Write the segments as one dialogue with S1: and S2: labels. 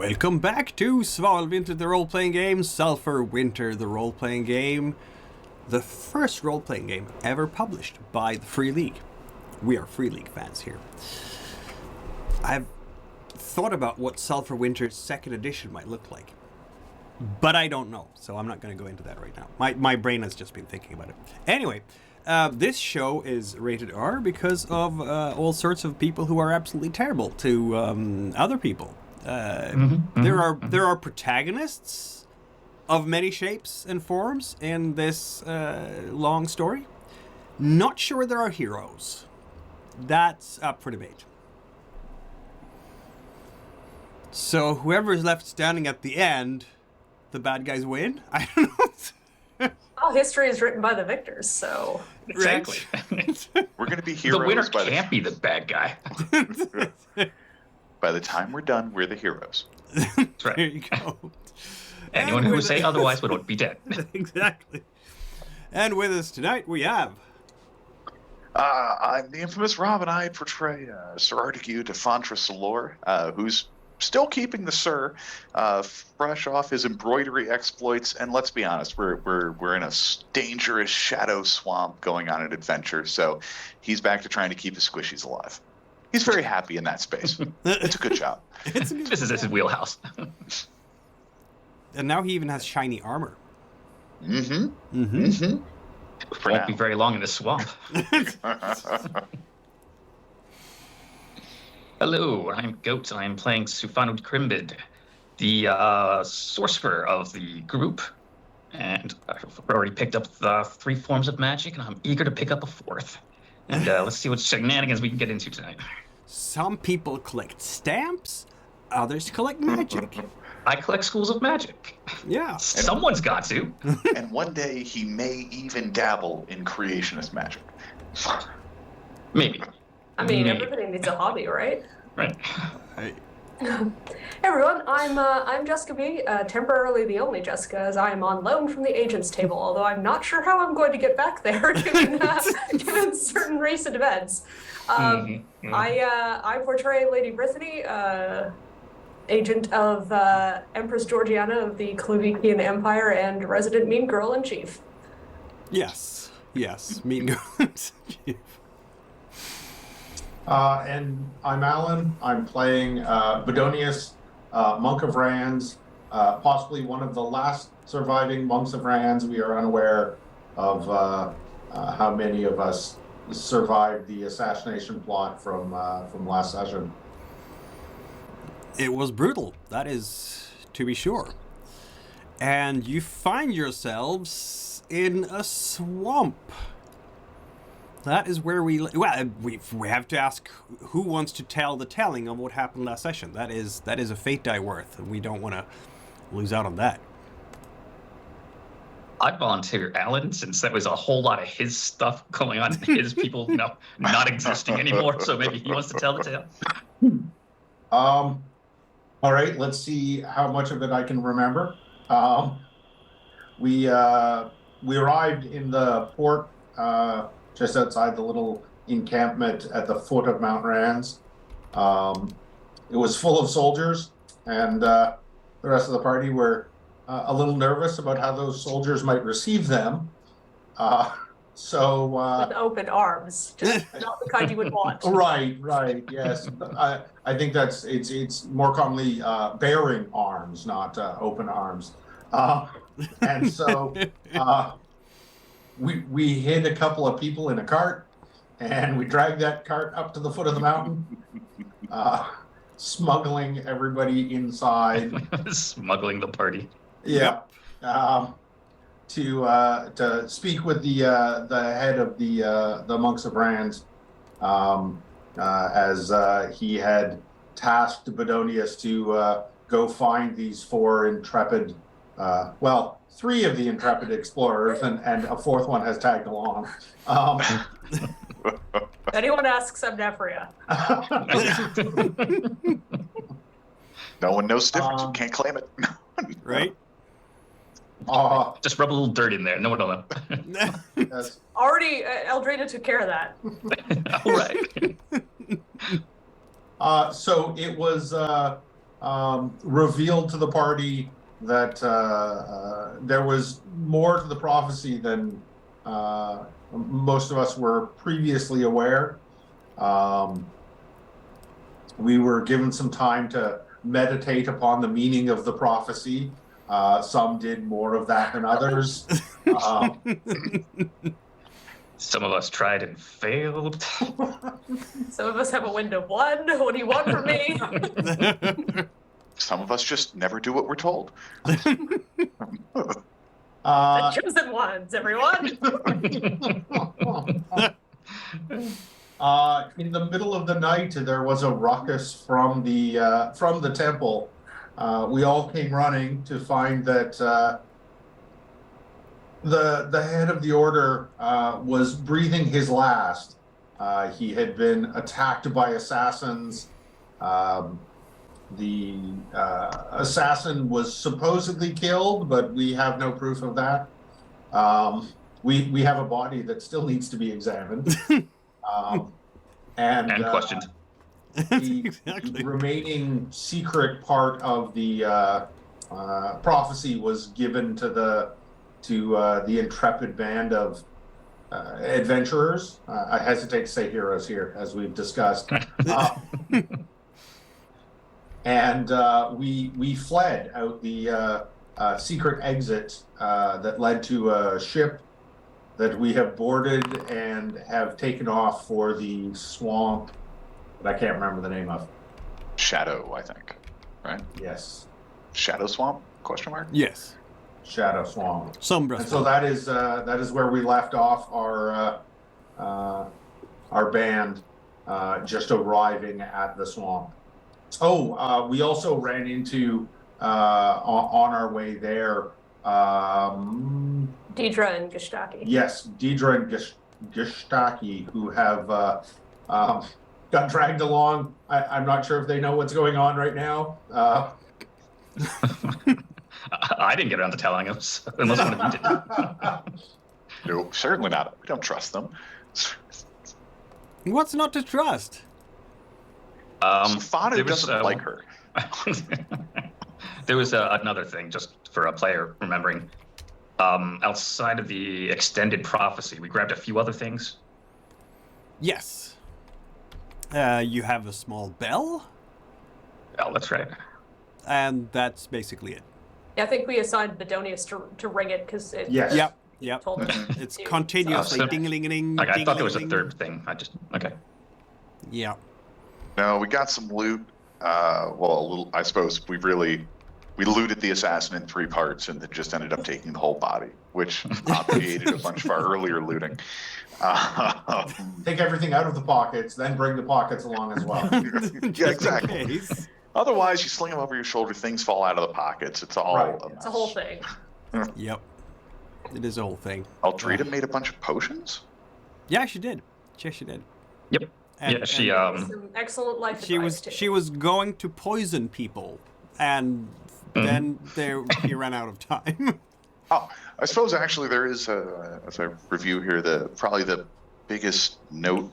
S1: Welcome back to Svalvinter, the role-playing game, Sulphur Winter, the role-playing game, the first role-playing game ever published by the Free League. We are Free League fans here. I've thought about what Sulphur Winter's second edition might look like, but I don't know, so I'm not going to go into that right now. My brain has just been thinking about it. Anyway, this show is rated R because of all sorts of people who are absolutely terrible to other people. There are protagonists of many shapes and forms in this long story. Not sure there are heroes. That's up for debate. So whoever is left standing at the end, the bad guys win? I don't know.
S2: All history is written by the victors, so...
S3: Exactly.
S4: We're going to be heroes.
S3: The winner can't be the bad guy.
S4: By the time we're done, we're the heroes.
S3: That's right.
S1: There you go.
S3: Anyone who would say otherwise would be dead.
S1: Exactly. And with us tonight, we have...
S4: I'm the infamous Rob, and I portray Sir Artegue da Fontra Cilor, who's still keeping the Sir fresh off his embroidery exploits. And let's be honest, we're in a dangerous shadow swamp going on an adventure, so he's back to trying to keep his squishies alive. He's very happy in that space. It's a good job.
S3: This is his wheelhouse.
S1: And now he even has shiny armor.
S3: Won't be very long in the swamp. Hello, I'm Goat, and I'm playing Sifanu da Krimbydh, the sorcerer of the group. And I've already picked up the 3 forms of magic, and I'm eager to pick up a 4th. And let's see what shenanigans we can get into tonight.
S1: Some people collect stamps, others collect magic.
S3: I collect schools of magic.
S1: Yeah.
S3: Someone's got to.
S4: And one day he may even dabble in creationist magic.
S3: Maybe.
S2: I mean,
S3: Maybe.
S2: everybody needs a hobby, right?
S3: Right.
S1: Hey.
S2: Hey everyone, I'm Jessica B, temporarily the only Jessica, as I am on loan from the agents table, although I'm not sure how I'm going to get back there, given certain recent events. I portray Lady Brythanni, agent of Empress Georgiana of the Neoklavykian Empire and resident mean girl in chief.
S1: Yes, mean girl.
S5: And I'm Alan. I'm playing Bodonius, monk of Ranz, possibly one of the last surviving monks of Ranz. We are unaware of how many of us survived the assassination plot from last session.
S1: It was brutal, that is to be sure. And you find yourselves in a swamp. That is where we have to ask who wants to tell the telling of what happened last session. That is a fate die worth, and we don't want to lose out on that.
S3: I'd volunteer Alan, since that was a whole lot of his stuff going on, his people not existing anymore, so maybe he wants to tell the tale.
S5: All right, let's see how much of it I can remember. We arrived in the port just outside the little encampment at the foot of Mount Ranz. It was full of soldiers, and the rest of the party were a little nervous about how those soldiers might receive them. With
S2: open arms, just not the kind you would want.
S5: Right, yes. I think it's more commonly bearing arms, not open arms. And so we hid a couple of people in a cart, and we dragged that cart up to the foot of the mountain, smuggling everybody inside.
S3: Smuggling the party.
S5: Yeah. To speak with the head of the monks of Ranz, as he had tasked Bodonius to go find these 4 intrepid, 3 of the intrepid explorers, and a 4th one has tagged along.
S2: Anyone asks, I'm Nephria.
S4: No one knows the difference. You can't claim it.
S1: Right?
S3: Just rub a little dirt in there. No one will know.
S5: Yes.
S2: Already, Eldrida took care of that.
S3: All right.
S5: So it was revealed to the party that there was more to the prophecy than most of us were previously aware. We were given some time to meditate upon the meaning of the prophecy. Some did more of that than others.
S3: Some of us tried and failed.
S2: Some of us have a window of one. What do you want from me?
S4: Some of us just never do what we're told.
S2: The chosen ones, everyone.
S5: In the middle of the night, there was a ruckus from the temple. We all came running to find that the head of the order was breathing his last. He had been attacked by assassins. The assassin was supposedly killed, but we have no proof of that. We have a body that still needs to be examined. And
S3: questioned.
S5: The remaining secret part of the prophecy was given to the intrepid band of adventurers. I hesitate to say heroes here, as we've discussed. And we fled out the secret exit that led to a ship that we have boarded and have taken off for the swamp that I can't remember the name of.
S4: Shadow, I think. Right?
S5: Yes.
S4: Shadow Swamp? Question mark?
S1: Yes.
S5: Shadow Swamp.
S1: Sombra.
S5: And so that is where we left off our band, just arriving at the swamp. Oh, we also ran into on our way there.
S2: Deidre and Gishtaki.
S5: Yes, Deidre and Gishtaki, who have got dragged along. I'm not sure if they know what's going on right now.
S3: I didn't get around to telling them, unless one of you did.
S4: No, certainly not. We don't trust them.
S1: What's not to trust?
S4: Sifanu doesn't like her.
S3: There was another thing, just for a player remembering. Outside of the extended prophecy, we grabbed a few other things.
S1: Yes. You have a small bell,
S3: Oh, that's right.
S1: and that's basically it.
S2: Yeah, I think we assigned Bodonius to ring it because it
S5: Yes.
S1: Yep.
S2: told us.
S1: It's continuously
S3: so-
S1: ding-a-ling-a-ling.
S3: I thought there was a
S1: ding-a-ling-a-ling.
S3: third thing. Okay.
S1: Yeah.
S4: No, we got some loot. Well, a little. I suppose we looted the assassin in 3 parts and then just ended up taking the whole body, which obviated a bunch of our earlier looting.
S5: Take everything out of the pockets, then bring the pockets along as well.
S4: Yeah, exactly. Otherwise, you sling them over your shoulder, things fall out of the pockets. It's all
S5: Right.
S4: a mess.
S2: It's a whole thing.
S1: Yep. It is a whole thing.
S4: Eldrida made a bunch of potions?
S1: Yeah, she did. She did.
S3: Yep.
S1: And,
S3: Yeah, she
S2: Some excellent life advice, too.
S1: she was going to poison people, and then he ran out of time.
S4: Oh, I suppose actually there is, as I review here, probably the biggest note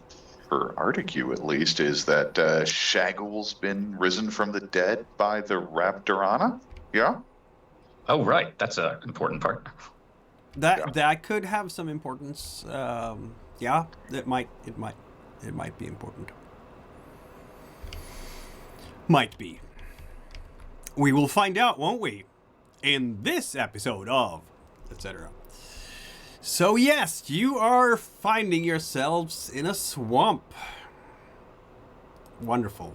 S4: for Artegue at least is that Shaggle's been risen from the dead by the Raptorana. Yeah?
S3: Oh, right. That's an important part.
S1: That could have some importance. Yeah, it might be important. Might be. We will find out, won't we? In this episode of etc. So yes, you are finding yourselves in a swamp. Wonderful.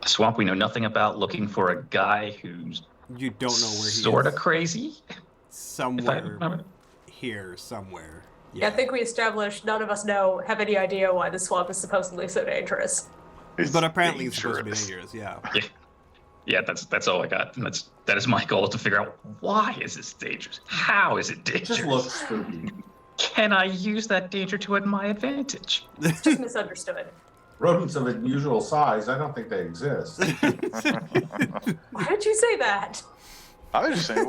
S3: A swamp we know nothing about, looking for a guy who's
S1: You don't know where he is.
S3: sort of crazy.
S1: Somewhere
S3: remember.
S1: here, somewhere.
S2: Yeah, I think we established none of us have any idea why the swamp is supposedly so dangerous.
S1: But apparently it's supposed to be
S4: dangerous.
S1: dangerous, yeah.
S3: Yeah, that's all I got. And that is my goal, to figure out, why is this dangerous? How is it
S5: It
S3: dangerous?
S5: just looks spooky.
S3: Can I use that danger to my advantage?
S2: Just misunderstood.
S5: Rodents of unusual size, I don't think they exist.
S2: Why did you say that?
S4: I was just saying,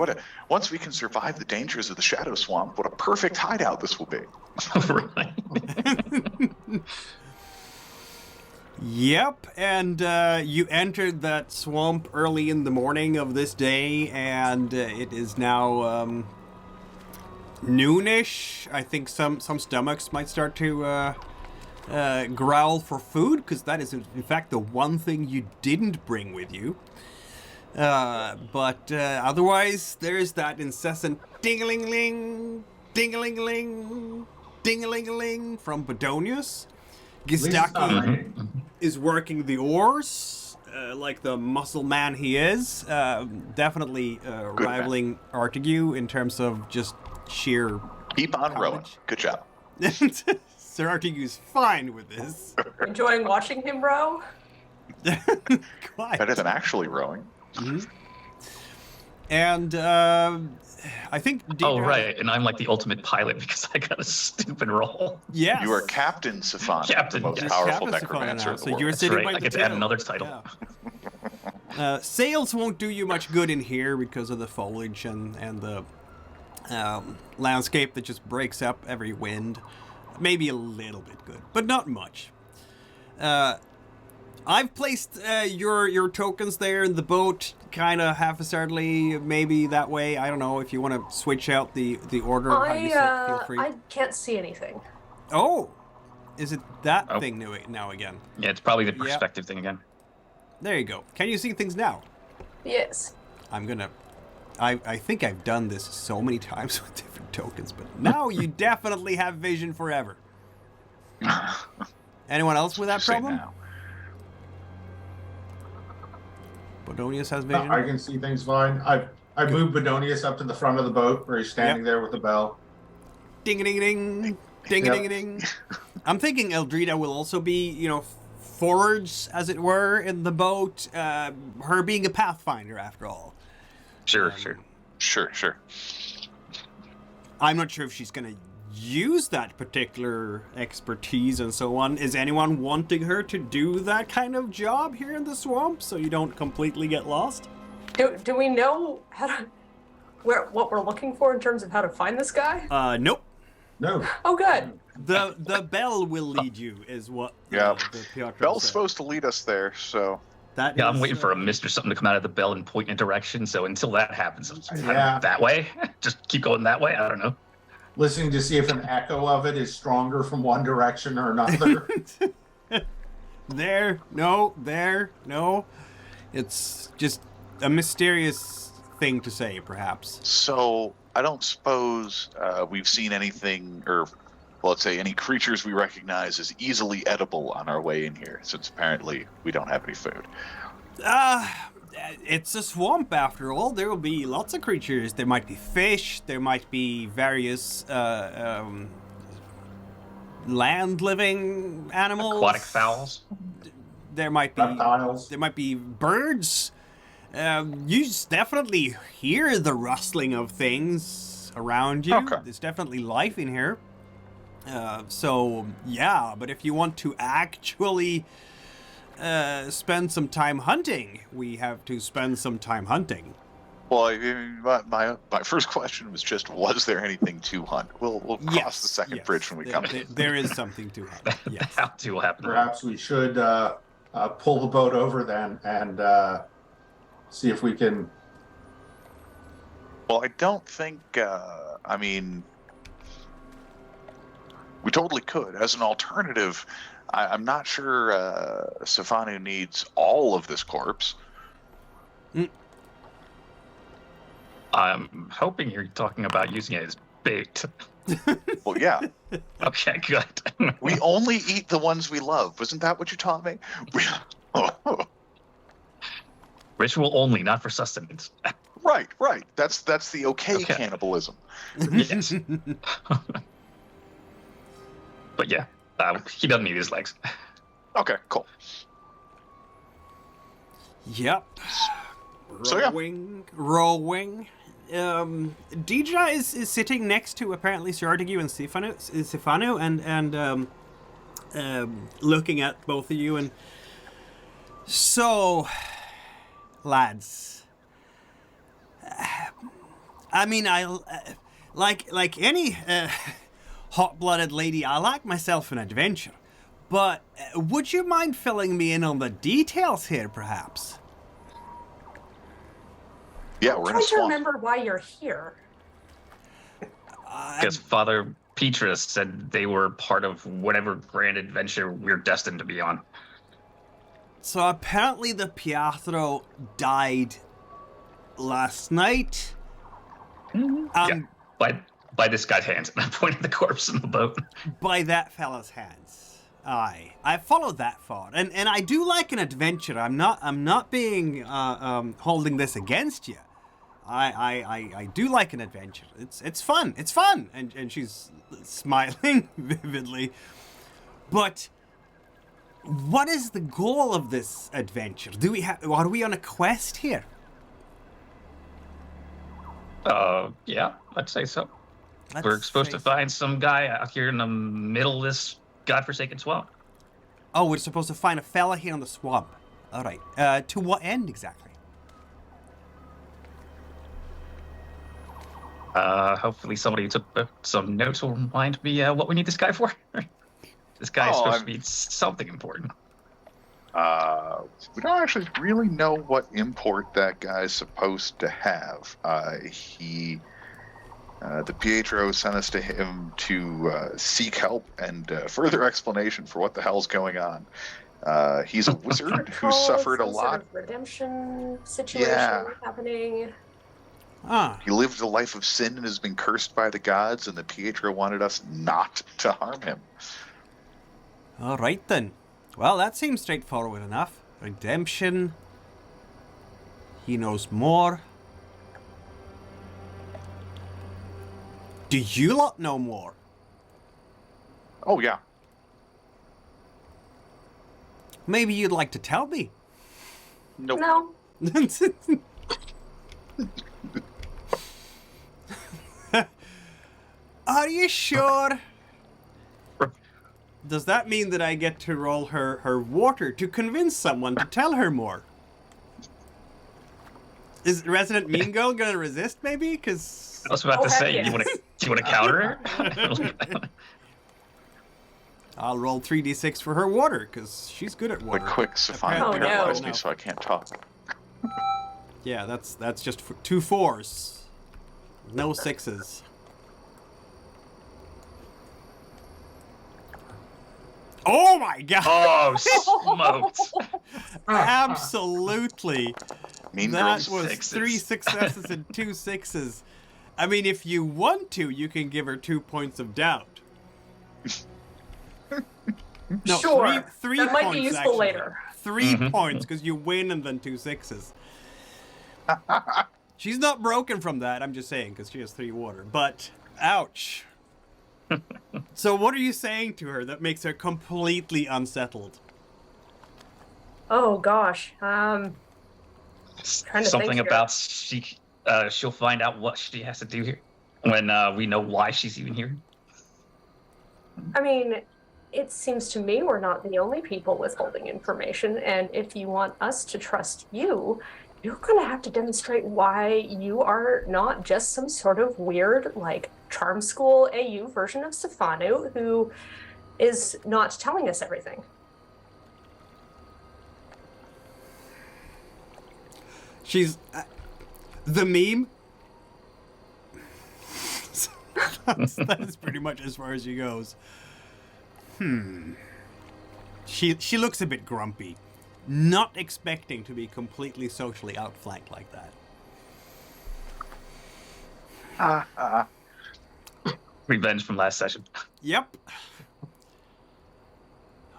S4: once we can survive the dangers of the Shadow Swamp, what a perfect hideout this will be.
S3: Right.
S1: Yep, and you entered that swamp early in the morning of this day, and it is now noonish. I think some stomachs might start to growl for food, because that is in fact the one thing you didn't bring with you. But otherwise, there's that incessant ding-a-ling-ling, ding-a-ling-ling, ding-a-ling-ling from Bodonius. Gistaki is working the oars like the muscle man he is. Definitely rivaling Artegue in terms of just sheer
S4: Keep on rowing.
S1: courage.
S4: Good job.
S1: Sir Artegue's fine with this.
S2: Enjoying watching him row?
S1: Quite.
S4: Better than actually rowing.
S1: And I think...
S3: Oh,
S1: Deidre-
S3: right. And I'm like the ultimate pilot because I got a stupid role.
S1: Yes.
S4: You are Captain Sifanu,
S3: Captain,
S4: the most
S3: yes.
S4: powerful
S1: Captain Sifanu
S4: necromancer
S1: now,
S4: in the
S1: so
S4: world.
S1: you're
S3: That's
S1: sitting
S3: right.
S1: by
S3: I
S1: the
S3: get to add
S1: tail.
S3: another title.
S1: Yeah. Sails won't do you much good in here because of the foliage and the landscape that just breaks up every wind. Maybe a little bit good, but not much. I've placed your tokens there in the boat, kind of haphazardly, maybe that way. I don't know if you want to switch out the order of how you sit, feel free.
S2: I can't see anything.
S1: Oh, is it that
S3: Oh.
S1: thing now again?
S3: Yeah, it's probably the perspective thing again.
S1: There you go. Can you see things now?
S2: Yes.
S1: I'm gonna... I think I've done this so many times with different tokens, but now you definitely have vision forever. Anyone else with that
S4: Say
S1: problem?
S4: now.
S1: Bodonius has vision.
S5: I can see things fine. I moved Bodonius up to the front of the boat where he's standing there with the bell.
S1: Ding a ding a ding, ding a ding a ding. I'm thinking Eldrida will also be, forwards, as it were, in the boat. Her being a pathfinder, after all.
S3: Sure.
S4: Sure.
S1: I'm not sure if she's going to use that particular expertise and so on. Is anyone wanting her to do that kind of job here in the swamp so you don't completely get lost?
S2: Do we know what we're looking for in terms of how to find this guy?
S1: Nope.
S5: No.
S2: Oh, good.
S1: The bell will lead you, is what
S4: Yeah.
S1: the Piotr
S4: Bell's
S1: said.
S4: supposed to lead us there, so
S1: That
S3: Yeah, I'm
S1: is,
S3: waiting for a mist or something to come out of the bell and point in a direction. So until that happens, I don't know,
S5: Yeah.
S3: that way? Just keep going that way? I don't know.
S5: Listening to see if an echo of it is stronger from one direction or another.
S1: There, no. It's just a mysterious thing to say, perhaps.
S4: So I don't suppose we've seen anything, or let's say any creatures we recognize as easily edible on our way in here, since apparently we don't have any food.
S1: It's a swamp after all. There will be lots of creatures. There might be fish. There might be various land-living animals.
S3: Aquatic fowls.
S1: There might be
S5: Reptiles.
S1: There might be birds. You definitely hear the rustling of things around you.
S4: Okay.
S1: There's definitely life in here. So yeah, but if you want to actually spend some time hunting, we have to spend some time hunting.
S4: Well, my first question was just, was there anything to hunt? We'll cross the second bridge when we come in.
S1: There is something to hunt. Yes.
S3: How to happen.
S5: Perhaps we should pull the boat over then and see if we can.
S4: Well, I don't think. We totally could. As an alternative, I'm not sure Sifanu needs all of this corpse.
S3: I'm hoping you're talking about using it as bait.
S4: Well, yeah.
S3: Okay, good.
S4: We only eat the ones we love. Wasn't that what you taught me?
S3: Ritual only, not for sustenance.
S4: Right. That's the okay cannibalism.
S3: Yes. But yeah, he doesn't need his legs.
S4: Okay, cool.
S1: Yep.
S4: So, yeah.
S1: Rowing. Deidre is sitting next to apparently Sir Artegue and Sifanu and looking at both of you and so, lads. I mean, like any hot-blooded lady, I like myself an adventure, But would you mind filling me in on the details here, perhaps?
S4: Yeah,
S2: I'm
S4: we're in a
S2: trying to
S4: swamp.
S2: remember why you're here.
S3: Because Father Petrus said they were part of whatever grand adventure we're destined to be on.
S1: So apparently the Pietro died last night.
S3: Yeah, by this guy's hands. And I pointed the corpse in the boat.
S1: By that fella's hands. Aye, I followed that far, and I do like an adventure. I'm not being holding this against you. I do like an adventure. It's fun. It's fun, and she's smiling vividly. But what is the goal of this adventure? Are we on a quest here?
S3: Yeah, I'd say so.
S1: Let's
S3: We're supposed
S1: say
S3: to find some guy out here in the middle of this godforsaken swamp.
S1: Oh, we're supposed to find a fella here in the swamp. All right. To what end exactly?
S3: Hopefully somebody took some notes will remind me what we need this guy for. This guy is supposed to be something important.
S4: We don't actually really know what import that guy's supposed to have. The Pietro sent us to him to seek help and further explanation for what the hell's going on. He's a wizard who suffered a
S2: Some
S4: lot.
S2: sort of redemption situation happening.
S1: Ah.
S4: He lived a life of sin and has been cursed by the gods, and the Pietro wanted us not to harm him.
S1: All right then. Well, that seems straightforward enough. Redemption. He knows more. Do you lot know more?
S4: Oh, yeah.
S1: Maybe you'd like to tell me.
S4: Nope.
S2: No.
S1: Are you sure? Does that mean that I get to roll her water to convince someone to tell her more? Is Resident Mean Girl gonna resist, maybe? Because
S3: I was about to
S2: heck
S3: say,
S2: yes.
S3: do you want to counter her?
S1: I'll roll 3d6 for her water, because she's good at water.
S4: Quick, Sifanu
S2: Oh, no.
S4: paralyzed me, so I can't talk.
S1: Yeah, that's just 2 4s. No 6s. Oh my god!
S3: Oh, smoked.
S1: Absolutely.
S4: Mean
S1: That
S4: Girls.
S1: was
S3: Sixes.
S1: 3 successes and 2 6s. I mean, if you want to, you can give her 2 points of doubt. No,
S2: Sure.
S1: three
S2: That might be
S1: points,
S2: useful
S1: actually.
S2: later.
S1: 3 points, because you win and then 2 6s. She's not broken from that, I'm just saying, because she has 3 water. But, ouch. So what are you saying to her that makes her completely unsettled?
S2: Oh gosh. Trying to
S3: Something
S2: think here.
S3: about she'll find out what she has to do here when we know why she's even here.
S2: I mean, it seems to me we're not the only people withholding information, and if you want us to trust you, you're going to have to demonstrate why you are not just some sort of weird, like, charm school AU version of Sifanu who is not telling us everything.
S1: She's... the meme? that is pretty much as far as she goes. She looks a bit grumpy. Not expecting to be completely socially outflanked like that.
S3: Revenge from last session.
S1: Yep.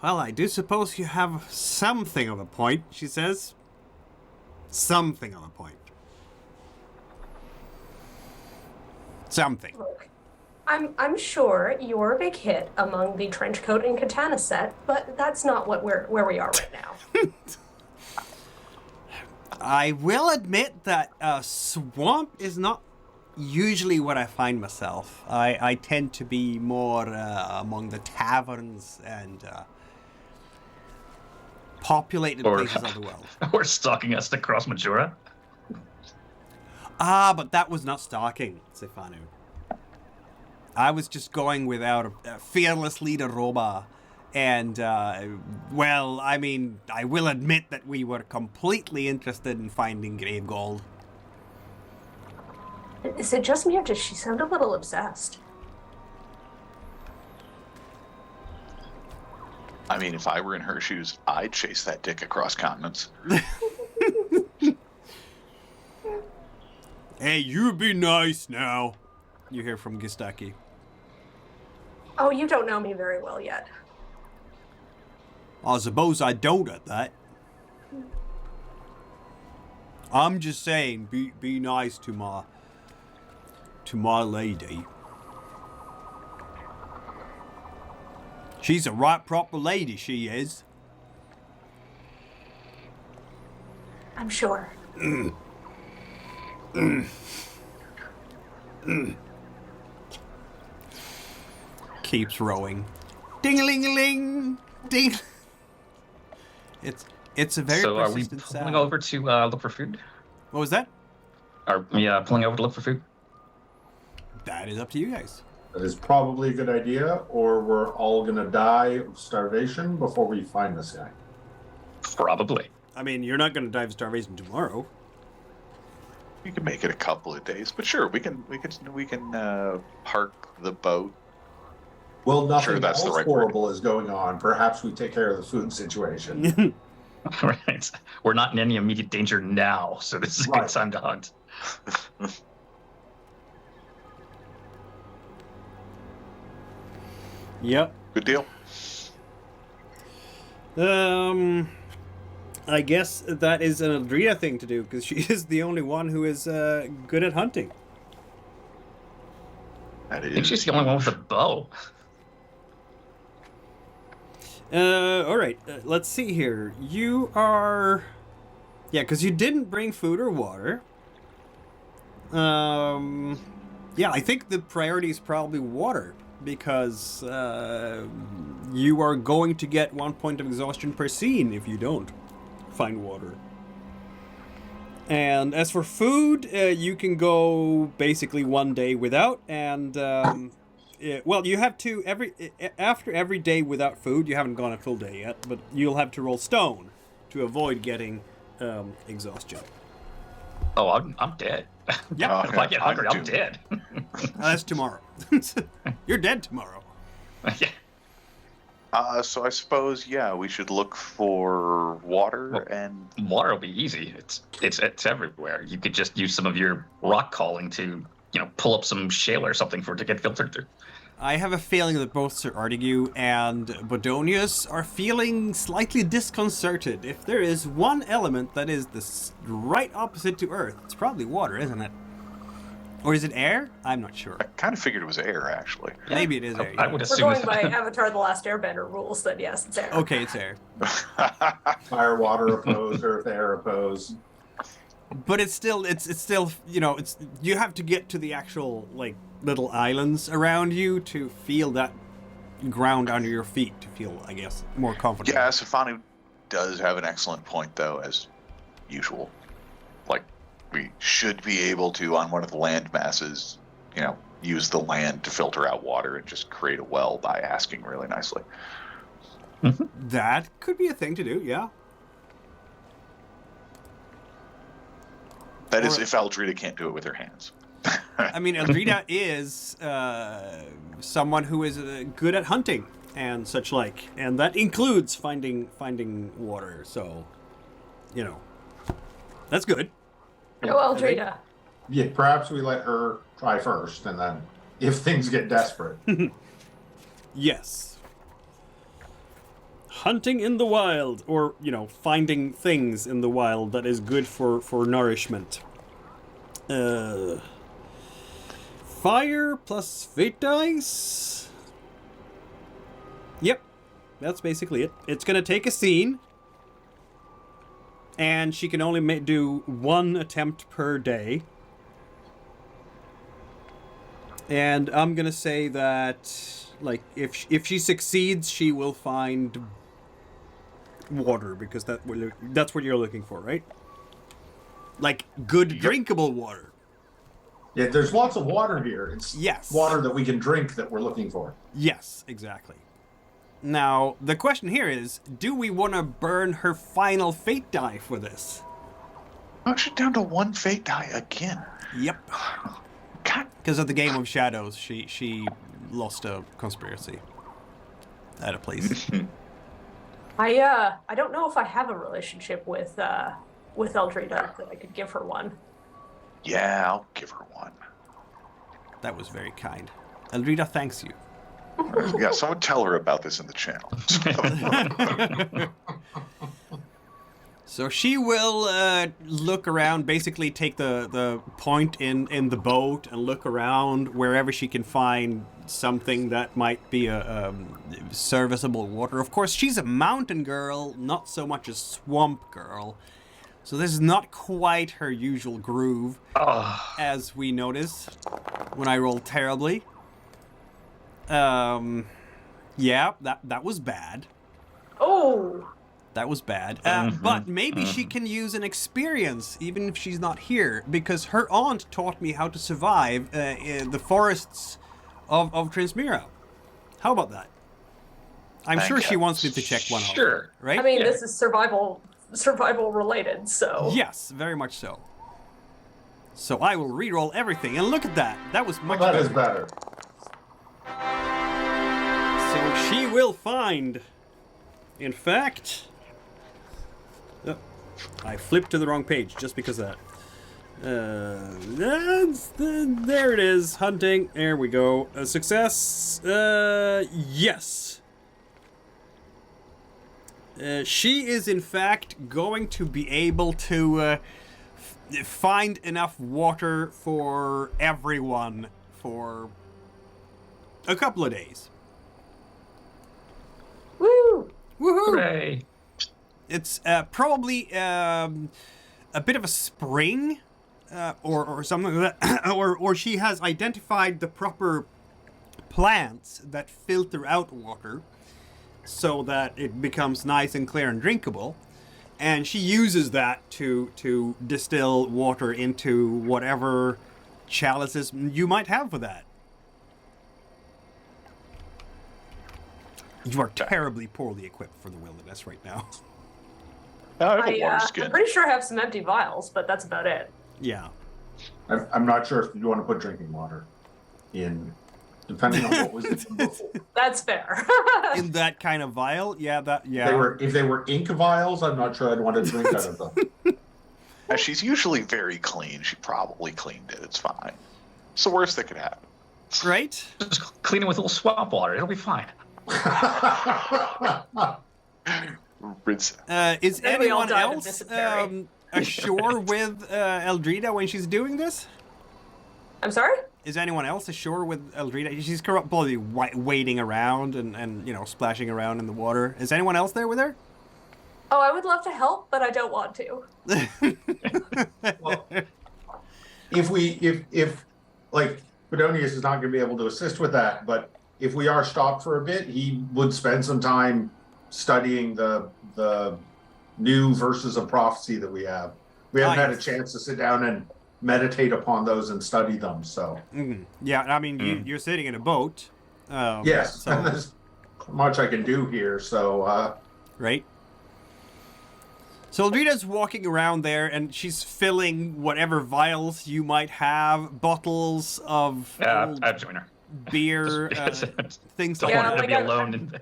S1: Well, I do suppose you have something of a point, she says. Something of a point. Something.
S2: Look, I'm sure you're a big hit among the trenchcoat and katana set, but that's not where we are right now.
S1: I will admit that swamp is not usually where I find myself. I tend to be more among the taverns and populated places of the world.
S3: Or stalking us to cross Majora.
S1: Ah, but that was not stalking, Sifanu. I was just going without a fearless leader, Roba, And, well, I mean, I will admit that we were completely interested in finding grave gold.
S2: Is it just me or does she sound a little obsessed?
S4: I mean, if I were in her shoes, I'd chase that dick across continents.
S1: Hey, you be nice now. You hear from Gistaki.
S2: Oh, you don't know me very well yet.
S1: I suppose I don't at that. I'm just saying, be nice to my lady. She's a right proper lady, she is.
S2: I'm sure.
S1: Keeps rowing. Ding-a-ling-a-ling! Ding! It's a very
S3: So are we
S1: persistent
S3: pulling
S1: sound.
S3: over to look for food?
S1: What was that?
S3: Are we pulling over to look for food?
S1: That is up to you guys.
S5: That is probably a good idea, or we're all gonna die of starvation before we find this guy.
S3: Probably.
S1: I mean, you're not going to die of starvation tomorrow.
S4: We can make it a couple of days, but sure, we can park the boat.
S5: Well, nothing
S4: Sure, that's the
S5: else
S4: right word.
S5: horrible is going on. Perhaps we take care of the food situation.
S3: Right. We're not in any immediate danger now, so this is a
S5: Right.
S3: good time to hunt.
S1: Yep.
S4: Good deal.
S1: I guess that is an Eldrida thing to do, because she is the only one who is good at hunting.
S4: That
S3: I think she's
S4: is.
S3: the only one with a bow.
S1: Alright, let's see here. You are... Yeah, because you didn't bring food or water. Yeah, I think the priority is probably water, because you are going to get 1 point of exhaustion per scene if you don't find water. And as for food, you can go basically 1 day without, and well, you have to after every day without food. You haven't gone a full day yet, but you'll have to roll stone to avoid getting exhaustion.
S3: Oh, I'm dead.
S1: Yeah,
S3: If I get hungry, I'm
S4: doomed.
S3: dead.
S1: That's tomorrow. You're dead tomorrow.
S3: Yeah.
S4: So I suppose, yeah, we should look for water
S3: Well,
S4: and
S3: Water will be easy. It's everywhere. You could just use some of your rock calling to, pull up some shale or something for it to get filtered through.
S1: I have a feeling that both Sir Artegue and Bodonius are feeling slightly disconcerted. If there is one element that is the right opposite to Earth, it's probably water, isn't it? Or is it air? I'm not sure.
S4: I kind of figured it was air, actually.
S1: Maybe it is air.
S3: I
S1: yeah.
S3: would
S2: We're
S3: assume.
S2: going by Avatar The Last Airbender rules, then yes, it's air.
S1: Okay, it's air.
S5: Fire, water oppose, earth, air oppose.
S1: But it's still, you have to get to the actual, little islands around you to feel that ground under your feet, to feel, I guess, more comfortable.
S4: Yeah, Sifanu does have an excellent point, though, as usual. We should be able to, on one of the land masses, use the land to filter out water and just create a well by asking really nicely.
S1: That could be a thing to do, yeah.
S4: That is,
S1: Or-
S4: if Eldrida can't do it with her hands.
S1: I mean, Eldrida is someone who is good at hunting and such like, and that includes finding water. So, that's good.
S2: Go Eldrida.
S5: Yeah, perhaps we let her try first, and then if things get desperate.
S1: Yes. Hunting in the wild, or finding things in the wild that is good for nourishment. Fire plus fate dice. Yep, that's basically it. It's gonna take a scene, and she can only do 1 attempt per day. And I'm gonna say that, if she succeeds, she will find water, because that's what you're looking for, right? Good drinkable water.
S5: Yeah, there's lots of water here. It's
S1: Yes.
S5: water that we can drink that we're looking for.
S1: Yes, exactly. Now, the question here is, do we want to burn her final fate die for this?
S4: Oh, she's down to 1 fate die again.
S1: Yep.
S4: God.
S1: Because of the Game of Shadows, she lost a conspiracy at a place.
S2: I don't know if I have a relationship with Eldrida that I could give her one.
S4: Yeah, I'll give her one.
S1: That was very kind. Eldrida thanks you.
S4: Yeah, someone tell her about this in the channel.
S1: So she will look around, basically take the point in the boat and look around wherever she can find something that might be a serviceable water. Of course, she's a mountain girl, not so much a swamp girl. So this is not quite her usual groove, as we notice when I roll terribly. Yeah, that was bad.
S2: Oh!
S1: That was bad. But maybe she can use an experience, even if she's not here, because her aunt taught me how to survive in the forests of Transmira. How about that? I'm sure she wants me to check one off.
S3: Sure.
S1: Right?
S2: I mean, this is survival related, so...
S1: Yes, very much so. So I will re-roll everything, and look at that. That was much
S5: That
S1: better.
S5: is better.
S1: So she will find... In fact... Oh, I flipped to the wrong page just because of that. There it is. Hunting. There we go. A success. Yes. She is in fact going to be able to find enough water for everyone for a couple of days.
S2: Woo!
S1: Woohoo!
S3: Hooray.
S1: It's probably a bit of a spring, or something like that, or she has identified the proper plants that filter out water, so that it becomes nice and clear and drinkable, and she uses that to distill water into whatever chalices you might have for that. You are terribly poorly equipped for the wilderness right now.
S4: I have a water
S2: I'm
S4: skin.
S2: pretty sure I have some empty vials, but that's about it.
S1: Yeah.
S5: I'm not sure if you want to put drinking water in, depending on what was in them before.
S2: That's fair.
S1: In that kind of vial, yeah.
S5: If they were ink vials, I'm not sure I'd want to drink out of them.
S4: She's usually very clean. She probably cleaned it. It's fine. It's the worst that could happen.
S1: Right?
S3: Just clean it with a little swamp water. It'll be fine.
S4: Rinse.
S1: Is
S2: Then we all
S1: anyone
S2: died of
S1: else
S2: dysentery.
S1: ashore with Eldrida when she's doing this?
S2: I'm sorry?
S1: Is anyone else ashore with Eldrida? She's probably wading around and splashing around in the water. Is anyone else there with her?
S2: Oh, I would love to help, but I don't want to.
S5: Well, if Bodonius is not going to be able to assist with that, but if we are stopped for a bit, he would spend some time studying the new verses of prophecy that we have. We haven't had a chance to sit down and meditate upon those and study them. So
S1: yeah, I mean you're sitting in a boat.
S5: yes, and there's much I can do here. So
S1: right. So Eldrida's walking around there, and she's filling whatever vials you might have, bottles of old
S3: I'd join her.
S1: beer, things
S3: Don't
S1: like
S2: Yeah,
S3: want her to
S1: that.
S3: be alone.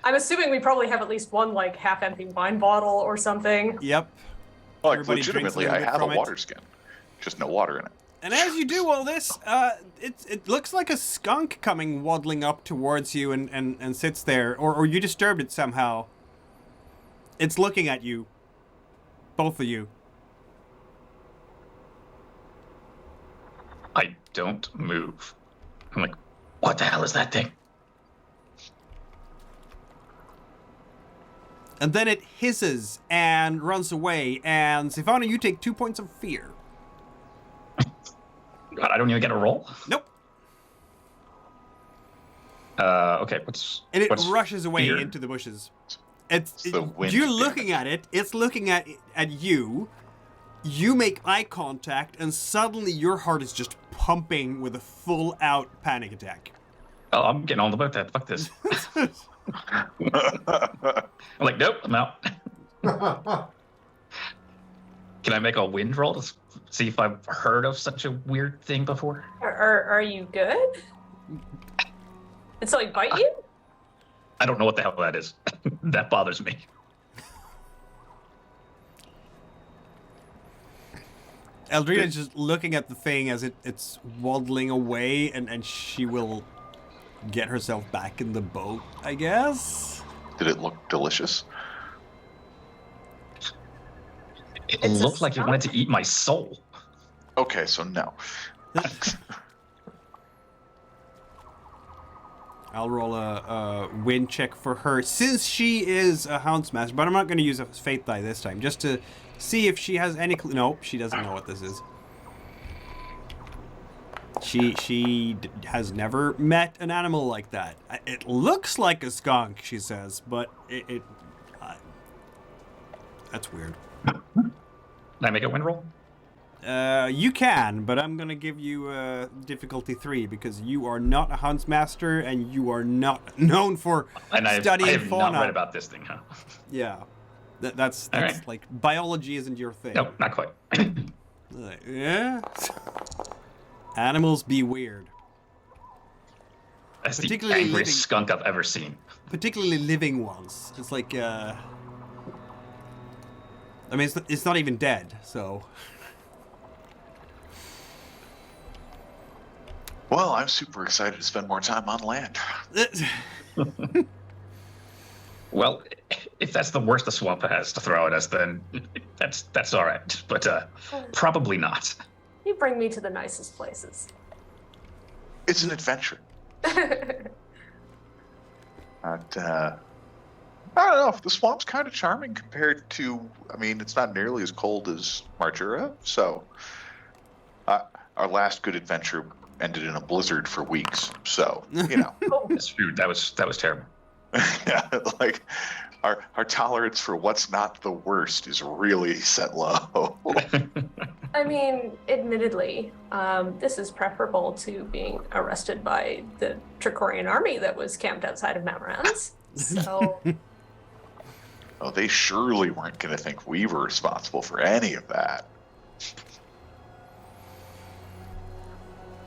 S2: I'm assuming we probably have at least one, half-empty wine bottle or something.
S1: Yep.
S4: Like,
S1: Everybody drinks a
S4: legitimately,
S1: little
S4: I
S1: bit
S4: have a
S1: from it.
S4: water skin. Just no water in it.
S1: And as you do all this, it looks like a skunk coming waddling up towards you and sits there, or you disturbed it somehow. It's looking at you. Both of you.
S3: I don't move. I'm like, what the hell is that thing?
S1: And then it hisses and runs away, and Sifanu, you take 2 points of fear.
S3: God, I don't even get a roll?
S1: Nope.
S3: Okay,
S1: And it
S3: what's
S1: rushes away
S3: fear?
S1: into the bushes.
S4: the wind
S1: You're
S4: damage.
S1: looking at it. It's looking at you. You make eye contact, and suddenly your heart is just pumping with a full-out panic attack.
S3: Oh, I'm getting on about that. Fuck this. I'm like, nope, I'm out. Can I make a wind roll to see if I've heard of such a weird thing before?
S2: Are you good? Did something bite you?
S3: I don't know what the hell that is. That bothers me.
S1: Eldrida's just looking at the thing as it's waddling away, and she will get herself back in the boat, I guess.
S4: Did it look delicious?
S3: It looked like it wanted to eat my soul.
S4: Okay, so no.
S1: I'll roll a win check for her, since she is a Houndsmaster, but I'm not going to use a fate die this time, just to see if she has any clue. No, she doesn't know what this is. She has never met an animal like that. It looks like a skunk, she says, but that's weird.
S3: Can I make a win roll?
S1: You can, but I'm gonna give you difficulty 3 because you are not a Huntsmaster and you are not known for studying
S3: I have
S1: fauna.
S3: not read about this thing, huh?
S1: Yeah, that's
S3: right.
S1: like biology isn't your thing.
S3: Nope, not quite.
S1: Yeah. Animals be weird.
S3: That's the
S1: Particularly
S3: angriest
S1: living-
S3: skunk I've ever seen.
S1: Particularly living ones. It's like I mean, it's not even dead, so.
S4: Well, I'm super excited to spend more time on land.
S3: Well, if that's the worst the swamp has to throw at us, then that's all right. But probably not.
S2: You bring me to the nicest places.
S4: It's an adventure. But, I don't know. The swamp's kind of charming compared to. I mean, it's not nearly as cold as Marjura. So, our last good adventure ended in a blizzard for weeks. So, you know.
S3: That's true. That was terrible.
S4: Yeah, like our tolerance for what's not the worst is really set low.
S2: I mean, admittedly, this is preferable to being arrested by the Tricorian army that was camped outside of Mount Ranz. So,
S4: Oh, they surely weren't going to think we were responsible for any of that.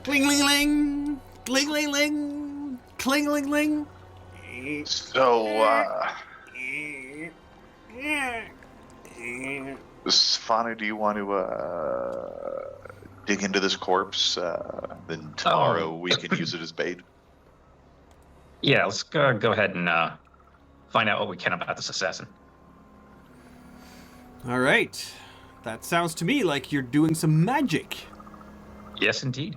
S1: Cling ling ling, cling ling ling, cling ling ling.
S4: So, Sifanu, do you want to dig into this corpse? Then tomorrow we can use it as bait.
S3: Yeah, let's go ahead and find out what we can about this assassin.
S1: All right. That sounds to me like you're doing some magic.
S3: Yes, indeed.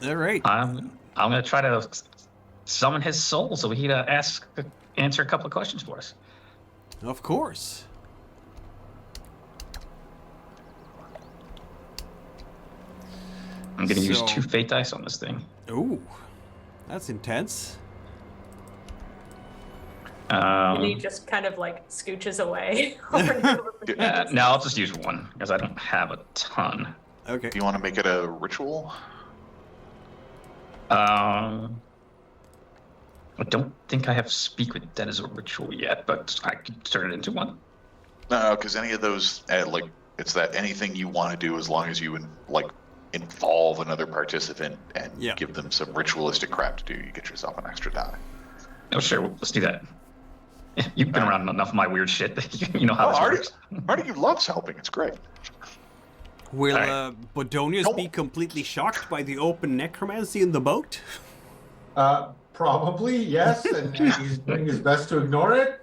S1: All right.
S3: I'm going to try to summon his soul so he can answer a couple of questions for us.
S1: Of course.
S3: I'm going to use
S1: So-
S3: 2 fate dice on this thing.
S1: Ooh, that's intense.
S2: and he just kind of like scooches away.
S3: No, I'll just use 1 because I don't have a ton.
S1: Okay.
S4: Do you want to make it a ritual?
S3: I don't think I have Speak with Dead as a ritual yet, but I could turn it into one.
S4: No, because any of those, it's that anything you want to do as long as you involve another participant and
S1: Yeah.
S4: give them some ritualistic crap to do, you get yourself an extra die.
S3: Oh, sure, let's do that. You've been around enough of my weird shit that you know how this works.
S4: Artegue loves helping. It's great.
S1: Will
S3: All
S1: Bodonius
S4: Nope.
S1: be completely shocked by the open necromancy in the boat?
S5: Probably, yes, and he's doing his best to ignore it.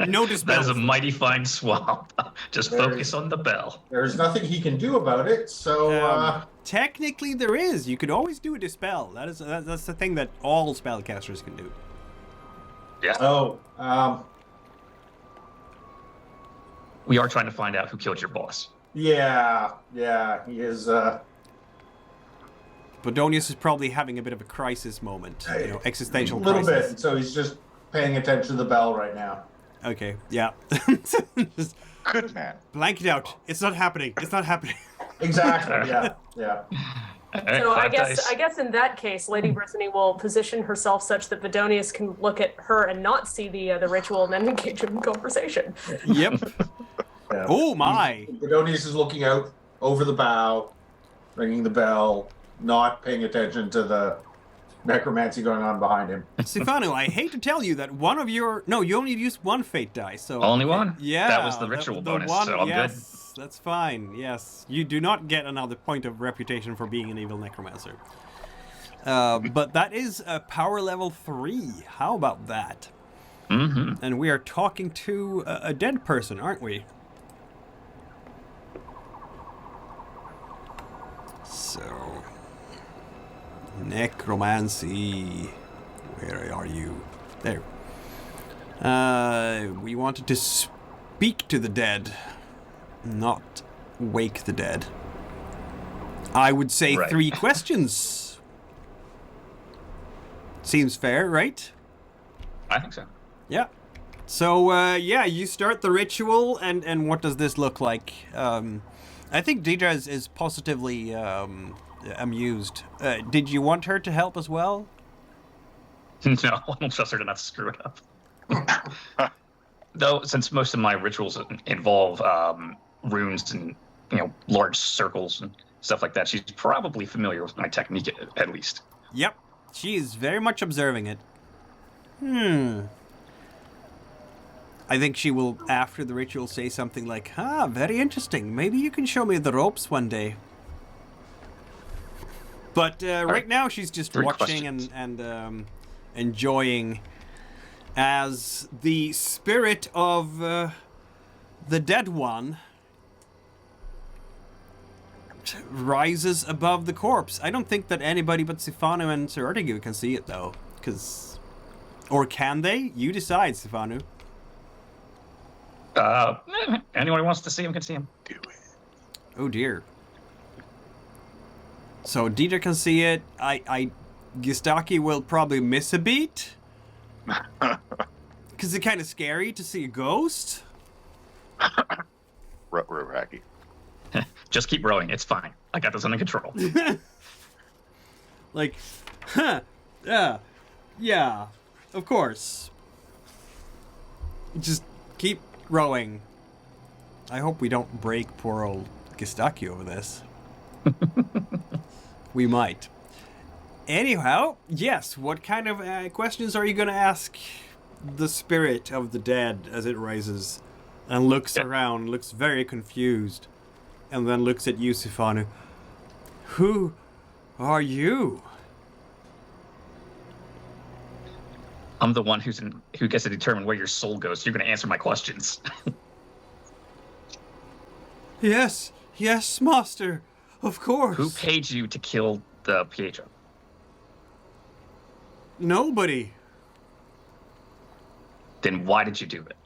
S1: No
S3: That is
S1: dispels.
S3: a mighty fine swamp. Just focus on the bell.
S5: There's nothing he can do about it, so
S1: Technically, there is. You could always do a dispel. That's the thing that all spellcasters can do.
S3: Yeah. We are trying to find out who killed your boss.
S5: yeah, he is.
S1: Bodonius is probably having a bit of a crisis moment. Existential
S5: A little
S1: crisis.
S5: bit, so he's just paying attention to the bell right now.
S1: Okay, yeah. Just
S4: Good man.
S1: blank it out. It's not happening. It's not happening.
S5: Exactly, yeah.
S3: Alright,
S2: So I
S3: 5 dice.
S2: guess in that case, Lady Brythanni will position herself such that Bodonius can look at her and not see the ritual and then engage in conversation.
S1: Yep.
S5: Yeah.
S1: Oh my!
S5: Bodonius is looking out over the bow, ringing the bell, not paying attention to the necromancy going on behind him.
S1: Sifanu, I hate to tell you that one of your... No, you only used one fate die, so...
S3: Only one?
S1: Yeah.
S3: That was the ritual bonus, so I'm good.
S1: That's fine, yes. You do not get another point of reputation for being an evil necromancer. But that is a power level 3. How about that?
S3: Mm-hmm.
S1: And we are talking to a dead person, aren't we? So... Necromancy. Where are you? There. We wanted to speak to the dead, not wake the dead. I would say
S3: Right.
S1: 3 questions. Seems fair, right?
S3: I think so.
S1: Yeah. So, yeah, you start the ritual, and what does this look like? I think Deidre is positively amused. Did you want her to help as well?
S3: No, I don't trust her to not screw it up. Though, since most of my rituals involve runes and large circles and stuff like that, she's probably familiar with my technique at least.
S1: Yep. She is very much observing it. I think she will, after the ritual, say something like, very interesting. Maybe you can show me the ropes one day. But right now, she's just
S3: 3
S1: watching
S3: questions.
S1: and enjoying as the spirit of the dead one rises above the corpse. I don't think that anybody but Sifanu and Sir Artegue can see it, though. Or can they? You decide, Sifanu.
S3: Anyone who wants to see him can see him.
S4: Do it.
S1: Oh, dear. So Deidre can see it. Gistaki will probably miss a beat. Because it's kind of scary to see a ghost.
S4: Raggy.
S3: Just keep rowing. It's fine. I got this under control.
S1: Like, yeah, of course. Just keep rowing. I hope we don't break poor old Gistaki over this. We might. Anyhow, yes, what kind of questions are you going to ask the spirit of the dead as it rises and looks around, looks very confused, and then looks at you, Sifanu? Who are you?
S3: I'm the one who gets to determine where your soul goes. You're going to answer my questions.
S1: Yes, master, of course.
S3: Who paid you to kill the Pietro?
S1: Nobody.
S3: Then why did you do it?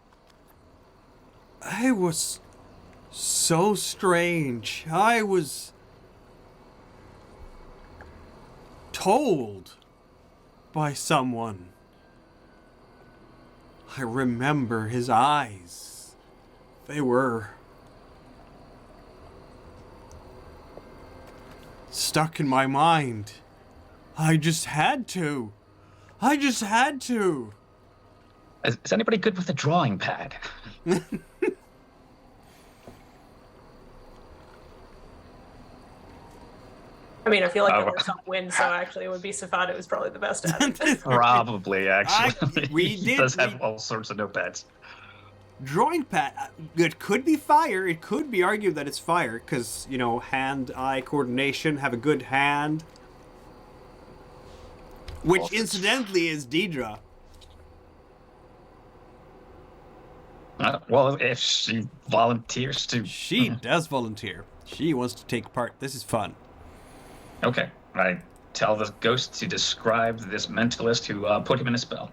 S1: I was so strange. I was told by someone. I remember his eyes. They were stuck in my mind. I just had to. Has
S3: anybody good with a drawing pad?
S2: I mean, I feel like there were some wins, so actually it would be Sifanu who's probably the best at it.
S3: Probably, actually. He does have
S1: we-
S3: all sorts of notepads.
S1: Drawing pad, it could be fire. It could be argued that it's fire because, hand-eye coordination, have a good hand. Which, incidentally, is Deidre.
S3: Well, if she volunteers to...
S1: She does volunteer. She wants to take part. This is fun.
S3: Okay. I tell the ghost to describe this mentalist who put him in a spell.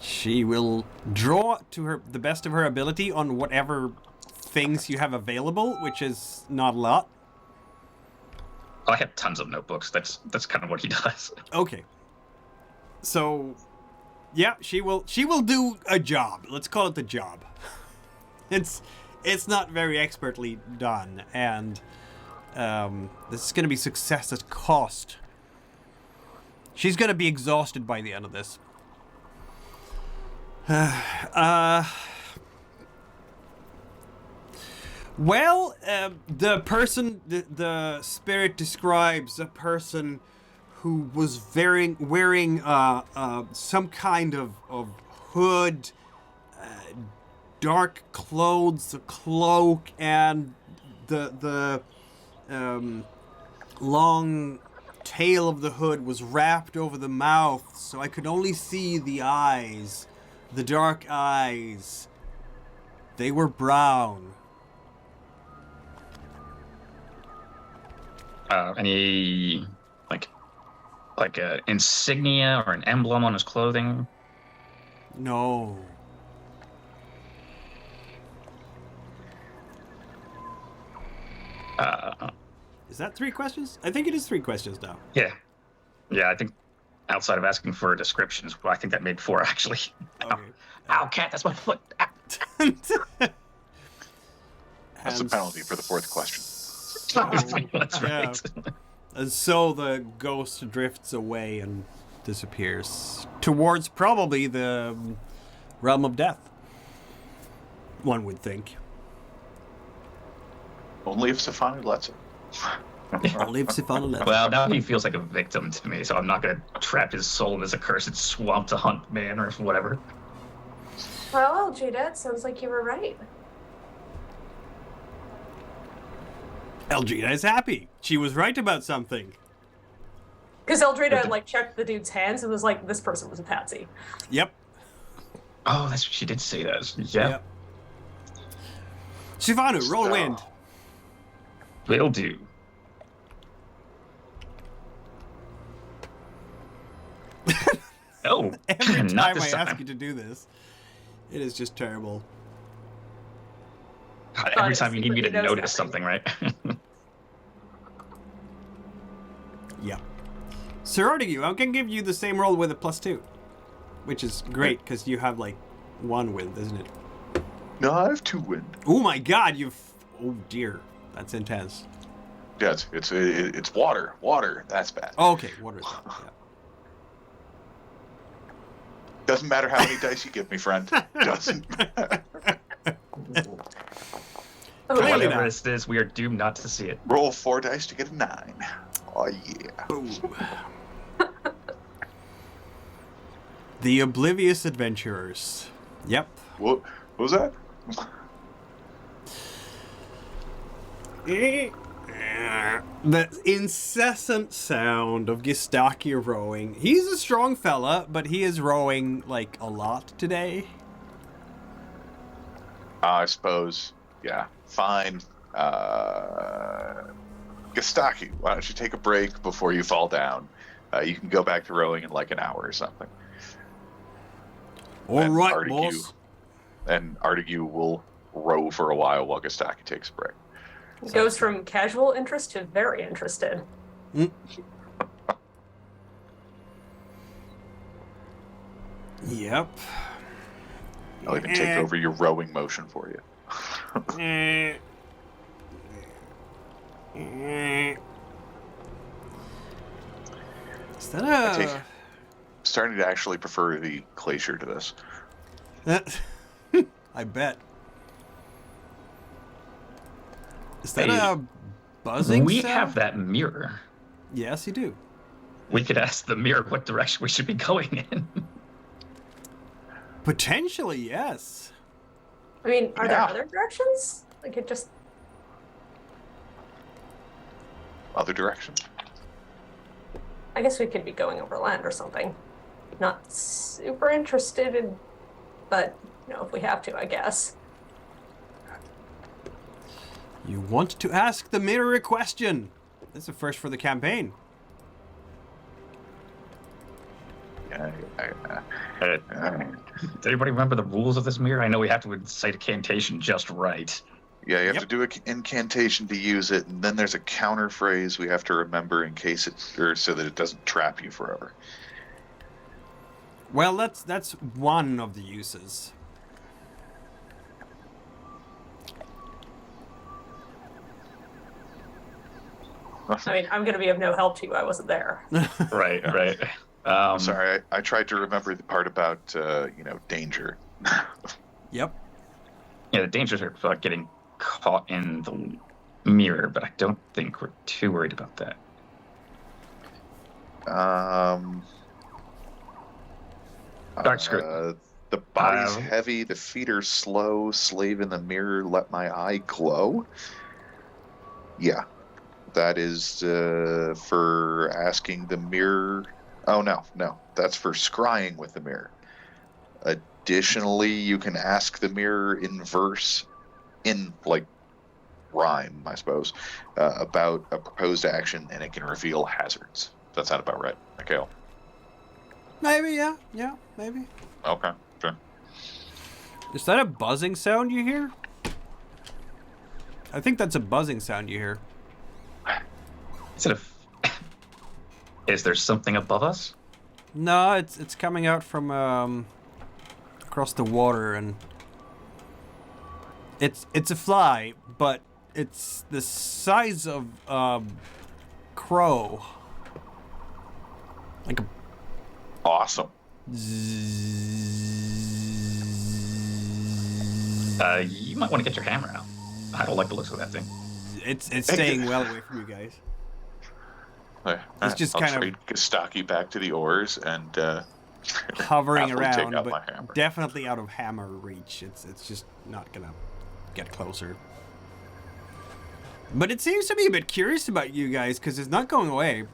S1: She will draw to the best of her ability on whatever things you have available, which is not a lot.
S3: I have tons of notebooks. That's kind of what he does.
S1: Okay. So, yeah, she will do a job. Let's call it the job. It's not very expertly done, and This is going to be success at cost. She's going to be exhausted by the end of this. Well, the person, the spirit describes a person who was wearing some kind of hood, dark clothes, a cloak, and the long tail of the hood was wrapped over the mouth, so I could only see the eyes, the dark eyes. They were brown.
S3: Any like a insignia or an emblem on his clothing?
S1: No. Is that 3 questions? I think it is 3 questions now.
S3: Yeah. I think outside of asking for descriptions, I think that made 4 actually.
S1: Okay.
S3: Ow, cat! That's my foot. Ow.
S4: That's the penalty for the 4th question.
S3: That's right.
S1: And so the ghost drifts away and disappears towards probably the realm of death. One would think.
S4: Only if Sifanu lets it.
S1: Only if Sifanu lets it.
S3: Well, now he feels like a victim to me, so I'm not going to trap his soul in this accursed swamp to hunt man or whatever.
S2: Well, Eldrida, it sounds like you were right.
S1: Eldrida is happy. She was right about something.
S2: Because Eldrida like checked the dude's hands and was like, this person was a patsy.
S1: Yep.
S3: Oh, that's she did say that. Yep.
S1: Sifanu, roll wind.
S3: Will do. Oh,
S1: Every
S3: not
S1: time I
S3: this time.
S1: ask you to do this, it is just terrible.
S3: God, every time you need me to notice something, right?
S1: Yeah. Sir Artegue, I can give you the same roll with a +2, which is great because you have like 1 wind, isn't it?
S4: No, I have 2 wind.
S1: Oh my God, oh dear, that's intense.
S4: Yeah, it's water. Water, that's bad.
S1: Oh, okay, water is bad. Yeah.
S4: Doesn't matter how many dice you give me, friend. Doesn't matter.
S1: Clearly
S3: Whatever
S1: not.
S3: this is, we are doomed not to see it.
S4: Roll 4 dice to get a 9. Oh yeah.
S1: Boom. The Oblivious Adventurers. Yep.
S4: What was that?
S1: The incessant sound of Gistaki rowing. He's a strong fella, but he is rowing like a lot today.
S4: I suppose. Yeah. Fine. Gistaki, why don't you take a break before you fall down? You can go back to rowing in like an hour or something.
S1: All right, boss.
S4: And Artegue will row for a while Gistaki takes a break.
S2: It goes from casual interest to very interested.
S1: Yep.
S4: I'll even take over your rowing motion for you.
S1: Is that
S4: I'm starting to actually prefer the glacier to this.
S1: I bet. Is that a buzzing
S3: We
S1: sound?
S3: have that mirror.
S1: Yes, you do.
S3: We could ask the mirror what direction we should be going in.
S1: Potentially, yes.
S2: I mean, are there
S4: Yeah.
S2: other directions? Like it just...
S4: Other direction.
S2: I guess we could be going over land or something. Not super interested in... But, you know, if we have to, I guess.
S1: You want to ask the mirror a question. That's a first for the campaign.
S4: Yeah,
S3: Does anybody remember the rules of this mirror? I know we have to incite a incantation just right.
S4: yeah, you have
S1: Yep.
S4: to do an incantation to use it, and then there's a counter phrase we have to remember in case or so that it doesn't trap you forever.
S1: Well, that's one of the uses.
S2: I mean, I'm going to be of no help to you. I wasn't there.
S3: Right.
S4: Sorry, I tried to remember the part about danger.
S1: Yep.
S3: Yeah, the dangers are about getting caught in the mirror, but I don't think we're too worried about that. Dark screw.
S4: The body's heavy, the feet are slow. Slave in the mirror, let my eye glow. Yeah, that is for asking the mirror. Oh no, that's for scrying with the mirror. Additionally, you can ask the mirror in verse, in like rhyme, I suppose, about a proposed action, and it can reveal hazards. Does that sound about right, Mikhail?
S1: Maybe, yeah, maybe.
S4: Okay, sure.
S1: Is that a buzzing sound you hear? I think that's a buzzing sound you hear.
S3: Is there something above us?
S1: No, it's coming out from across the water, and it's a fly, but it's the size of crow. Like a
S4: Awesome.
S3: You might want to get your hammer out. I don't like the looks of that thing.
S1: It's staying well away from you guys. It's just
S4: I'll
S1: kind
S4: trade Gostaki back to the oars and
S1: hovering
S4: happily
S1: around,
S4: take out my
S1: but
S4: hammer.
S1: definitely out of hammer reach. It's just not gonna get closer. But it seems to be a bit curious about you guys because it's not going away.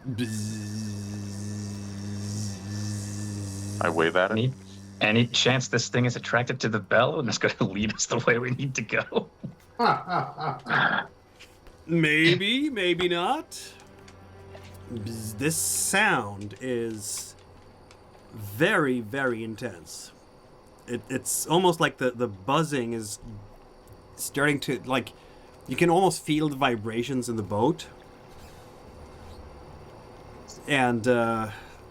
S4: I wave at it.
S3: Any chance this thing is attracted to the bell and it's going to lead us the way we need to go?
S1: Maybe, maybe not. This sound is very, very intense. It's almost like the buzzing is starting to, like, you can almost feel the vibrations in the boat. And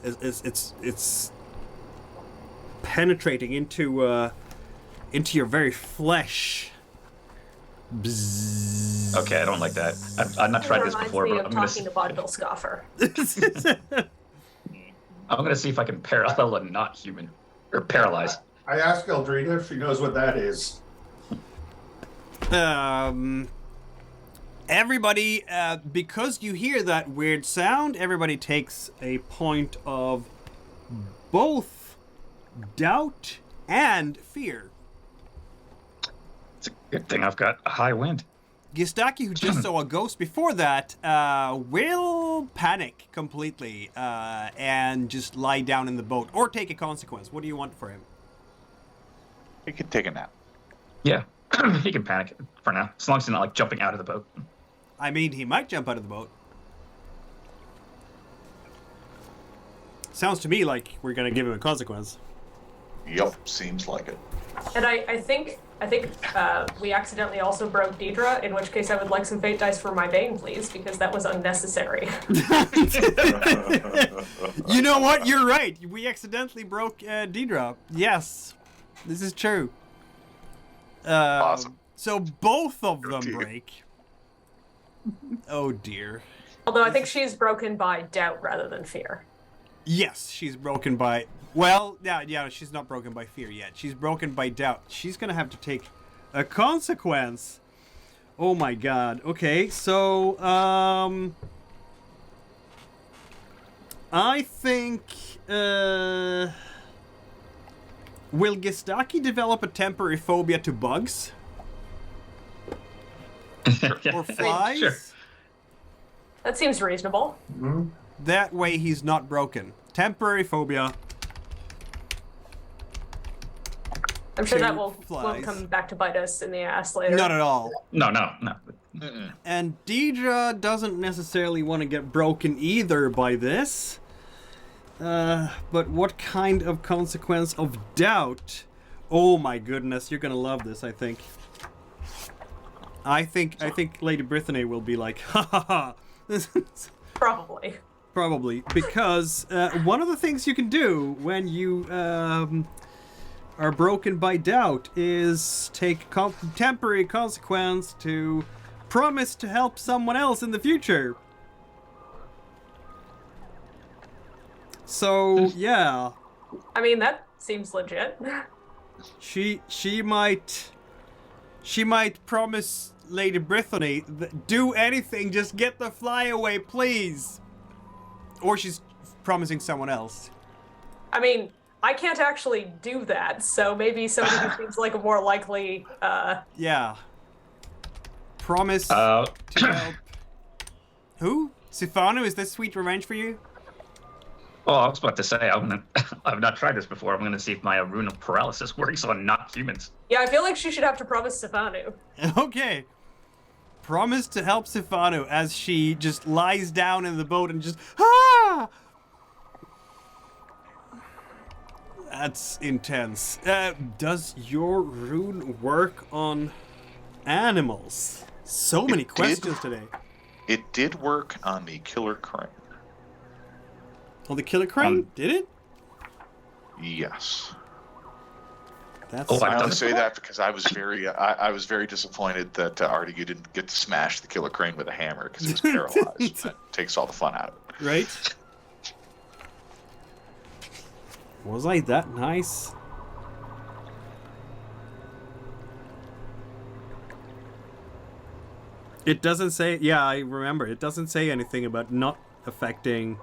S1: it's penetrating into your very flesh. Bzzz.
S3: Okay, I don't like that. I've not tried this before, but I'm going
S2: talking to Vaudeville Scoffer.
S3: I'm going to see if I can parallel a not human or paralyze.
S5: I asked Eldrida if she knows what that is.
S1: Everybody, because you hear that weird sound, everybody takes a point of both doubt and fear.
S3: It's a good thing I've got a high wind.
S1: Gostaki, who just saw a ghost before that, will panic completely and just lie down in the boat or take a consequence. What do you want for him?
S4: You can take a nap.
S3: Yeah, he can panic for now, as long as he's not like jumping out of the boat.
S1: I mean, he might jump out of the boat. Sounds to me like we're gonna give him a consequence.
S4: Yup, seems like it.
S2: And I think we accidentally also broke Deidre, in which case I would like some fate dice for my bane, please, because that was unnecessary.
S1: You know what? You're right. We accidentally broke Deidre. Yes, this is true.
S4: Awesome.
S1: So both of them
S4: dear.
S1: break. Oh dear.
S2: Although I think she's broken by doubt rather than fear.
S1: Yes, she's broken by... Well, yeah, she's not broken by fear yet. She's broken by doubt. She's gonna have to take a consequence. Oh my god. Okay, so, I think, will Gostaki develop a temporary phobia to bugs? Or flies?
S3: Sure.
S2: That seems reasonable.
S5: Mm-hmm.
S1: That way he's not broken. Temporary phobia.
S2: I'm sure
S1: To
S2: that won't
S1: flies.
S2: come back to bite us in the ass later.
S1: Not at all.
S3: No.
S4: Mm-mm.
S1: And Deidre doesn't necessarily want to get broken either by this. But what kind of consequence of doubt? Oh my goodness, you're gonna love this, I think. I think Lady Brythanni will be like, ha ha ha.
S2: Probably.
S1: Probably, because one of the things you can do when you are broken by doubt is take temporary consequence to promise to help someone else in the future. So yeah,
S2: I mean, that seems legit.
S1: she might promise Lady Brythanni, do anything, just get the fly away, please. Or she's promising someone else.
S2: I mean, I can't actually do that, so maybe somebody who seems like a more likely,
S1: Yeah. Promise to help. Who? Sifanu, is this sweet revenge for you?
S3: Oh, I was about to say, I've not tried this before. I'm gonna see if my rune of paralysis works on not humans.
S2: Yeah, I feel like she should have to promise Sifanu.
S1: Okay. Promise to help Sifanu as she just lies down in the boat and just That's intense. Does your rune work on animals? So many questions today.
S4: It did work on the killer crane.
S1: On the killer crane? Did it?
S4: Yes.
S1: That's
S4: I only say that because I was very disappointed that Artegue didn't get to smash the killer crane with a hammer because he was paralyzed. That takes all the fun out of it.
S1: right. Was I that nice? It doesn't say. Yeah, I remember. It doesn't say anything about not affecting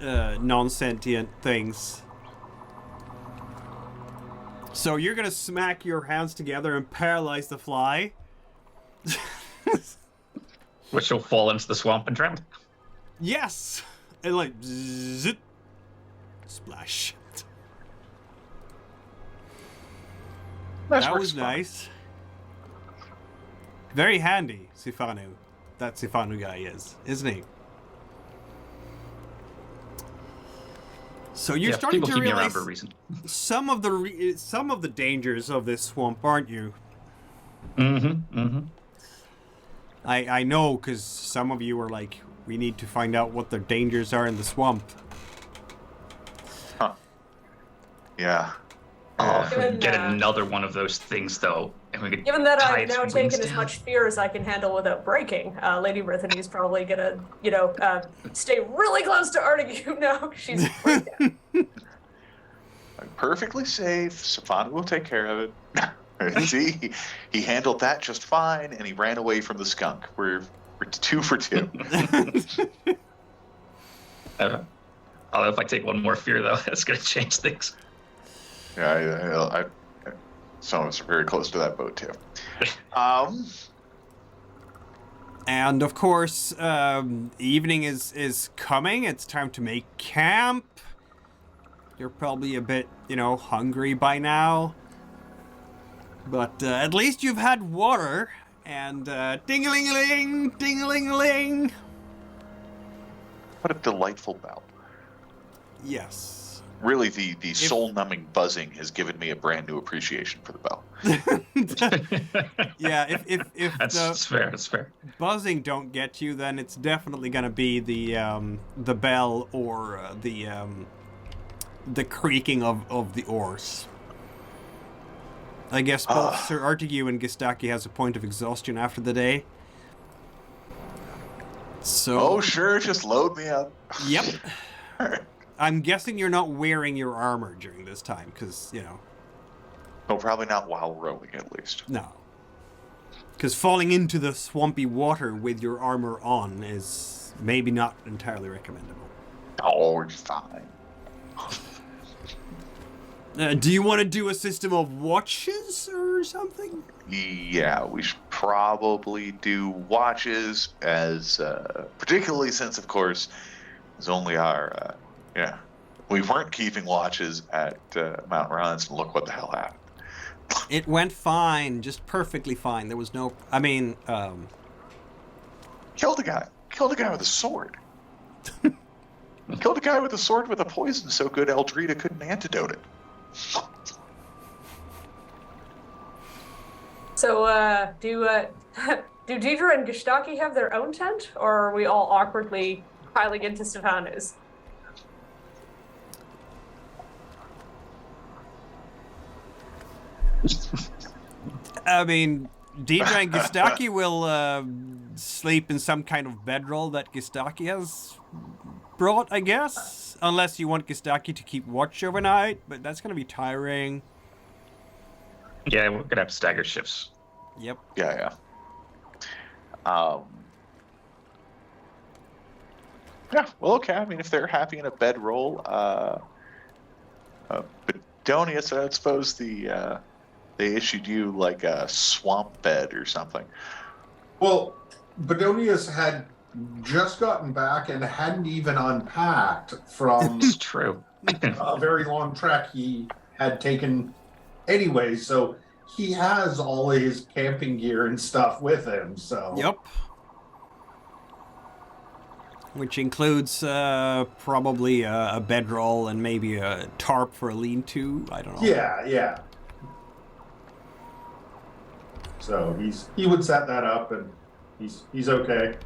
S1: non-sentient things. So you're gonna smack your hands together and paralyze the fly?
S3: Which will fall into the swamp and drown.
S1: Yes! And like, zit, splash. That was nice. Very handy, Sifanu. That Sifanu guy is, isn't he? So you're starting to realize
S3: for a reason.
S1: some of the dangers of this swamp, aren't you? I know, because some of you are like, we need to find out what the dangers are in the swamp.
S4: Huh. Yeah.
S3: Oh, if we
S2: Given,
S3: could get another one of those things, though, and we could
S2: Given that
S3: tie
S2: I've
S3: its
S2: now
S3: wings
S2: taken as
S3: down.
S2: much fear as I can handle without breaking, Lady Brythanni's probably gonna, stay really close to Artegue now. She's freaked out.
S4: Perfectly safe. Sifanu will take care of it. See, he handled that just fine, and he ran away from the skunk. We're 2 for 2.
S3: Although if I take one more fear, though, that's going to change things.
S4: Yeah, some of us are very close to that boat too.
S1: And of course, evening is coming. It's time to make camp. You're probably a bit, hungry by now. But at least you've had water. And ding-a-ling-a-ling, ding-a-ling-a-ling.
S4: What a delightful bell.
S1: Yes.
S4: Really, the soul-numbing buzzing has given me a brand new appreciation for the bell.
S1: Yeah, if
S3: That's fair. That's fair.
S1: buzzing don't get you, then it's definitely gonna be the bell or the creaking of the oars. I guess both Sir Artegue and Gistaki has a point of exhaustion after the day. So.
S4: Oh, sure, just load me up.
S1: Yep. I'm guessing you're not wearing your armor during this time, because,
S4: No, probably not while rowing, at least.
S1: No. Because falling into the swampy water with your armor on is maybe not entirely recommendable.
S4: Oh, it's fine.
S1: Do you want to do a system of watches or something?
S4: Yeah, we should probably do watches, as particularly since, of course, it's only our... we weren't keeping watches at Mount Ranz, and look what the hell happened.
S1: It went fine, just perfectly fine. There was no...
S4: Killed a guy. Killed a guy with a sword. Killed a guy with a sword with a poison so good Eldrida couldn't antidote it.
S2: So, do Deidre and Gistaki have their own tent, or are we all awkwardly piling into Sifanu's?
S1: Deidre and Gistaki will sleep in some kind of bedroll that Gistaki has brought, I guess. Unless you want Gistaki to keep watch overnight, but that's going to be tiring.
S3: Yeah, we're gonna have stagger shifts.
S1: Yep.
S4: Yeah. Yeah, well, okay. I mean, if they're happy in a bedroll, Bodonius, I suppose they issued you like a swamp bed or something.
S5: Well, Bodonius had just gotten back and hadn't even unpacked from
S3: It's true.
S5: a very long trek he had taken anyway, so he has all of his camping gear and stuff with him, so...
S1: Yep. Which includes probably a bedroll and maybe a tarp for a lean-to. I don't know.
S5: Yeah. So he would set that up, and he's okay.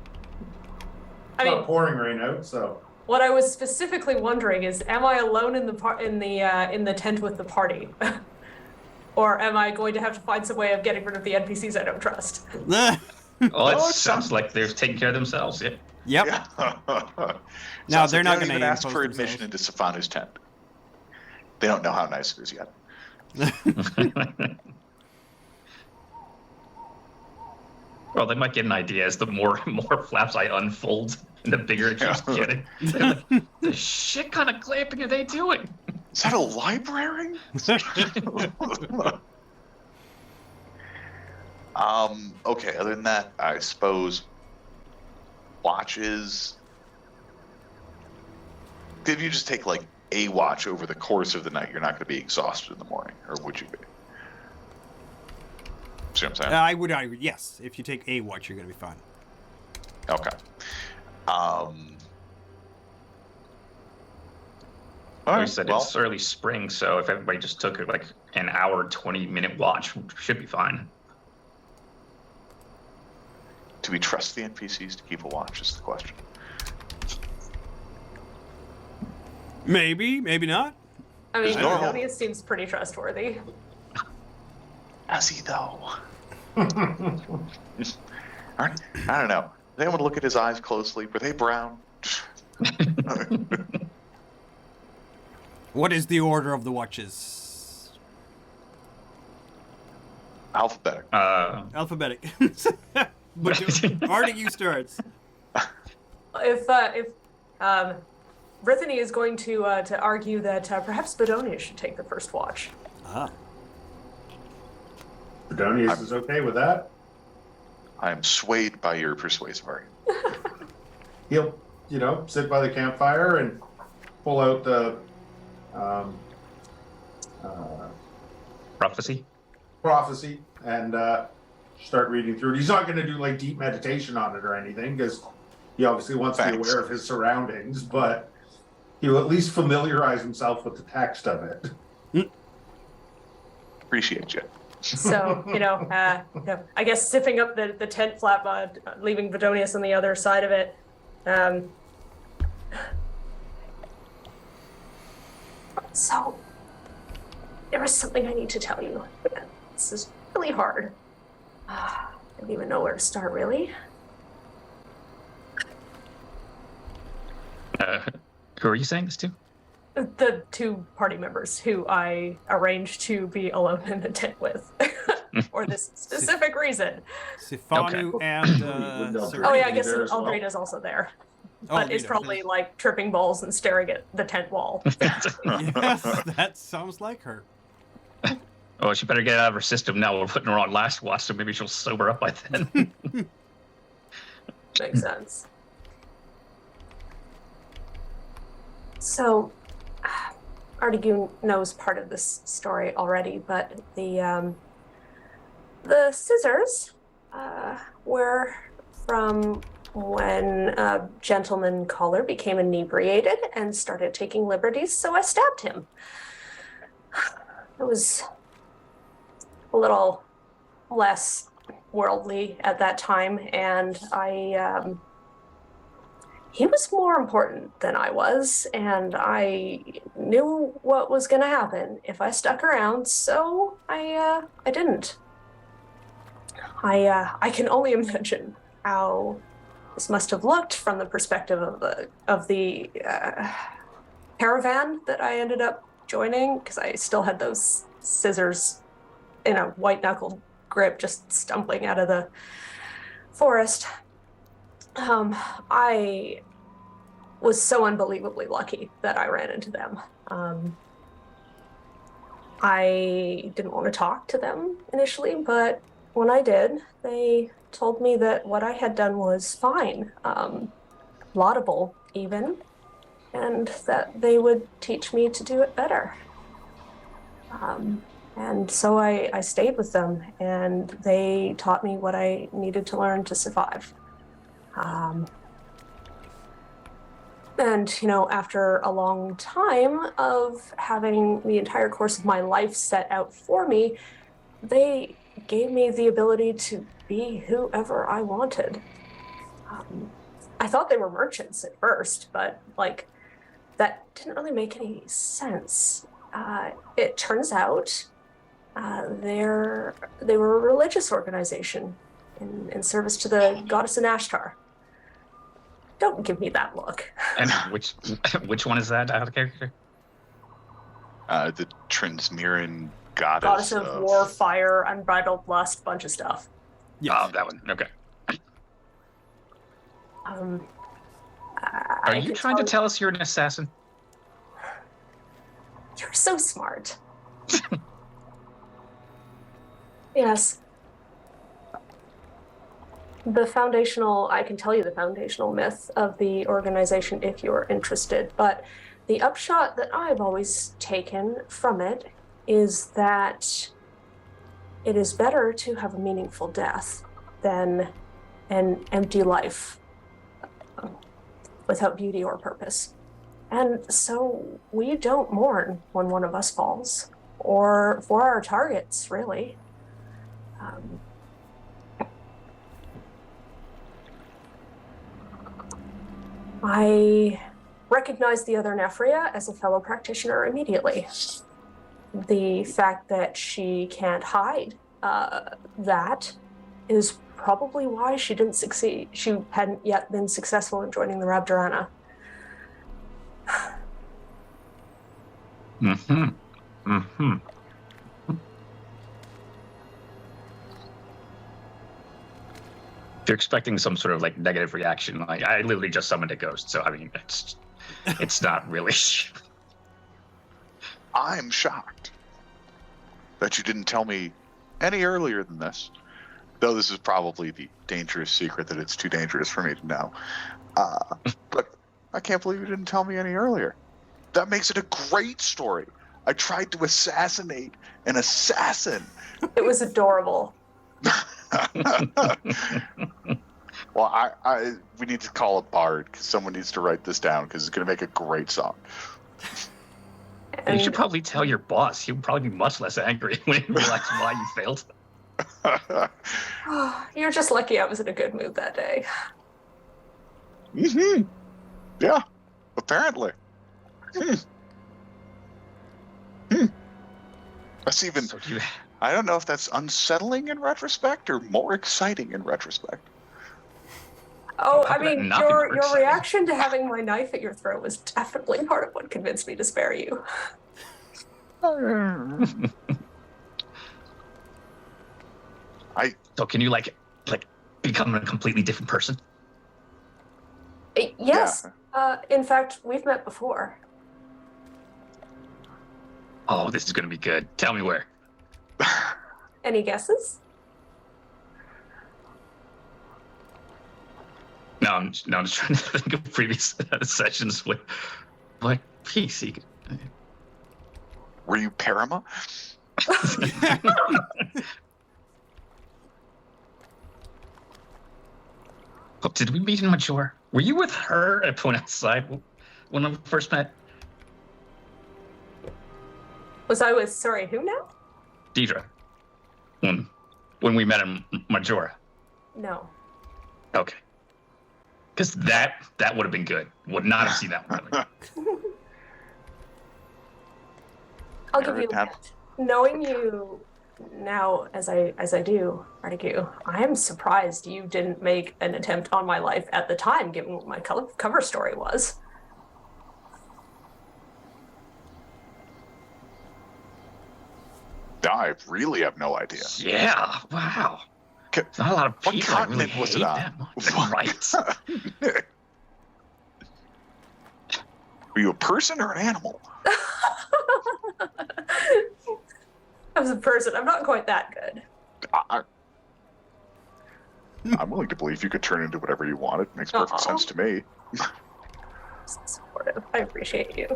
S2: I
S5: It's
S2: mean,
S5: not pouring rain out, so...
S2: what I was specifically wondering is, am I alone in the tent with the party? Or am I going to have to find some way of getting rid of the NPCs I don't trust?
S3: Well, it
S4: Oh,
S3: sounds like they're taking care of themselves. Yeah.
S1: Yep.
S4: Yeah.
S1: Now,
S4: Sounds
S1: they're
S4: like
S1: not
S4: they
S1: gonna
S4: even ask
S1: impose
S4: for admission into
S1: themselves.
S4: Sifanu's tent. They don't know how nice it is yet.
S3: Well, they might get an idea as the more flaps I unfold, and the bigger it keeps getting. They're like, the shit kind of clamping are they doing?
S4: Is that a library? Okay, other than that, I suppose watches. If you just take like a watch over the course of the night, you're not going to be exhausted in the morning, or would you be? See what I'm saying?
S1: I would, yes. If you take a watch, you're going to be fine.
S4: Okay. All
S3: Like I
S4: right,
S3: said,
S4: well,
S3: it's early spring, so if everybody just took like an hour, 20-minute watch, should be fine.
S4: do we trust the NPCs to keep a watch is the question.
S1: Maybe, maybe not.
S2: I mean,
S4: It's normal.
S2: Bodonius seems pretty trustworthy.
S4: Has he though? I don't know. Does anyone look at his eyes closely? Were they brown?
S1: What is the order of the watches?
S4: Alphabetic.
S1: Alphabetic. But Artegue starts.
S2: If Brythanni is going to argue that perhaps Bodonius should take the first watch.
S1: Ah.
S5: Bodonius is okay with that.
S4: I am swayed by your persuasive argument.
S5: He'll, sit by the campfire and pull out the
S3: Prophecy?
S5: prophecy and start reading through it. He's not going to do like deep meditation on it or anything because he obviously wants to be
S4: Thanks.
S5: aware of his surroundings, but he'll at least familiarize himself with the text of it.
S4: Appreciate you.
S2: So, I guess zipping up the tent flap, leaving Bodonius on the other side of it. So, there was something I need to tell you. This is really hard. I don't even know where to start, really.
S3: Who are you saying this to?
S2: The two party members who I arranged to be alone in the tent with. For this specific reason.
S1: Sifanu
S3: Okay.
S1: and
S5: No,
S1: Sir.
S2: Oh yeah, I
S5: Be
S2: guess
S5: there as well.
S2: Eldrida's also there.
S1: Oh,
S2: But it's
S1: Eldrida.
S2: probably like tripping balls and staring at the tent wall.
S1: Yes, that sounds like her.
S3: Oh, she better get out of her system now. We're putting her on last watch, so maybe she'll sober up by then.
S2: Makes sense. So, Artegue knows part of this story already, but the scissors were from when a gentleman caller became inebriated and started taking liberties, so I stabbed him. It was a little less worldly at that time, and he was more important than I was, and I knew what was going to happen if I stuck around, so I didn't. I can only imagine how this must have looked from the perspective of the caravan that I ended up joining, because I still had those scissors in a white-knuckled grip just stumbling out of the forest. I was so unbelievably lucky that I ran into them. I didn't want to talk to them initially, but when I did, they told me that what I had done was fine, laudable even, and that they would teach me to do it better. And so I stayed with them, and they taught me what I needed to learn to survive. And, you know, after a long time of having the entire course of my life set out for me, they gave me the ability to be whoever I wanted. I thought they were merchants at first, but, like, that didn't really make any sense. It turns out they were a religious organization in service to the goddess Ashtar. Don't give me that look.
S3: And which one is that out of character?
S4: The Transmiran goddess.
S2: Goddess of war, fire, unbridled lust, bunch of stuff.
S3: Yeah, that one. Okay. Are you trying to tell us you're an assassin?
S2: You're so smart. Yes. I can tell you the foundational myth of the organization if you're interested, but the upshot that I've always taken from it is that it is better to have a meaningful death than an empty life without beauty or purpose. And so we don't mourn when one of us falls, or for our targets, really. I recognized the other Nephria as a fellow practitioner immediately. The fact that she can't hide that is probably why she didn't succeed. She hadn't yet been successful in joining the Rabdarana.
S3: If you're expecting some sort of like negative reaction, like I literally just summoned a ghost, so I mean it's not really.
S4: I'm shocked that you didn't tell me any earlier than this. Though this is probably the dangerous secret that it's too dangerous for me to know. But I can't believe you didn't tell me any earlier. That makes it a great story. I tried to assassinate an assassin.
S2: It was adorable.
S4: Well, we need to call a bard, because someone needs to write this down, because it's going to make a great song.
S3: You should probably tell your boss. He'll probably be much less angry when he realizes why you failed.
S2: You're just lucky I was in a good mood that day.
S4: Mm-hmm. Yeah, apparently. That's even...
S3: So
S4: I don't know if that's unsettling in retrospect or more exciting in retrospect.
S2: Oh, I mean, your reaction to having my knife at your throat was definitely part of what convinced me to spare you.
S3: So can you like become a completely different person?
S2: Yes. Yeah. In fact, we've met before.
S3: Oh, this is going to be good. Tell me where.
S2: Any guesses?
S3: No, I'm just trying to think of previous sessions with like PC.
S4: Were you Parama?
S3: Oh, did we meet in Major? Were you with her at Point Outside when we first met?
S2: Was I with, sorry, who now?
S3: Deidre. When we met in Majora.
S2: No.
S3: Okay. Because that would have been good. Would not have seen that one coming.
S2: I'll give you that. Knowing you Now, as I do, Artegue, I am surprised you didn't make an attempt on my life at the time, given what my cover story was.
S4: I really have no idea.
S3: Yeah, wow.
S4: Ca-
S3: Not a lot of
S4: What
S3: people I really
S4: continent was
S3: hate
S4: it on?
S3: that much. Right.
S4: Were you a person or an animal?
S2: I was a person. I'm not quite that good.
S4: I'm willing to believe you could turn into whatever you want. It makes perfect
S2: Aw.
S4: sense to me.
S2: So supportive. I appreciate you.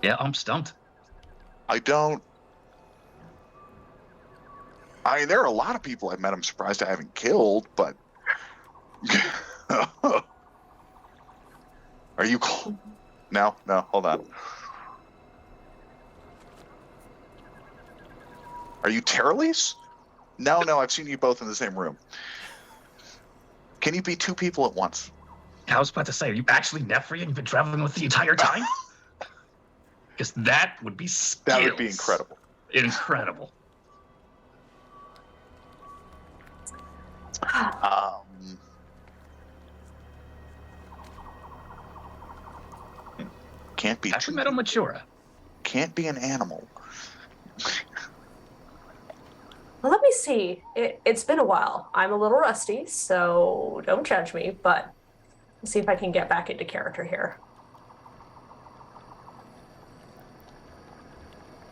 S3: Yeah, I'm stumped.
S4: I mean, there are a lot of people I've met I'm surprised I haven't killed, but... Are you... No, hold on. Are you Terralise? No, I've seen you both in the same room. Can you be two people at once?
S3: I was about to say, are you actually Nefri and you've been traveling with the entire time? Because that would be skills.
S4: That would be incredible.
S3: Incredible.
S4: Can't be
S3: Actually met a Matura.
S4: Can't be an animal.
S2: Well, let me see. It's been a while. I'm a little rusty, so don't judge me, but let's see if I can get back into character here.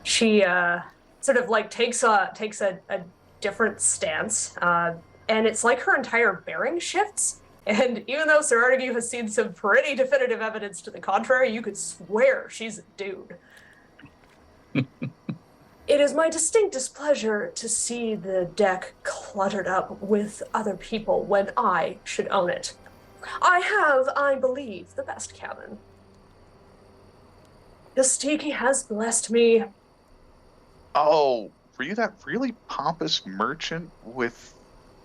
S2: She sort of like takes a different stance, and it's like her entire bearing shifts. And even though Sir Artegue has seen some pretty definitive evidence to the contrary, you could swear she's a dude. It is my distinct displeasure to see the deck cluttered up with other people when I should own it. I have, I believe, the best cabin. Yastiki has blessed me.
S4: Oh, were you that really pompous merchant with...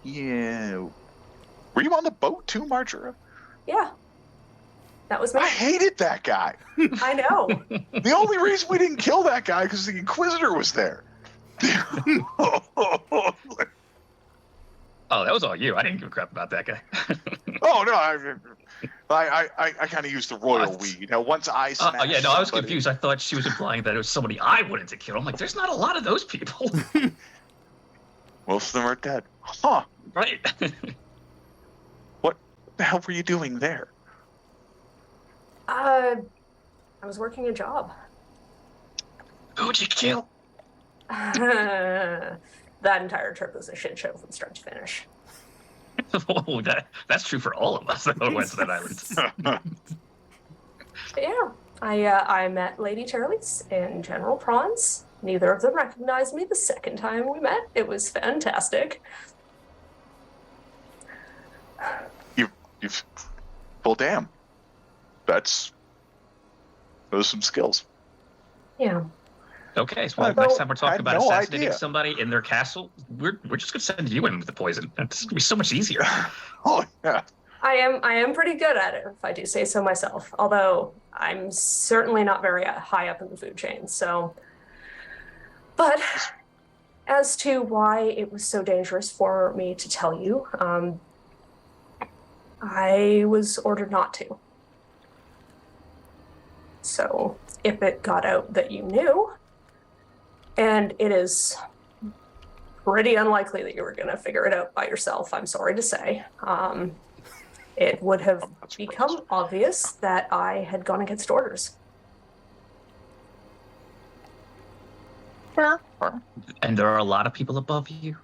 S4: Yeah... Were you on the boat too, Marjorie?
S2: Yeah. That was me.
S4: I hated that guy.
S2: I know.
S4: The only reason we didn't kill that guy because the Inquisitor was there.
S3: Oh, that was all you. I didn't give a crap about that guy.
S4: Oh no, I kind of used the royal we. You know, once I smashed
S3: yeah, no, I was
S4: somebody-
S3: confused. I thought she was implying that it was somebody I wanted to kill. I'm like, there's not a lot of those people.
S4: Most of them are dead. Huh?
S3: Right.
S4: What the hell were you doing there?
S2: I was working a job.
S3: Who'd you kill?
S2: That entire trip was a shit show from start to finish.
S3: Oh, that's true for all of us that went to that island.
S2: But yeah, I met Lady Terralise and General Prawns. Neither of them recognized me the second time we met. It was fantastic.
S4: You've well, damn. Those are some skills.
S2: Yeah.
S3: Okay, so next time we're talking about assassinating somebody in their castle, we're just gonna send you in with the poison. It's gonna be so much easier.
S4: Oh yeah.
S2: I am pretty good at it, if I do say so myself. Although I'm certainly not very high up in the food chain. So, but as to why it was so dangerous for me to tell you, I was ordered not to. So if it got out that you knew, and it is pretty unlikely that you were going to figure it out by yourself, I'm sorry to say, it would have become obvious that I had gone against orders.
S4: Fair.
S3: And there are a lot of people above you?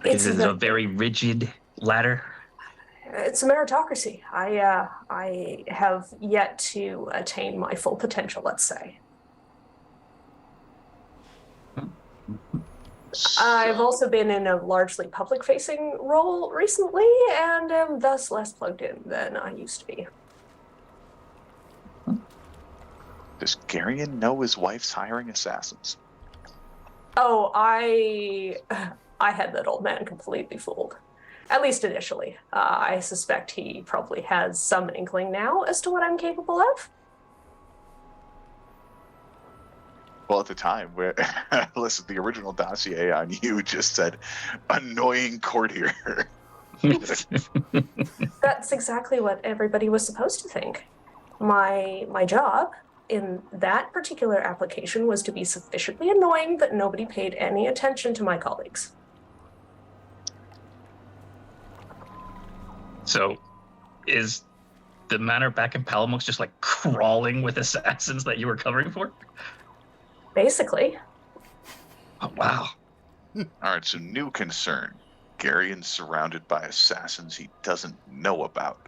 S3: Is it a very rigid ladder?
S2: It's a meritocracy. I have yet to attain my full potential, let's say. I've also been in a largely public-facing role recently, and am thus less plugged in than I used to be.
S4: Does Geryon know his wife's hiring assassins?
S2: Oh, I had that old man completely fooled. At least initially. I suspect he probably has some inkling now as to what I'm capable of.
S4: Well, at the time, listen, the original dossier on you just said annoying courtier.
S2: That's exactly what everybody was supposed to think. My job in that particular application was to be sufficiently annoying that nobody paid any attention to my colleagues.
S3: So, is the manor back in Palamux just like crawling with assassins that you were covering for?
S2: Basically.
S3: Oh, wow.
S4: All right, so new concern. Geryon's surrounded by assassins he doesn't know about.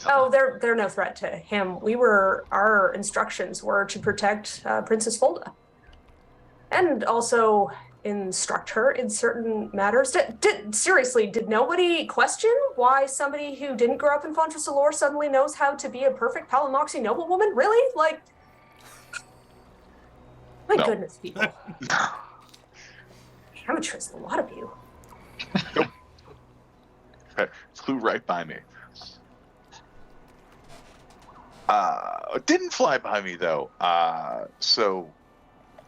S2: Oh, they're no threat to him. Our instructions were to protect Princess Folda. And also instruct her in certain matters. Seriously, did nobody question why somebody who didn't grow up in Fontra Cilor suddenly knows how to be a perfect Palamuxian noblewoman? Really? Like, my goodness, people. Amateurs, a lot of you.
S4: Flew right by me. Didn't fly by me, though.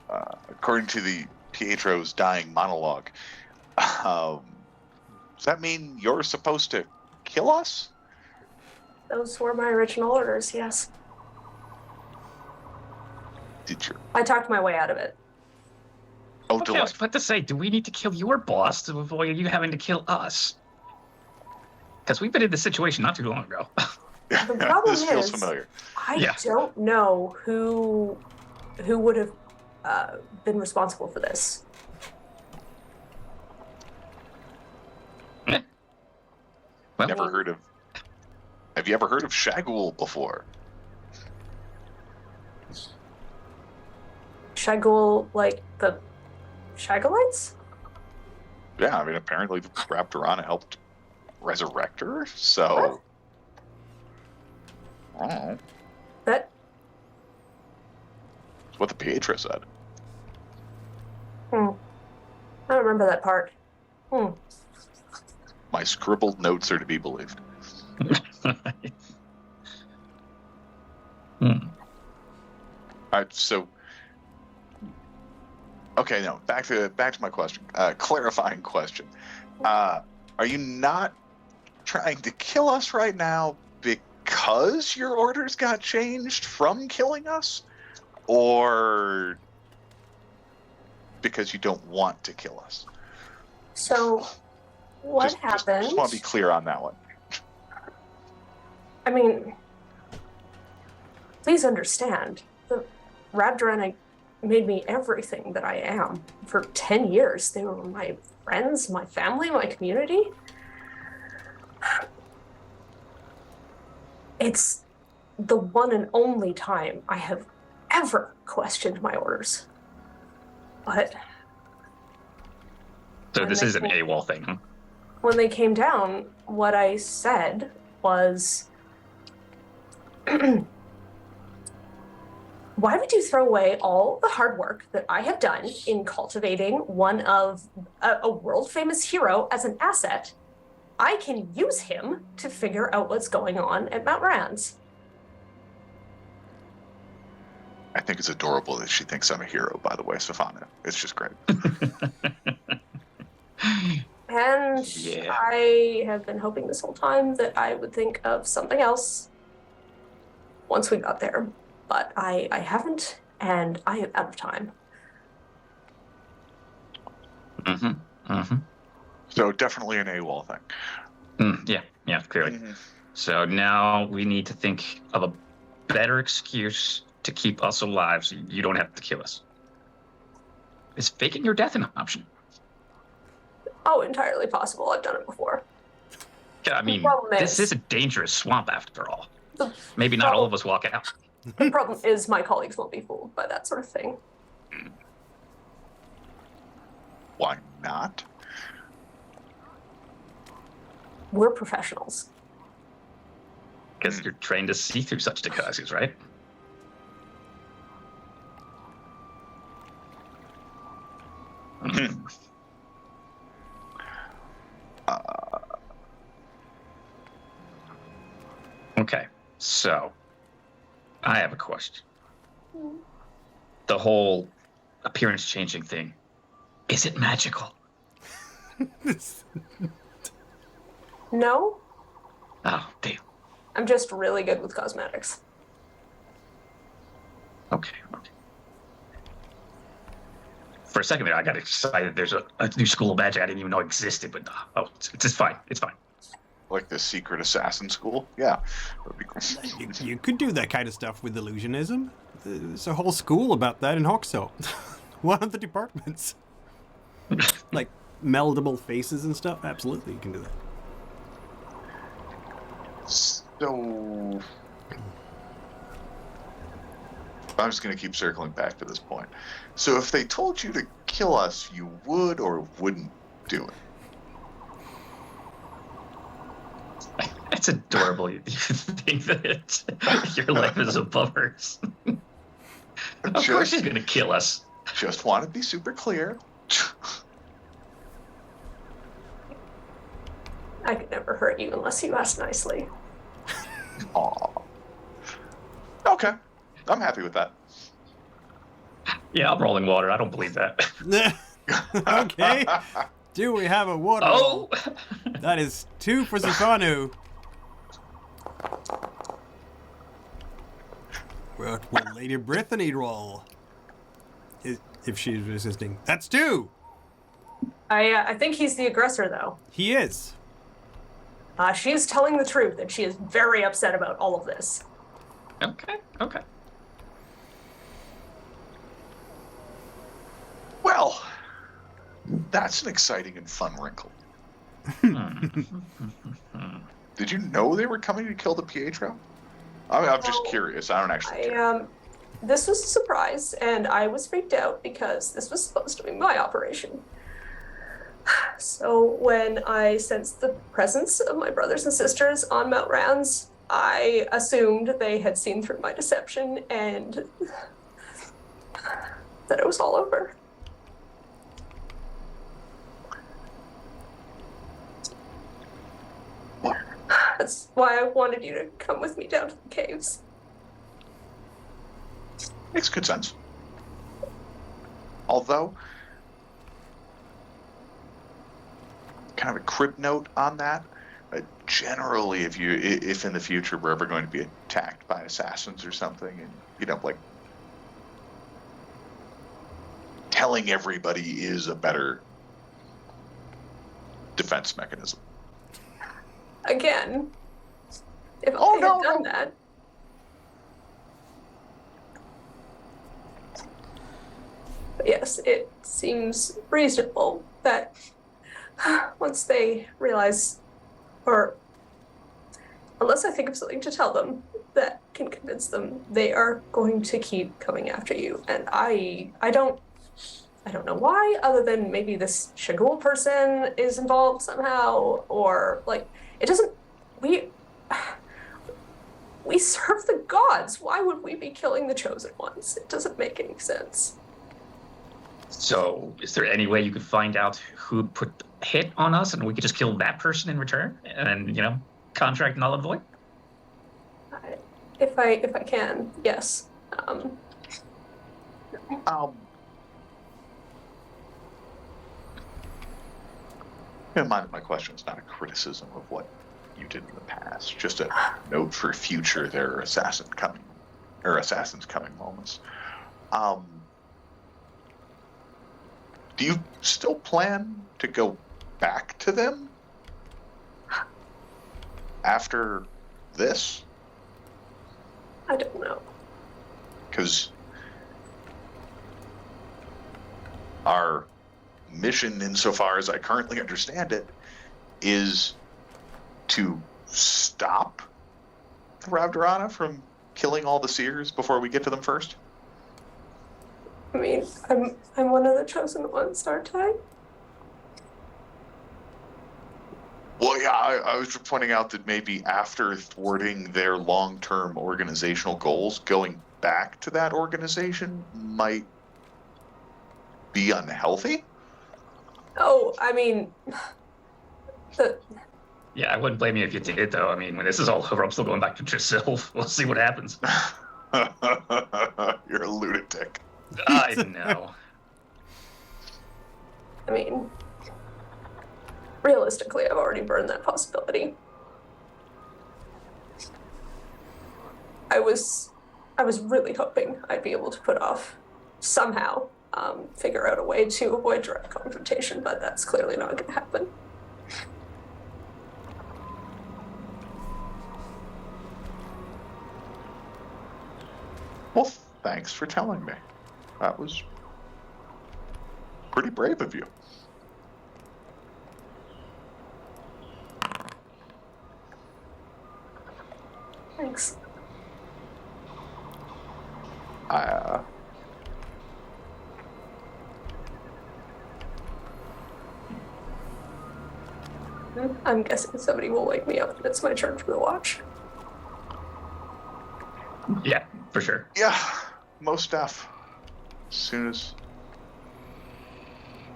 S4: According to the Pietro's dying monologue, does that mean you're supposed to kill us?
S2: Those were my original orders, yes.
S4: Did you?
S2: I talked my way out of it.
S4: Oh,
S3: Okay, I was about to say, do we need to kill your boss to avoid you having to kill us? Because we've been in this situation not too long ago.
S2: The problem
S4: this feels
S2: is,
S4: familiar.
S2: I don't know who would have been responsible for this.
S3: Well,
S4: Have you ever heard of Shagul before?
S2: Shagul, like the Shagulites?
S4: Yeah, I mean, apparently the Raptorana helped resurrect her, so... I don't know.
S2: That...
S4: That's what the Pietro said.
S2: I don't remember that part.
S4: My scribbled notes are to be believed. Alright, so... Okay, no, back to my question. Clarifying question. Are you not trying to kill us right now because your orders got changed from killing us? Or because you don't want to kill us?
S2: So, what happened?
S4: Just want to be clear on that one.
S2: I mean, please understand, the Rabdarana made me everything that I am. For 10 years, they were my friends, my family, my community. It's the one and only time I have ever questioned my orders. But...
S3: So this is an AWOL thing, huh?
S2: When they came down, what I said was... Why would you throw away all the hard work that I have done in cultivating one of a world-famous hero as an asset? I can use him to figure out what's going on at Mount Ranz.
S4: I think it's adorable that she thinks I'm a hero, by the way, Sifanu. It's just great.
S2: And
S3: Yeah.
S2: I have been hoping this whole time that I would think of something else once we got there. But I haven't, and I am out of time.
S4: So definitely an AWOL thing.
S3: Yeah, clearly. So now we need to think of a better excuse to keep us alive so you don't have to kill us. Is faking your death an option?
S2: Oh, entirely possible. I've done it before.
S3: Yeah, I mean,
S2: problem
S3: this
S2: is-
S3: is a dangerous swamp after all.
S2: The
S3: Maybe not all of us walk out.
S2: The problem is my colleagues won't be fooled by that sort of thing.
S4: Why not?
S2: We're professionals.
S3: Because you're trained to see through such disguises, right? Okay, so I have a question. the whole appearance changing thing, is it magical?
S2: No,
S3: Oh, damn.
S2: I'm just really good with cosmetics.
S3: Okay. For a second there, I got excited. There's a new school of magic I didn't even know existed, but it's fine. It's fine.
S4: Like the secret assassin school? Yeah. That'd be cool.
S1: You could do that kind of stuff with illusionism. There's a whole school about that in Hoxo. One of the departments. Like meldable faces and stuff. Absolutely, you can do that.
S4: So I'm just going to keep circling back to this point. So if they told you to kill us, you would or wouldn't do it?
S3: It's adorable. You think that your life is above hers. Of course she's going to kill us.
S4: Just want to be super clear.
S2: I could never hurt you unless you ask nicely.
S4: Aw. Okay. I'm happy with that.
S3: Yeah, I'm rolling water. I don't believe that.
S1: Okay. Do we have a water roll? That is 2 for Sifanu. What will Lady Brythanni roll? If she's resisting. That's 2!
S2: I think he's the aggressor, though.
S1: He is.
S2: She is telling the truth, and she is very upset about all of this.
S3: Okay.
S4: Well, that's an exciting and fun wrinkle. Did you know they were coming to kill the Pietro? I'm just curious. I don't actually care.
S2: This was a surprise, and I was freaked out because this was supposed to be my operation. So when I sensed the presence of my brothers and sisters on Mount Ranz, I assumed they had seen through my deception and that it was all over. That's why I wanted you to come with me down to the caves.
S4: Makes good sense. Although, kind of a crib note on that. Generally, if in the future we're ever going to be attacked by assassins or something, and like telling everybody is a better defense mechanism.
S2: Again, if I had done that. But yes, it seems reasonable that once they realize, or unless I think of something to tell them that can convince them, they are going to keep coming after you. And I don't know why, other than maybe this Shagul person is involved somehow, or like it doesn't. We serve the gods. Why would we be killing the chosen ones? It doesn't make any sense.
S3: So, is there any way you could find out who put the hit on us, and we could just kill that person in return, and contract null and void?
S2: If I can, yes.
S4: In mind that my question is not a criticism of what you did in the past, just a note for future there are assassins coming moments. Do you still plan to go back to them after this?
S2: I don't know.
S4: Because our mission, insofar as I currently understand it, is to stop the Ravdarana from killing all the seers before we get to them first.
S2: I mean, I'm one of the chosen ones, aren't I?
S4: Well, yeah, I was just pointing out that maybe after thwarting their long-term organizational goals, going back to that organization might be unhealthy.
S2: Oh, I mean,
S3: Yeah, I wouldn't blame you if you did, though. I mean, when this is all over, I'm still going back to Drisil. We'll see what happens.
S4: You're a lunatic.
S3: I know.
S2: I mean, realistically, I've already burned that possibility. I was really hoping I'd be able to put off somehow, figure out a way to avoid direct confrontation, but that's clearly not going to happen.
S4: Well, thanks for telling me. That was pretty brave of you.
S2: Thanks. I'm guessing somebody will wake me up and it's my turn for the watch.
S3: Yeah, for sure.
S4: Yeah, most def. As soon as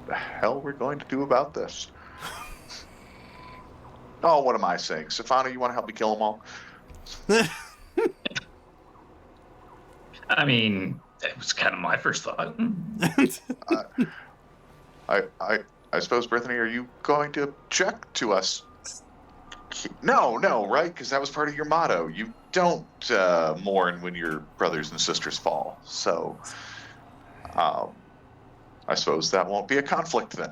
S4: the hell we're going to do about this. Oh, what am I saying? Sifanu, you want to help me kill them all?
S3: I mean, that was kind of my first thought.
S4: I suppose, Brythanni, are you going to object to us? No, right? Because that was part of your motto. You don't mourn when your brothers and sisters fall. So, I suppose that won't be a conflict then.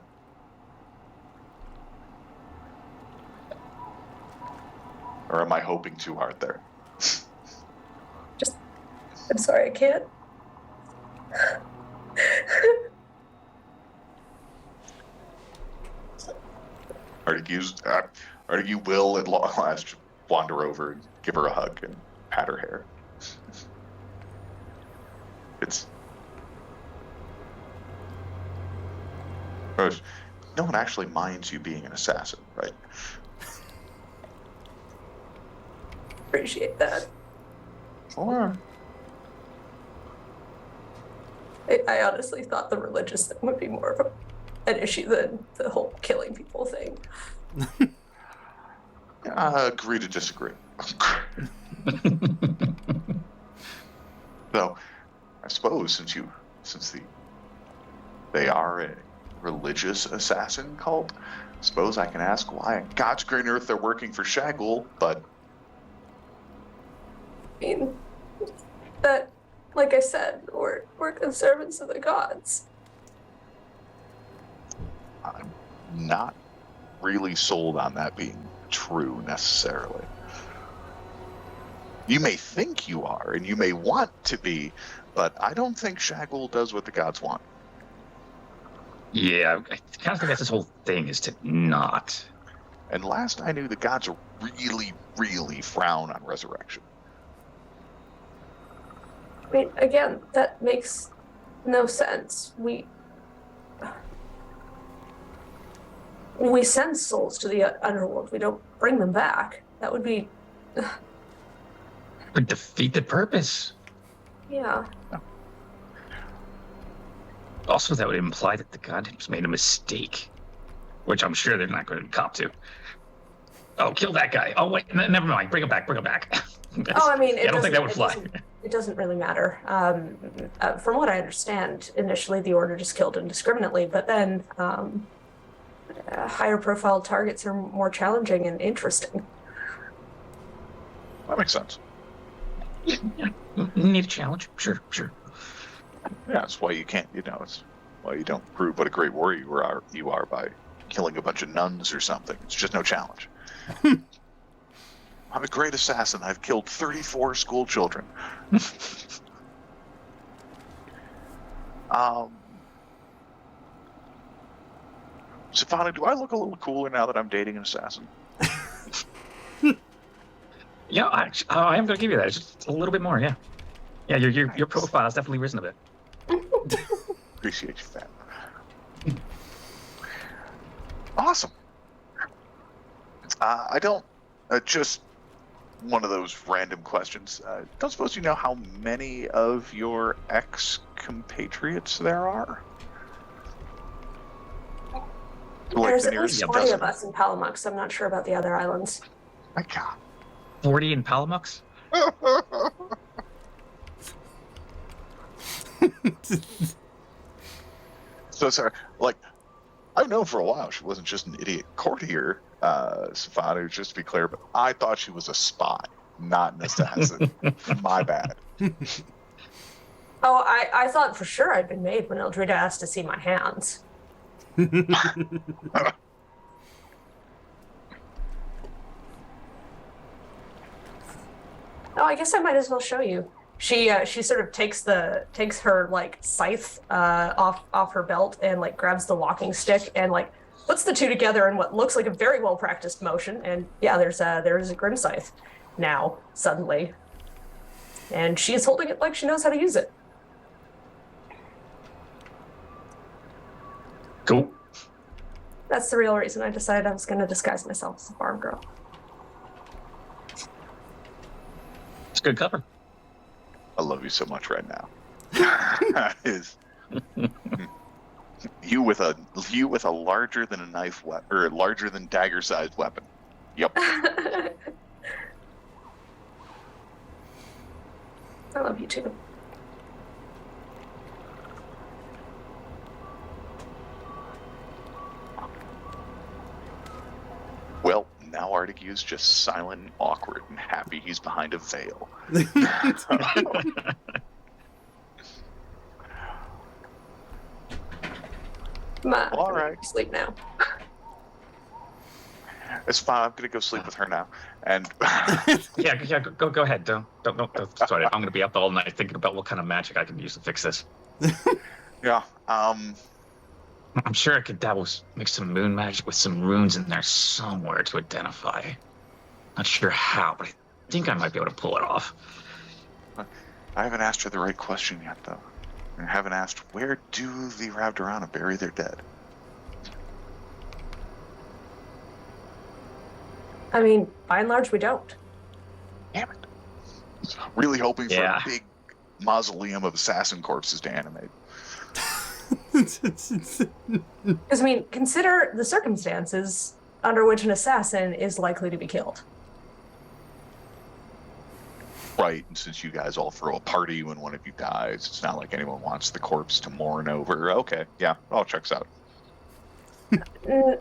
S4: Or am I hoping too hard there?
S2: I'm sorry, I can't.
S4: Artegue will at long last wander over and give her a hug and pat her hair. No one actually minds you being an assassin, right?
S2: Appreciate that.
S4: Or
S2: I honestly thought the religious thing would be more of an issue than the whole killing people thing.
S4: agree to disagree. So, I suppose since they are a religious assassin cult, I suppose I can ask why on God's green earth they're working for Shagul, but
S2: I mean, that, like I said, we're good servants of the gods.
S4: I'm not really sold on that being true necessarily. You may think you are, and you may want to be, but I don't think Shagul does what the gods want.
S3: Yeah, I kind of think that's his whole thing, is to not.
S4: And last I knew, the gods really, really frown on resurrection.
S2: I mean, again, that makes no sense. We send souls to the underworld. We don't bring them back. That would be...
S3: Would defeat the purpose.
S2: Yeah.
S3: Also, that would imply that the gods made a mistake, which I'm sure they're not going to cop to. Oh, kill that guy. Oh, wait, never mind. Bring him back.
S2: Oh, I mean,
S3: I don't think that would fly.
S2: It doesn't really matter. From what I understand, initially the Order just killed indiscriminately, but then higher profile targets are more challenging and interesting.
S4: That makes sense.
S3: Yeah. Need a challenge. Sure.
S4: Yeah, that's why you can't, it's why you don't prove what a great warrior you are by killing a bunch of nuns or something. It's just no challenge. I'm a great assassin. I've killed 34 school children. Sifanu, do I look a little cooler now that I'm dating an assassin?
S3: Yeah, I am going to give you that. It's just a little bit more, yeah. Yeah, your profile has definitely risen a bit.
S4: Appreciate you, fam. Awesome. I don't, just one of those random questions. Don't suppose you know how many of your ex-compatriots there are?
S2: There's at least 20 of us in Palamux. I'm not sure about the other islands.
S4: My God.
S3: 40 in Palamux?
S4: So sorry. Like, I've known for a while she wasn't just an idiot courtier, Sifanu, just to be clear, but I thought she was a spy, not an assassin. My bad.
S2: Oh, I thought for sure I'd been made when Eldrida asked to see my hands. Oh, I guess I might as well show you. She sort of takes her like scythe off her belt and like grabs the walking stick and like puts the two together in what looks like a very well practiced motion. And yeah, there's a grim scythe now suddenly, and she's holding it like she knows how to use it.
S3: Cool.
S2: That's the real reason I decided I was going to disguise myself as a farm girl.
S3: It's good cover.
S4: I love you so much right now. You with a larger than a knife weapon, or larger than dagger sized weapon. Yep.
S2: I love you too.
S4: Well, now Artegu's just silent and awkward and happy he's behind a veil. All right.
S2: Sleep now.
S4: It's fine. I'm gonna go sleep with her now. And
S3: Yeah, go ahead. Don't. Sorry, I'm gonna be up all night thinking about what kind of magic I can use to fix this.
S4: yeah,
S3: I'm sure I could mix some moon magic with some runes in there somewhere to identify. Not sure how, but I think I might be able to pull it off.
S4: I haven't asked her the right question yet, though. I haven't asked, where do the Ravdarana bury their dead?
S2: I mean, by and large, we don't.
S4: Damn it. Really hoping for
S3: Yeah.
S4: a big mausoleum of assassin corpses to animate.
S2: Because, I mean, consider the circumstances under which an assassin is likely to be killed.
S4: Right, and since you guys all throw a party when one of you dies, it's not like anyone wants the corpse to mourn over. Okay, yeah, all checks out.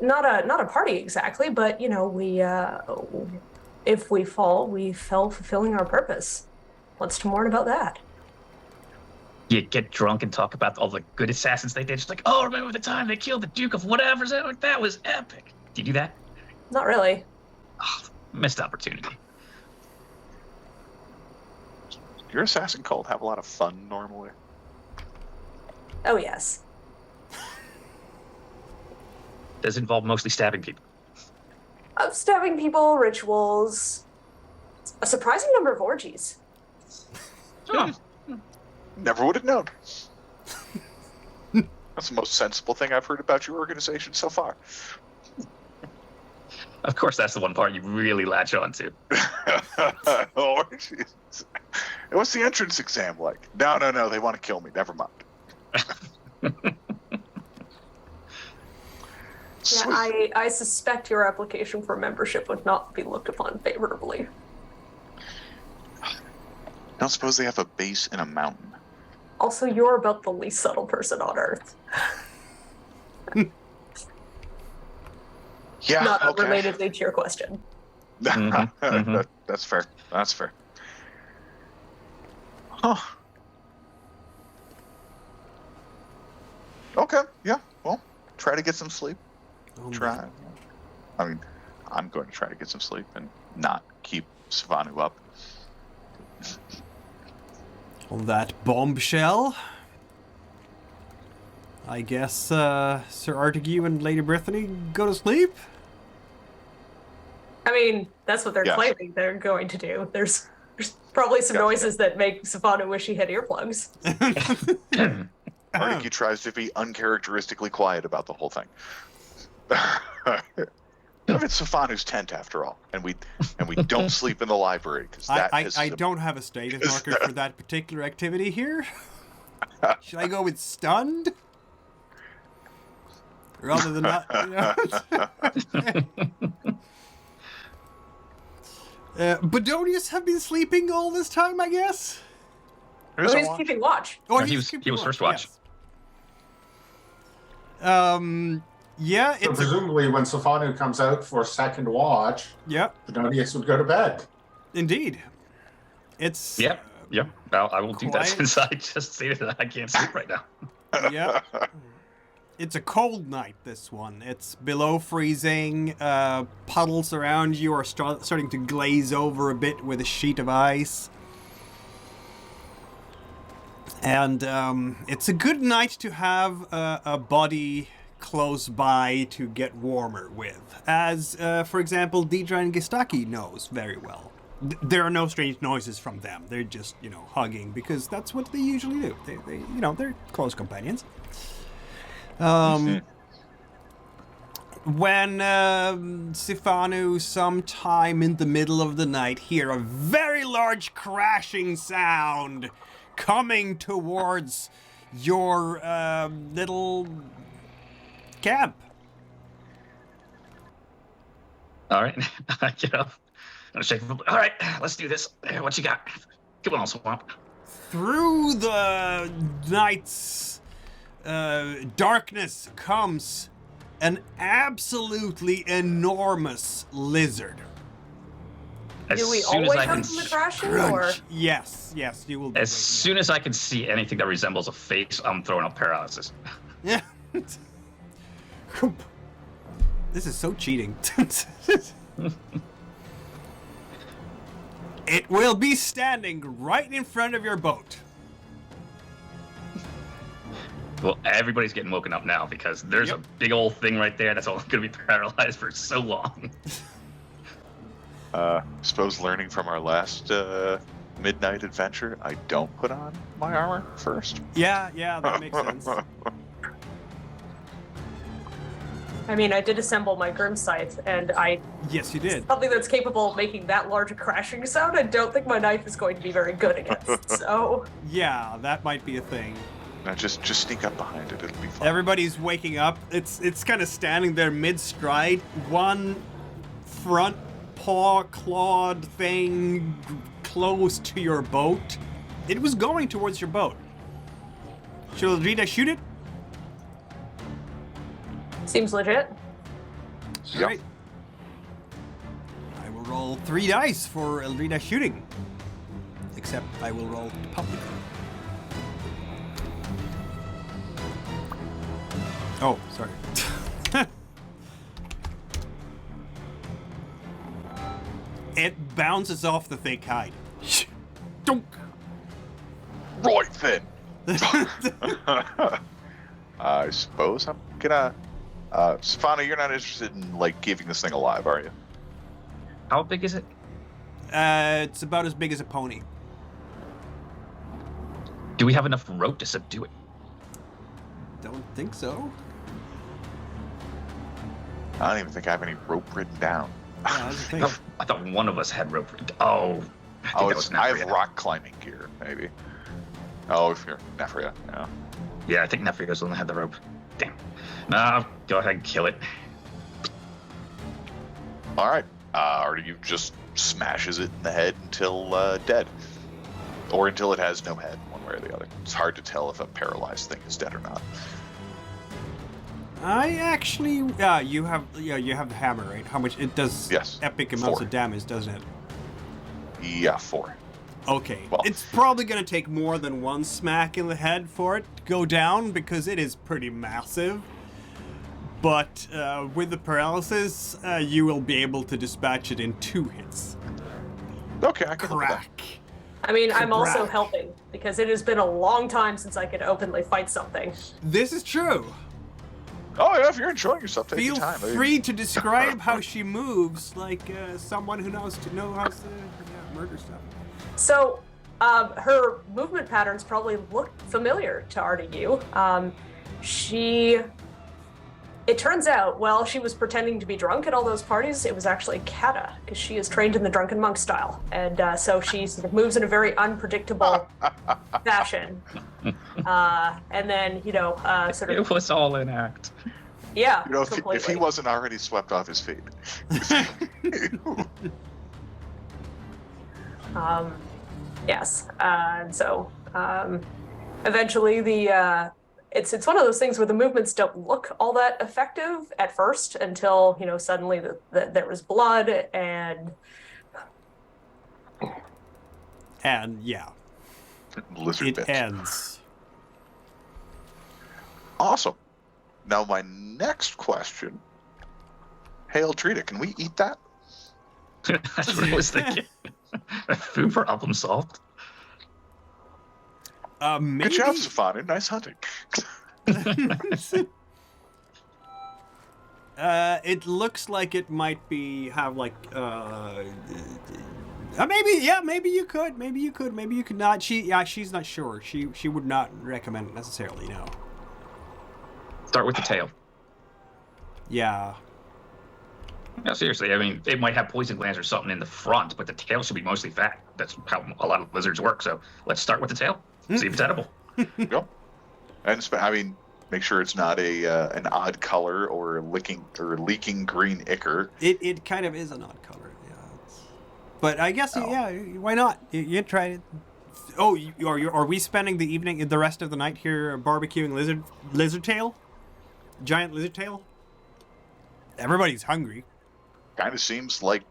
S2: Not a party exactly, but you know, if we fall, we fell fulfilling our purpose. What's to mourn about that?
S3: You get drunk and talk about all the good assassins they did. Just like, oh, remember the time they killed the Duke of whatever? That was epic. Do you do that?
S2: Not really.
S3: Oh, missed opportunity.
S4: Your assassin cult have a lot of fun normally.
S2: Oh yes.
S3: Does involve mostly stabbing people.
S2: Of stabbing people, rituals, a surprising number of orgies.
S3: Oh,
S4: Never would have known. That's the most sensible thing I've heard about your organization so far.
S3: of course, that's the one part you really latch on to.
S4: Oh, Jesus. What's the entrance exam like? No, they want to kill me. Never mind.
S2: Yeah, I suspect your application for membership would not be looked upon favorably.
S4: I don't suppose they have a base in a mountain.
S2: Also, you're about the least subtle person on Earth.
S4: Yeah,
S2: Not
S4: okay.
S2: unrelatedly to your question.
S4: That's fair. That's fair. Huh. Okay, yeah, well, try to get some sleep. Try. I mean, I'm going to try to get some sleep and not keep Sifanu up.
S1: On that bombshell, I guess Sir Artegue and Lady Brythanni go to sleep?
S2: I mean, that's what they're
S4: Yes.
S2: claiming they're going to do. There's probably some
S4: Yes.
S2: noises that make Sifanu wish he had earplugs.
S4: Artegue tries to be uncharacteristically quiet about the whole thing. It's Sifanu's tent after all, and we don't sleep in the library because
S1: I don't have a status marker for that particular activity here. Should I go with stunned? Rather than not, Bodonius have been sleeping all this time, I guess?
S4: Who's
S2: Oh,
S4: on
S2: he's
S4: watch?
S2: keeping watch.
S1: Oh,
S3: He was first watch.
S1: Yes. Yeah,
S5: So
S1: it's
S5: presumably, when Sifanu comes out for second watch,
S1: yeah,
S5: Bodonius would go to bed.
S1: indeed. It's
S3: Yep. Well, I will do that
S1: Quiet.
S3: since I just stated that I can't sleep right now.
S1: yeah. It's a cold night, this one. It's below freezing. Puddles around you are starting to glaze over a bit with a sheet of ice. And it's a good night to have a body close by to get warmer with. As, for example, Deidre and Gistaki knows very well. There are no strange noises from them. They're just, hugging because that's what they usually do. They they're close companions. When Sifanu, sometime in the middle of the night, hear a very large crashing sound coming towards your little camp.
S3: All right. I get up. I'm gonna shake. All right, let's do this. What you got? Come on, Swamp.
S1: Through the night's darkness comes an absolutely enormous lizard.
S2: Do we
S3: As soon as
S2: always
S3: I
S2: come
S3: can,
S2: from the crashing, or
S1: Yes, you will be.
S3: as soon as I can see anything that resembles a face, I'm throwing up paralysis.
S1: Yeah. This is so cheating. It will be standing right in front of your boat.
S3: Well, everybody's getting woken up now because there's
S1: Yep.
S3: a big old thing right there that's all going to be paralyzed for so long.
S4: Suppose learning from our last midnight adventure, I don't put on my armor first.
S1: Yeah, that makes sense.
S2: I mean, I did assemble my Grim Scythe, and
S1: Yes, you did.
S2: something that's capable of making that large a crashing sound. I don't think my knife is going to be very good against. So
S1: Yeah, that might be a thing.
S4: Now just sneak up behind it. It'll be fine.
S1: Everybody's waking up. It's kind of standing there mid-stride. One front paw clawed thing close to your boat. It was going towards your boat. Should Eldrida shoot it?
S2: seems legit.
S4: Yep.
S1: Alright. I will roll 3 dice for Eldrida shooting. Except I will roll public. Oh, sorry. It bounces off the thick hide. Dunk.
S4: Right then. I suppose I'm gonna. Sifanu, you're not interested in giving this thing alive, are you?
S3: How big is it?
S1: It's about as big as a pony.
S3: Do we have enough rope to subdue it?
S1: Don't think so.
S4: I don't even think I have any rope written down.
S1: Yeah, that's the thing.
S3: I thought one of us had rope. Oh, I think that was
S4: I have
S3: Nefria.
S4: rock climbing gear, maybe. Oh, if you're Nefria, yeah.
S3: Yeah, I think Nefria's the one that had the rope. Damn. Nah, go ahead and kill it.
S4: All right. Or you just smashes it in the head until dead, or until it has no head, one way or the other. It's hard to tell if a paralyzed thing is dead or not.
S1: I actually, you have the hammer, right? How much it does?
S4: Yes.
S1: Epic amounts
S4: 4.
S1: of damage, doesn't it?
S4: Yeah, 4.
S1: Okay.
S4: Well-
S1: It's probably gonna take more than one smack in the head for it to go down because it is pretty massive. But with the paralysis, you will be able to dispatch it in 2 hits.
S4: Okay, I can live with that.
S1: Crack.
S2: I mean, I'm also
S1: Crack.
S2: helping because it has been a long time since I could openly fight something.
S1: This is true.
S4: Oh yeah, if you're enjoying yourself, take
S1: Feel
S4: your time.
S1: free to describe how she moves, like someone who knows how to murder stuff.
S2: So, her movement patterns probably look familiar to Artegue. It turns out, while she was pretending to be drunk at all those parties, it was actually Kata, because she is trained in the drunken monk style. And so she sort of moves in a very unpredictable fashion. And then, sort of,
S3: It was all an act.
S2: yeah,
S4: You know, if he
S2: completely.
S4: wasn't already swept off his feet.
S2: Yes. And so Eventually, it's one of those things where the movements don't look all that effective at first until, suddenly there was blood and
S1: yeah,
S4: Lizard
S1: it
S4: bits.
S1: ends.
S4: Awesome. Now my next question. Hey, Eldrida, can we eat that?
S3: That's what I was thinking. Food problem solved.
S1: Maybe.
S4: Good job, Sifanu. Nice hunting.
S1: It looks like it might have maybe you could, maybe you could not. She's not sure. She would not recommend it necessarily, no.
S3: Start with the tail.
S1: Yeah.
S3: No, seriously, I mean, it might have poison glands or something in the front, but the tail should be mostly fat. That's how a lot of lizards work, so let's start with the tail. See if it's edible.
S4: Yep. And make sure it's not an odd color or leaking green ichor.
S1: It kind of is an odd color, yeah. But I guess, why not? You try it. Oh, are we spending the rest of the night here barbecuing lizard tail? Giant lizard tail? Everybody's hungry.
S4: Kind of seems like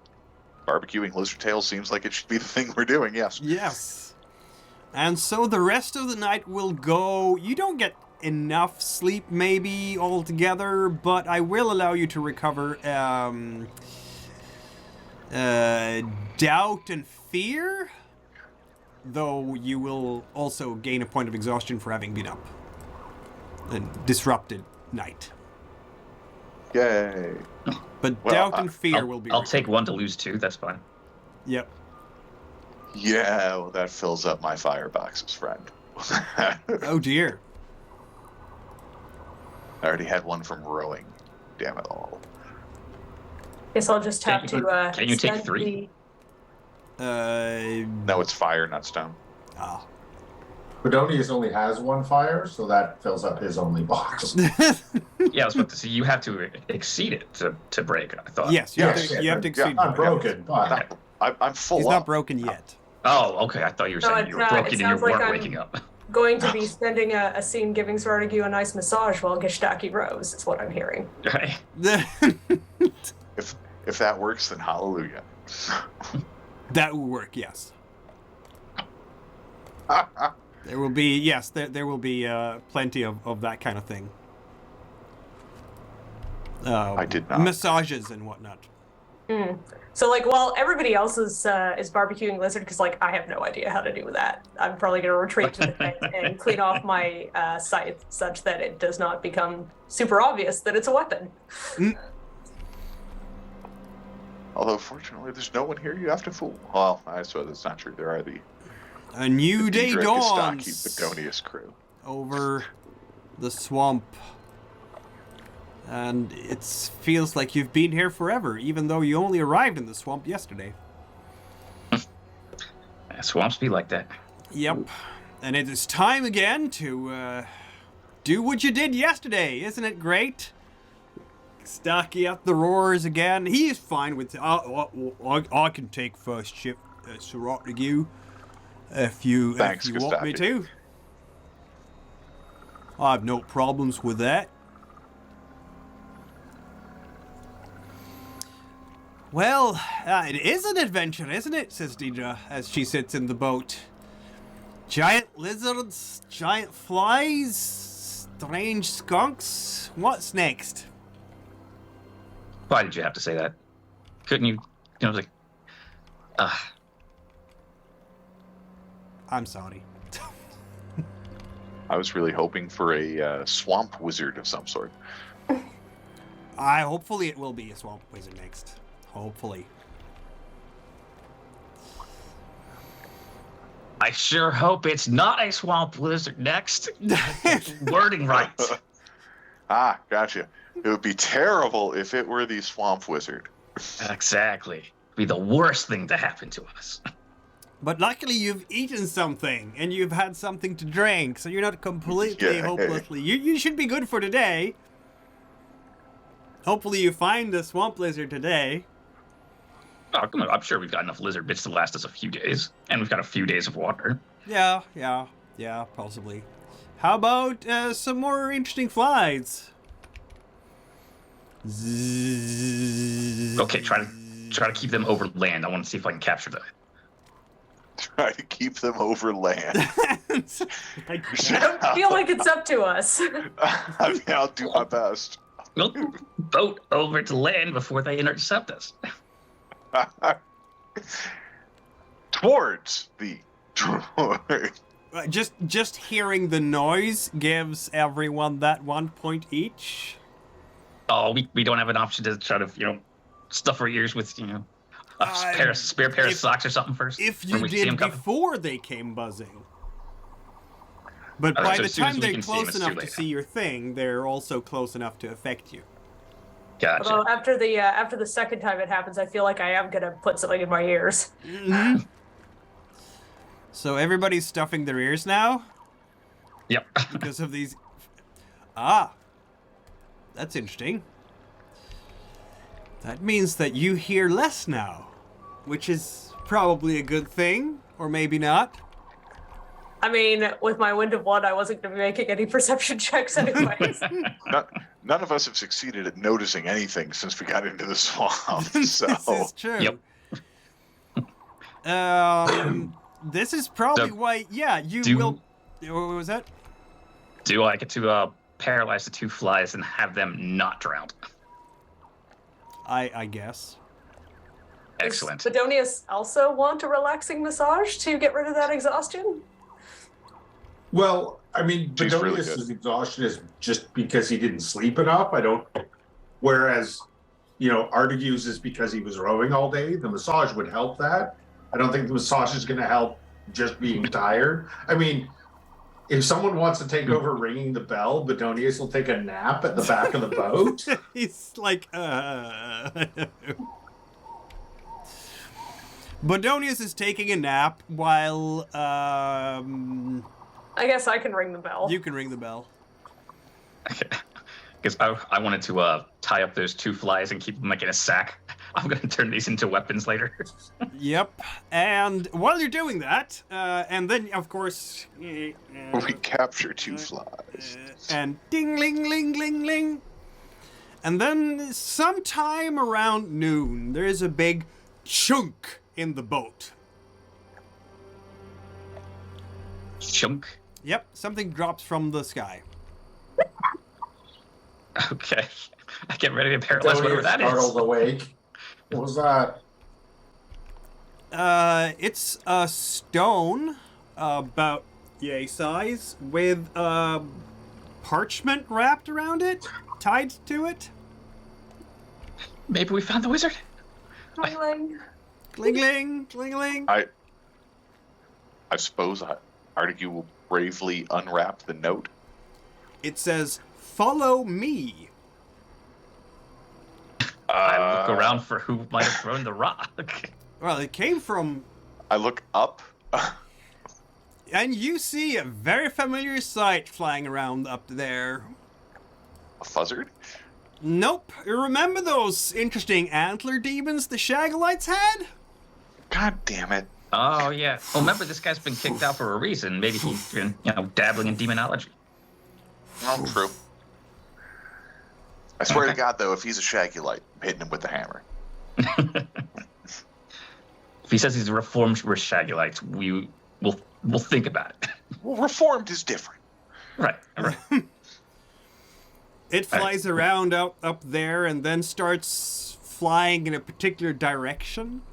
S4: barbecuing lizard tail seems like it should be the thing we're doing, yes.
S1: Yes. And so the rest of the night will go. You don't get enough sleep maybe altogether, but I will allow you to recover doubt and fear, though you will also gain a point of exhaustion for having been up. A disrupted night.
S4: Yay.
S1: But
S4: Well,
S1: doubt and fear will be
S3: I'll
S1: recovered.
S3: take 1 to lose 2, that's fine.
S1: Yep.
S4: Yeah, well, that fills up my fireboxes, friend.
S1: Oh dear.
S4: I already had one from rowing. Damn it all.
S2: guess I'll just have to.
S3: Can you take
S2: spend
S3: 3?
S4: No, it's fire, not stone.
S1: Ah.
S5: Bodonius only has 1 fire, so that fills up his only box.
S3: Yeah, I was about to say, you have to exceed it to break, I thought.
S1: Yes, you have to exceed.
S5: Yeah, not broken, but
S4: I'm full
S1: He's
S4: up.
S1: not broken yet.
S3: Oh, okay, I thought you were saying you were
S2: it
S3: broken and you
S2: sounds like
S3: weren't
S2: I'm-
S3: waking up.
S2: Going to be spending a scene giving Svartagu a nice massage while Gishtaki rows, is what I'm hearing.
S3: Right.
S4: If that works, then hallelujah.
S1: That will work, yes. There will be, there will be plenty of that kind of thing.
S4: I did not.
S1: Massages and whatnot.
S2: So, while everybody else is barbecuing lizard, because, I have no idea how to do that, I'm probably going to retreat to the tent and clean off my scythe such that it does not become super obvious that it's a weapon.
S4: Although, fortunately, there's no one here you have to fool. Well, I suppose that's not true. There are the
S1: A new day dawns
S4: Bodonius crew.
S1: over the swamp. And it feels like you've been here forever, even though you only arrived in the swamp yesterday.
S3: Swamps be like that.
S1: Yep. And it is time again to do what you did yesterday. Isn't it great? Stocky at the roars again. He is fine with I can take first shift, Svartagu, if you
S4: Thanks,
S1: want me
S4: Gustaki.
S1: to. I have no problems with that. Well, it is an adventure, isn't it? Says Deidre as she sits in the boat. Giant lizards, giant flies, strange skunks. What's next?
S3: Why did you have to say that? Couldn't you? I was like,
S1: I'm sorry.
S4: I was really hoping for a swamp wizard of some sort.
S1: Hopefully it will be a swamp wizard next. Hopefully.
S3: I sure hope it's not a swamp lizard next. Wording right.
S4: Ah, gotcha. It would be terrible if it were the swamp wizard.
S3: Exactly. It'd be the worst thing to happen to us.
S1: But luckily you've eaten something and you've had something to drink, so you're not completely
S4: Yay.
S1: hopelessly. You should be good for today. Hopefully you find the swamp lizard today.
S3: Oh, come on. I'm sure we've got enough lizard bits to last us a few days. And we've got a few days of water.
S1: Yeah. Yeah, possibly. How about some more interesting flies?
S3: Okay, try to keep them over land. I want to see if I can capture them.
S4: Try to keep them over land.
S2: I don't feel like it's up to us.
S4: I mean, I'll do my best.
S3: We'll boat over to land before they intercept us.
S4: Towards the droid.
S1: Just hearing the noise gives everyone that 1 point each.
S3: Oh, we don't have an option to try to, stuff our ears with, a spare pair of socks or something first.
S1: If
S3: when
S1: you
S3: we see 'em
S1: did
S3: coming?
S1: before they came buzzing. But
S3: All right,
S1: by
S3: so
S1: the
S3: as soon as
S1: time
S3: we
S1: they're
S3: can see 'em,
S1: close
S3: it's too
S1: enough to
S3: late.
S1: see your thing, they're also close enough to affect you.
S3: Gotcha.
S2: Although after the second time it happens, I feel like I am gonna put something in my ears.
S1: Mm-hmm. So everybody's stuffing their ears now
S3: Yep.
S1: because of these. Ah, that's interesting. That means that you hear less now, which is probably a good thing, or maybe not.
S2: I mean, with my wind of one, I wasn't going to be making any perception checks anyways.
S4: None of us have succeeded at noticing anything since we got into the swamp. So
S1: This is true.
S3: Yep.
S1: This is probably
S3: So,
S1: why. Yeah, you will. What was that?
S3: Do I get to paralyze the two flies and have them not drowned?
S1: I guess.
S3: Excellent.
S2: Does Bodonius also want a relaxing massage to get rid of that exhaustion?
S5: Well, I mean,
S4: She's really
S5: Bodonius'
S4: good.
S5: exhaustion is just because he didn't sleep enough. Whereas, Artegue's is because he was rowing all day. The massage would help that. I don't think the massage is going to help just being tired. I mean, if someone wants to take over ringing the bell, Bodonius will take a nap at the back of the boat.
S1: He's like, Bodonius is taking a nap while,
S2: I guess I can ring the bell.
S1: you can ring the bell.
S3: Because I wanted to tie up those two flies and keep them like in a sack. I'm going to turn these into weapons later.
S1: Yep. And while you're doing that, and then, of course,
S4: we capture two flies.
S1: and ding, ling, ling, ling, ling. And then sometime around noon, there's a big chunk in the boat.
S3: Chunk.
S1: Yep, something drops from the sky.
S3: Okay. I get ready to paralyze whatever that is.
S5: Startled awake. What was that?
S1: It's a stone about yay size with parchment wrapped around it, tied to it.
S3: Maybe we found the wizard.
S2: Ring.
S1: Cling, cling.
S4: I suppose Artegue will bravely unwrap the note.
S1: It says, "Follow me."
S3: I look around for who might have thrown the rock.
S1: Well, it came from,
S4: I look up.
S1: and you see a very familiar sight flying around up there.
S4: A fuzzard?
S1: Nope. Remember those interesting antler demons the Shagalites had?
S4: God damn it.
S3: Oh, yeah. Well, remember, this guy's been kicked out for a reason. Maybe he's been, dabbling in demonology.
S4: Oh, true. I swear to God, though, if he's a Shagulite, I'm hitting him with the hammer.
S3: If he says he's a reformed Shagulite, we'll think about it.
S4: Well, reformed is different.
S3: Right.
S1: It flies around up there and then starts flying in a particular direction.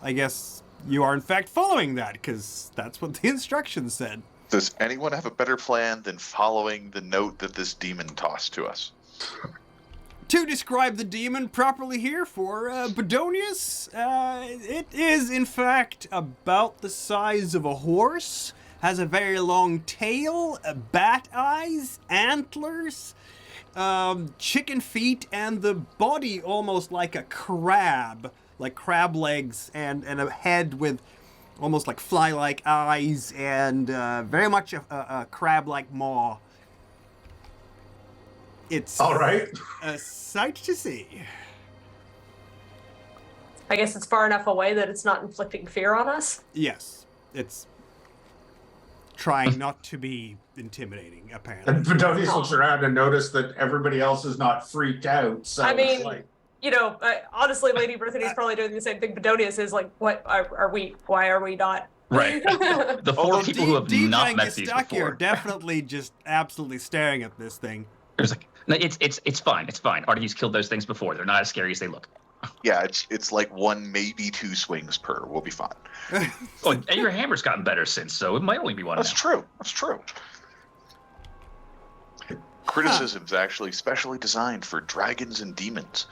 S1: I guess you are in fact following that, because that's what the instructions said.
S4: Does anyone have a better plan than following the note that this demon tossed to us?
S1: To describe the demon properly here for Bodonius, it is in fact about the size of a horse, has a very long tail, bat eyes, antlers, chicken feet, and the body almost like a crab, like crab legs, and a head with almost like fly-like eyes, and very much a crab-like maw. It's
S5: All right.
S1: a sight to see.
S2: I guess it's far enough away that it's not inflicting fear on us.
S1: Yes, it's trying not to be intimidating, apparently.
S5: And Bodonius looks around and notices that everybody else is not freaked out. So
S2: I mean,
S5: it's like,
S2: you know, honestly, Lady Brythanni's probably doing the same thing. Bodonius is like, what are we? Why are we not?
S3: Right. The four people who have not met these before.
S1: Are definitely just absolutely staring at this thing.
S3: There's like, no, it's fine. It's fine. Artegu's killed those things before. They're not as scary as they look.
S4: Yeah, it's like 1, maybe 2 swings per. We'll be fine.
S3: Oh, and your hammer's gotten better since, so it might only be one.
S4: That's true. That's true. Criticism's actually specially designed for dragons and demons.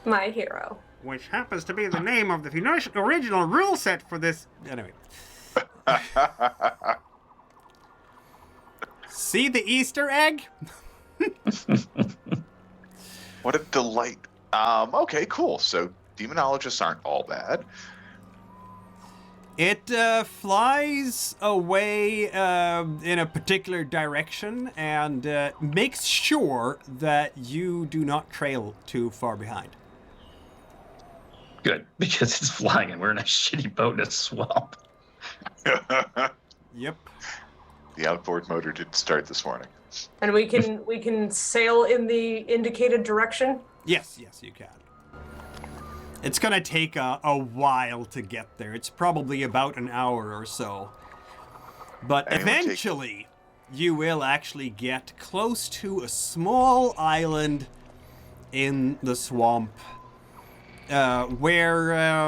S2: My hero.
S1: Which happens to be the name of the original rule set for this. Anyway. See the Easter egg?
S4: What a delight. Okay, cool. So demonologists aren't all bad.
S1: It flies away in a particular direction and makes sure that you do not trail too far behind.
S3: Good, because it's flying and we're in a shitty boat in a swamp.
S1: Yep.
S4: The outboard motor didn't start this morning.
S2: And we can sail in the indicated direction?
S1: Yes, you can. It's gonna take a while to get there. It's probably about an hour or so. But eventually, you will actually get close to a small island in the swamp where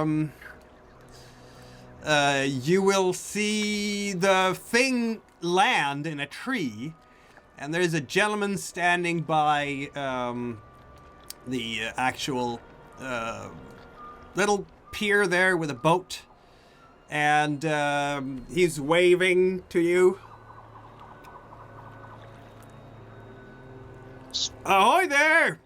S1: you will see the thing land in a tree, and there's a gentleman standing by the actual little pier there with a boat, and he's waving to you. Ahoy there!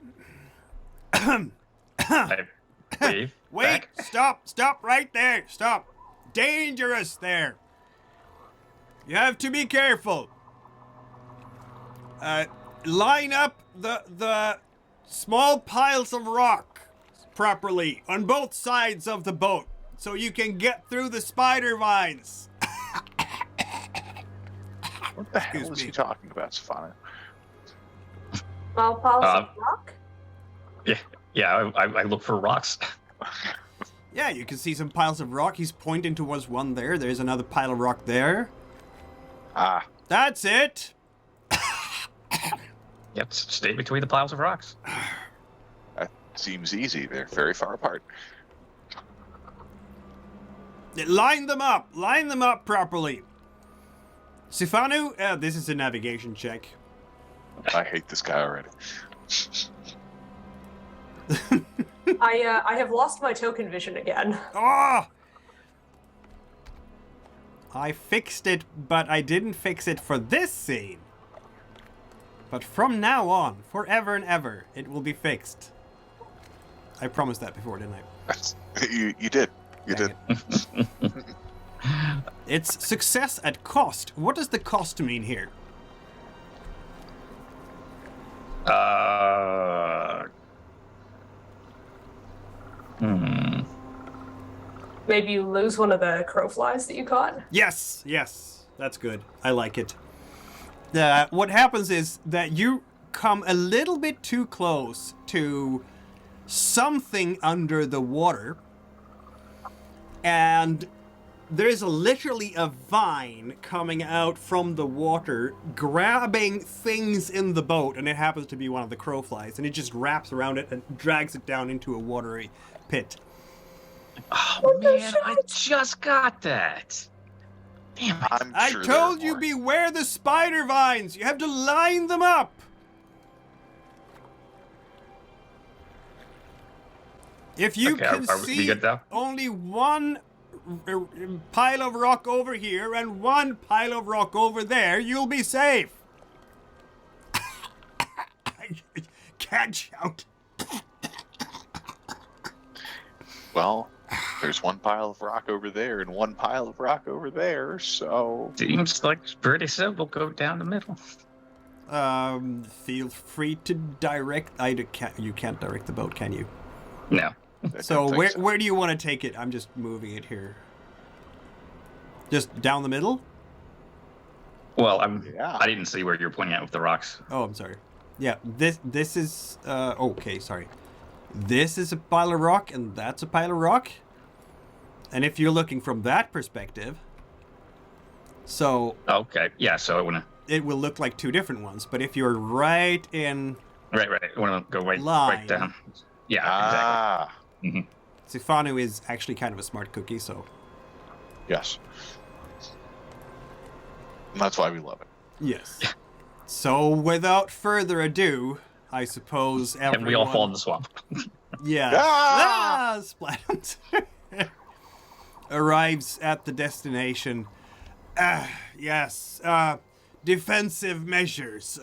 S3: Wave.
S1: Wait,
S3: Back.
S1: stop right there, stop. Dangerous there. You have to be careful. Line up the small piles of rock properly on both sides of the boat so you can get through the spider vines.
S4: What the hell is he talking about, Sifanu?
S2: Small piles of rock?
S3: Yeah. I look for rocks.
S1: Yeah, you can see some piles of rock. He's pointing towards one there. There's another pile of rock there.
S4: Ah.
S1: That's it.
S3: Yep, stay between the piles of rocks.
S4: That seems easy. They're very far apart.
S1: Line them up properly. Sifanu, this is a navigation check.
S4: I hate this guy already.
S2: I have lost my token vision again.
S1: Oh! I fixed it, but I didn't fix it for this scene. But from now on, forever and ever, it will be fixed. I promised that before, didn't I?
S4: You did. You did.
S1: It's success at cost. What does the cost mean here?
S2: Maybe you lose one of the crowflies that you caught?
S1: Yes, that's good. I like it. What happens is that you come a little bit too close to something under the water, and there's literally a vine coming out from the water, grabbing things in the boat, and it happens to be one of the crowflies, and it just wraps around it and drags it down into a watery pit.
S3: Oh man, I just got that. Damn it.
S1: I told you, beware the spider vines. You have to line them up. If you can see only one pile of rock over here and one pile of rock over there, you'll be safe. Can't shout.
S4: Well, there's one pile of rock over there and one pile of rock over there, so...
S3: Seems like it's pretty simple. Go down the middle.
S1: Feel free to direct... You can't direct the boat, can you?
S3: No.
S1: So where do you want to take it? I'm just moving it here. Just down the middle?
S3: Well,
S4: Yeah.
S3: I didn't see where you're pointing at with the rocks.
S1: Oh, I'm sorry. Yeah, this is okay, sorry. This is a pile of rock and that's a pile of rock. And if you're looking from that perspective, so
S3: Okay, yeah, so I want to...
S1: it will look like two different ones, but if you're right in
S3: Right. I want to go right
S1: line.
S3: down. Yeah,
S4: Ah,
S3: exactly.
S1: Sifanu is actually kind of a smart cookie, so
S4: yes. And that's why we love it.
S1: yes. So without further ado, I suppose everyone...
S3: And we all fall in the swamp.
S1: Yeah.
S4: Ah!
S1: Splat. Arrives at the destination. Yes. Defensive measures.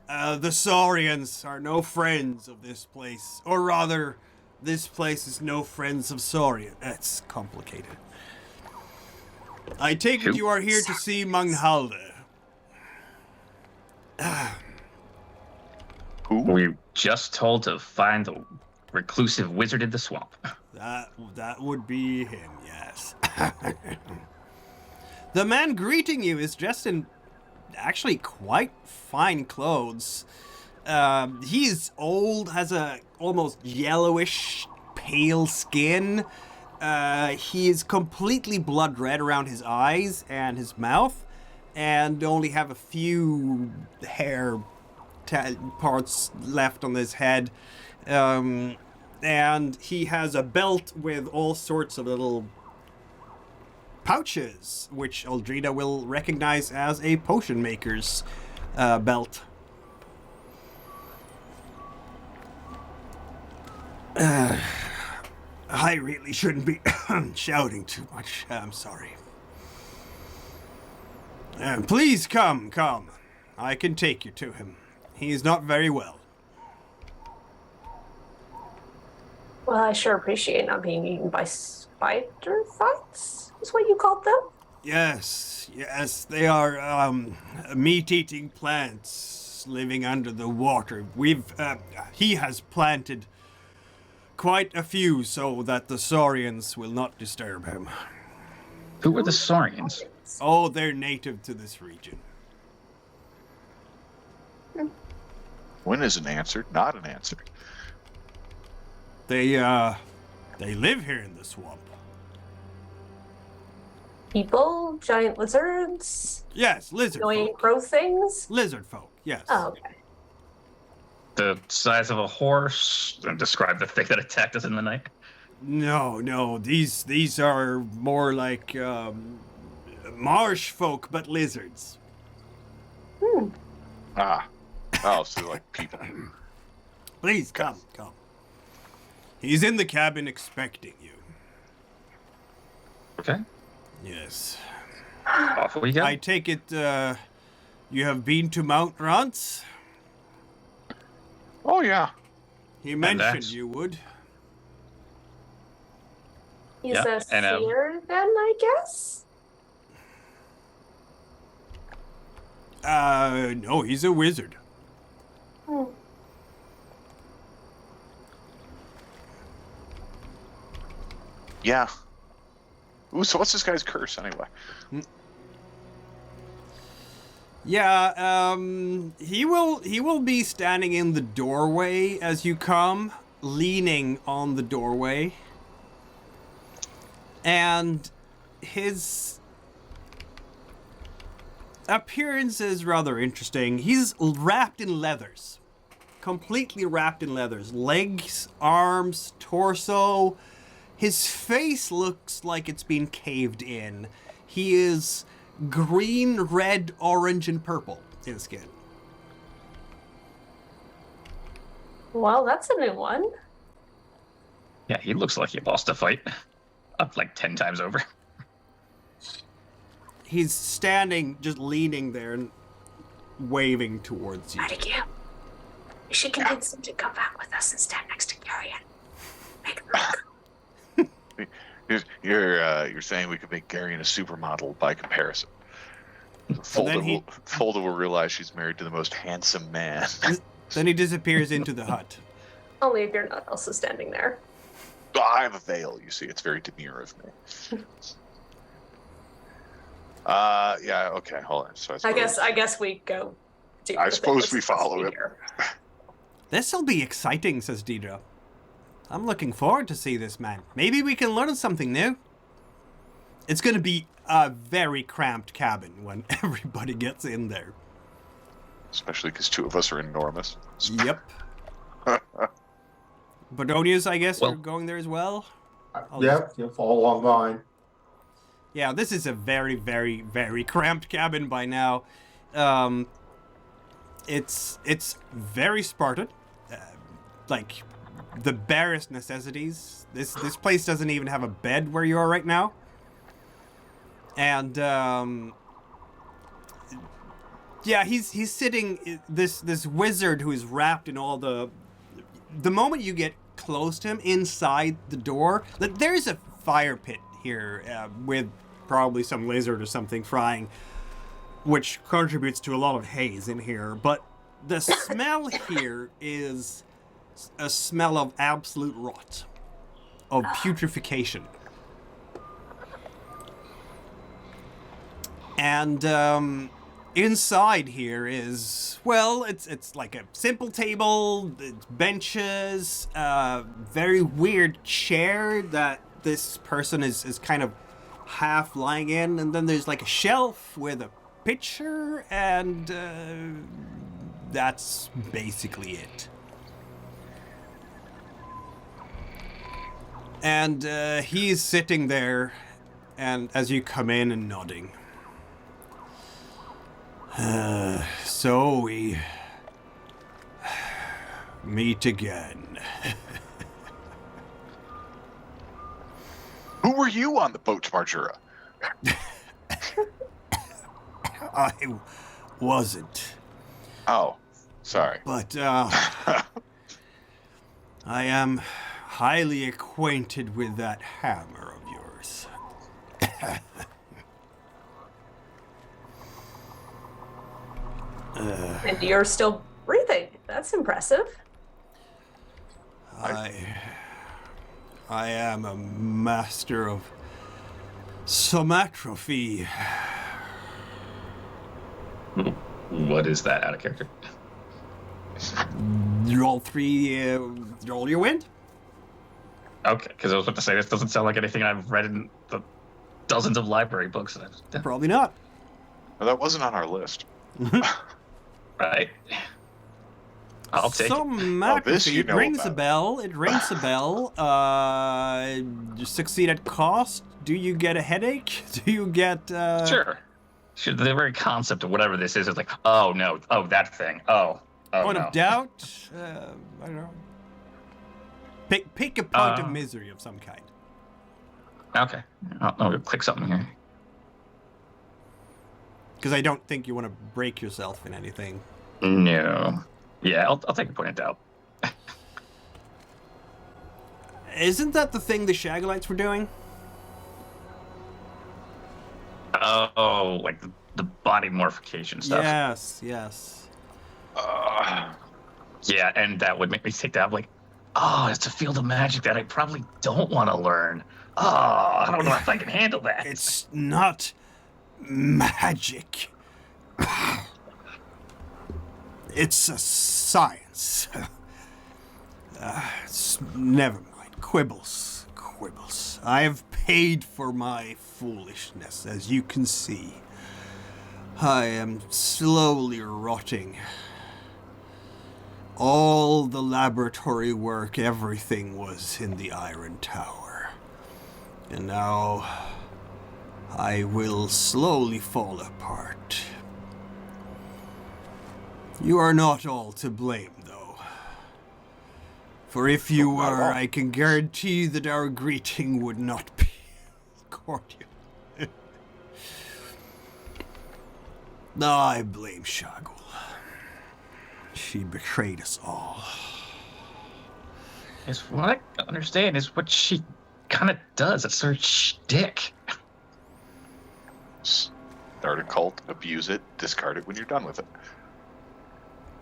S1: The Saurians are no friends of this place. Or rather, this place is no friends of Saurian. That's complicated. I take it you are here to see Manghalde.
S4: Who?
S3: We were just told to find the reclusive wizard in the swamp.
S1: That would be him, yes. The man greeting you is dressed in actually quite fine clothes. He is old, has a almost yellowish, pale skin. He is completely blood red around his eyes and his mouth, and only have a few hair parts left on his head. And he has a belt with all sorts of little pouches, which Eldrida will recognize as a potion maker's belt. I really shouldn't be shouting too much. I'm sorry. Please come. I can take you to him. He is not very well.
S2: Well, I sure appreciate not being eaten by spider fights, is what you called them?
S1: Yes, they are meat-eating plants living under the water. He has planted quite a few so that the Saurians will not disturb him.
S3: Who are the Saurians?
S1: Oh, they're native to this region.
S4: When is an answer? Not an answer.
S1: They live here in the swamp.
S2: People, giant lizards,
S1: Yes, lizard
S2: annoying
S1: folk.
S2: crow things.
S1: Lizard folk, yes.
S2: Oh, okay.
S3: The size of a horse? Describe the thing that attacked us in the night.
S1: No, these are more like marsh folk, but lizards.
S4: Ah. Oh, so like people.
S1: Please, come. He's in the cabin expecting you.
S3: Okay.
S1: Yes.
S3: Off we go.
S1: I take it you have been to Mount Ranz?
S4: Oh, yeah.
S1: He mentioned
S3: that's-
S1: you would.
S2: He's
S3: Yeah,
S2: a
S3: and,
S2: seer then, I guess?
S1: No, he's a wizard.
S4: Yeah. Ooh, so what's this guy's curse anyway?
S1: Yeah, he will be standing in the doorway as you come, leaning on the doorway. And his appearance is rather interesting. He's wrapped in leathers. Completely wrapped in leathers. Legs, arms, torso. His face looks like it's been caved in. He is green, red, orange, and purple in skin.
S2: Well, that's a new one.
S3: Yeah, he looks like he lost a fight. Up like 10 times over.
S1: He's standing, just leaning there and waving towards you.
S2: Artegue, we should convince him to come back with us and stand next to Geryon. Make him look.
S4: You're saying we could make Geryon a supermodel by comparison. Folda will realize she's married to the most handsome man.
S1: Then he disappears into the hut.
S2: Only if you're not also standing there.
S4: I have a veil, you see. It's very demure of me. Yeah. Okay. Hold on. So
S2: I guess we go.
S4: I suppose we follow it.
S1: This'll be exciting, says Deidre. I'm looking forward to see this man. Maybe we can learn something new. It's going to be a very cramped cabin when everybody gets in there.
S4: Especially because 2 of us are enormous.
S1: Yep. Bodonius, I guess, you're going there as well?
S5: Yep, you'll follow along behind.
S1: Yeah, this is a very, very, very cramped cabin by now. It's very Spartan. Like, the barest necessities. This place doesn't even have a bed where you are right now. And, yeah, he's sitting, this wizard who is wrapped in all the moment you get close to him, inside the door, there's a fire pit here with probably some lizard or something frying, which contributes to a lot of haze in here. But the smell here is a smell of absolute rot, of putrefaction. And inside here is, well, it's like a simple table, it's benches, very weird chair that this person is kind of half lying in, and then there's like a shelf with a picture, and that's basically it. And he's sitting there, and as you come in and nodding. So we meet again.
S4: Who were you on the boat to Marjura?
S1: I wasn't.
S4: Oh, sorry.
S1: But I am highly acquainted with that hammer of yours.
S2: And you're still breathing. That's impressive.
S1: I am a master of somatrophy.
S3: What is that out of character?
S1: Roll 3, roll your wind.
S3: Okay, because I was about to say, this doesn't sound like anything I've read in the dozens of library books.
S1: Probably not.
S4: Well, that wasn't on our list.
S3: Right. I'll take it.
S1: Somatrophy, it rings a
S4: about.
S1: bell. It rings a bell. You succeed at cost. Do you get a headache? Do you get...
S3: Sure. The very concept of whatever this is like, oh no, oh that thing, oh
S1: Point
S3: no.
S1: of doubt? I don't know. Pick a point of misery of some kind.
S3: Okay, I'll click something here.
S1: Because I don't think you want to break yourself in anything.
S3: No. Yeah, I'll take a point of doubt.
S1: Isn't that the thing the Shagalites were doing?
S3: Oh, like the body morphication stuff.
S1: Yes.
S3: Yeah, and that would make me take that, like, oh, it's a field of magic that I probably don't want to learn. Oh, I don't know if I can handle that.
S1: It's not magic. It's a science. Never mind. Quibbles. I have paid for my foolishness, as you can see. I am slowly rotting. All the laboratory work, everything was in the Iron Tower. And now I will slowly fall apart. You are not all to blame, though. For if you were, I can guarantee that our greeting would not be cordial. No, I blame Shagul. She betrayed us all.
S3: Is what I understand is what she kind of does. It's her shtick.
S4: Start a cult, abuse it, discard it when you're done with it.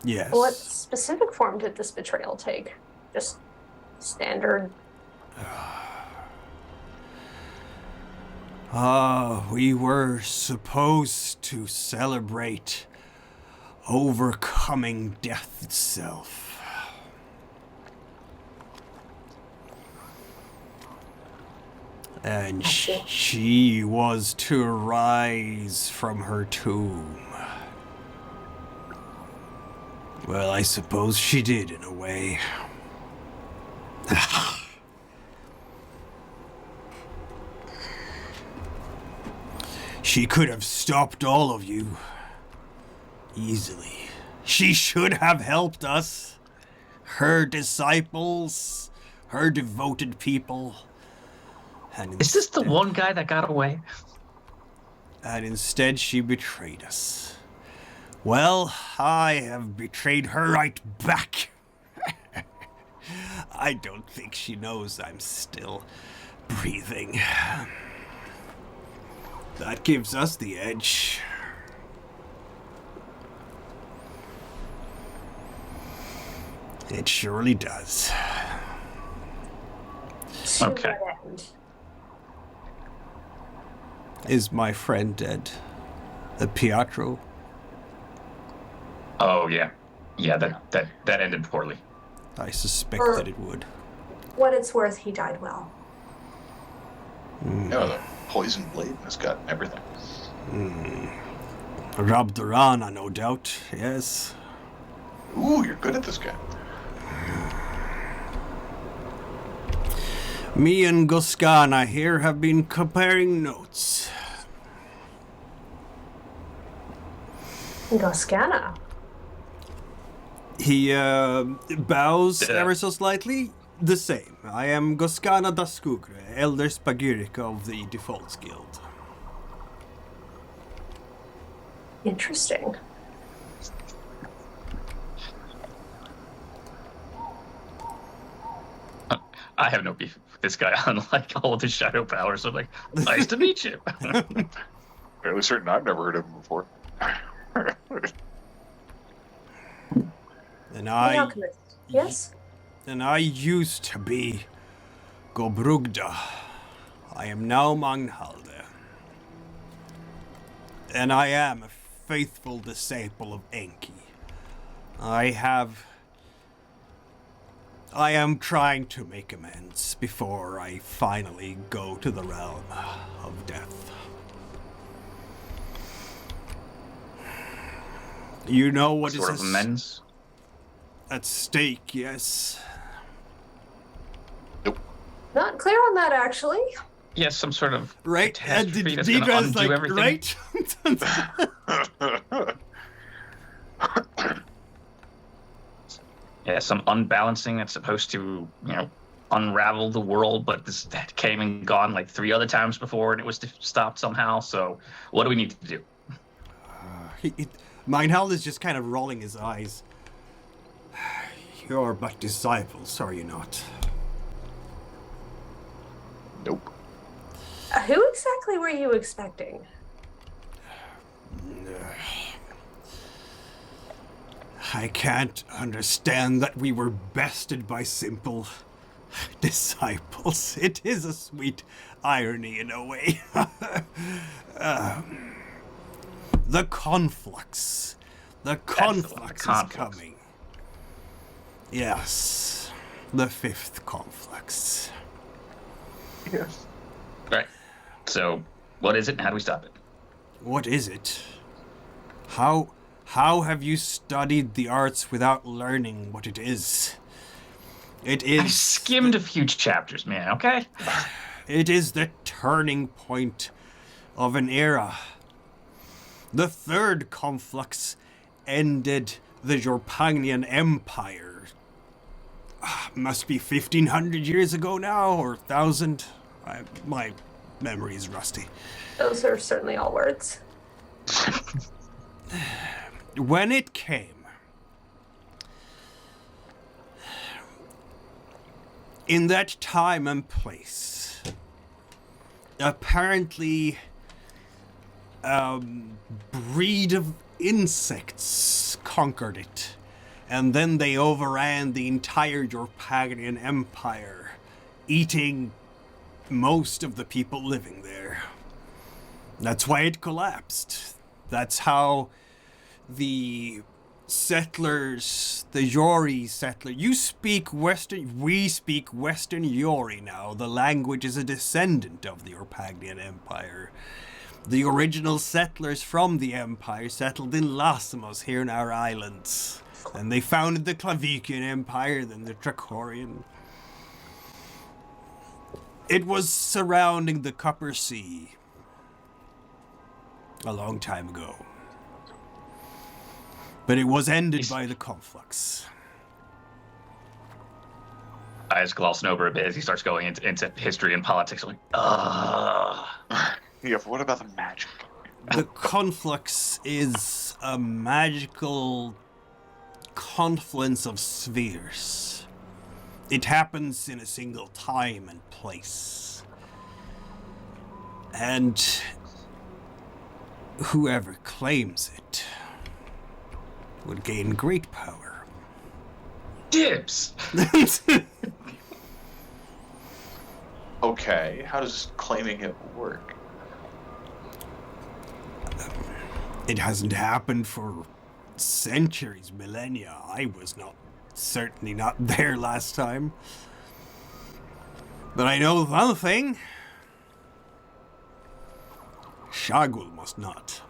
S1: Yes.
S2: What specific form did this betrayal take? Just standard.
S1: We were supposed to celebrate overcoming death itself. And she was to rise from her tomb. Well, I suppose she did in a way. She could have stopped all of you. Easily. She should have helped us. Her disciples. Her devoted people. And
S3: Is this the one guy that got away?
S1: And instead she betrayed us. Well, I have betrayed her right back. I don't think she knows I'm still breathing. That gives us the edge. It surely does.
S3: Okay.
S1: Is my friend dead? The Pietro?
S3: Oh, yeah. Yeah, that ended poorly.
S1: I suspect that it would.
S2: What it's worth, he died well.
S4: Yeah, the poison blade has got everything.
S1: Rabdarana, no doubt, yes.
S4: Ooh, you're good at this guy.
S1: Me and Goscana here have been comparing notes.
S2: Goscana.
S1: He bows ever so slightly. The same. I am Goscana da Skugre, Elder Spagyrik of the Defaults Guild.
S2: Interesting.
S3: I have no beef with this guy, unlike all of his shadow powers. I'm like, nice to meet you.
S4: Fairly certain I've never heard of him before.
S1: And I...
S2: Yes?
S1: And I used to be Gobrugda. I am now Magnhalde. And I am a faithful disciple of Enki. I am trying to make amends before I finally go to the realm of death. You know what
S3: Sort
S1: is
S3: of amends?
S1: at stake, yes.
S2: Not clear on that, actually.
S3: Yes, some sort of
S1: Right? And
S3: catastrophe that's gonna
S1: Deedra's
S3: undo
S1: like,
S3: everything.
S1: right?
S3: Yeah, some unbalancing that's supposed to, unravel the world, but that came and gone like 3 other times before, and it was stopped somehow. So, what do we need to do?
S1: Meinheld is just kind of rolling his eyes. You're but disciples, are you not?
S4: Nope.
S2: Who exactly were you expecting?
S1: I can't understand that we were bested by simple disciples. It is a sweet irony in a way. The conflux. The conflux is coming. Yes. The 5th conflux.
S4: Yes.
S3: Right. So, what is it and how do we stop it?
S1: What is it? How have you studied the arts without learning what it is? It is...
S3: I skimmed a few chapters, man, okay?
S1: It is the turning point of an era. The 3rd conflux ended the Jorpangian Empire. Must be 1,500 years ago now, or 1,000. My memory is rusty.
S2: Those are certainly all words.
S1: When it came, in that time and place, apparently a breed of insects conquered it, and then they overran the entire Jorpangian Empire, eating most of the people living there. That's why it collapsed. That's how the settlers, the Yori settlers, you speak Western, we speak Western Yori now. The language is a descendant of the Arteguian Empire. The original settlers from the Empire settled in Lasamos here in our islands. And they founded the Klavykian Empire, then the Trachorian. It was surrounding the Copper Sea a long time ago. But it was ended by the conflux.
S3: Eyes glossing over a bit as he starts going into history and politics. I'm like,
S4: Yeah, but what about the magic?
S1: The conflux is a magical confluence of spheres. It happens in a single time and place. And whoever claims it would gain great power.
S3: Dibs!
S4: Okay, how does claiming it work?
S1: It hasn't happened for centuries, millennia. I was certainly not there last time. But I know one thing. Shagul must not.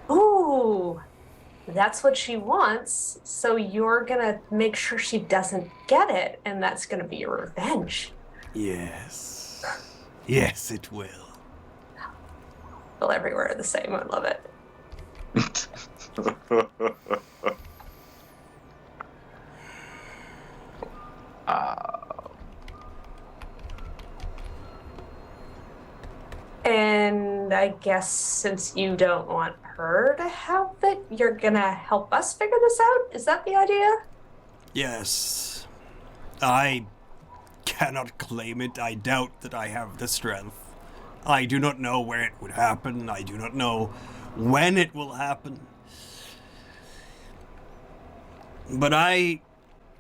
S2: Ooh, that's what she wants. So you're gonna make sure she doesn't get it, and that's gonna be your revenge.
S1: Yes. Yes, it will.
S2: Well, everywhere are the same. I love it. And I guess since you don't want her to have it, you're gonna help us figure this out? Is that the idea?
S1: Yes. I cannot claim it. I doubt that I have the strength. I do not know where it would happen. I do not know when it will happen. But I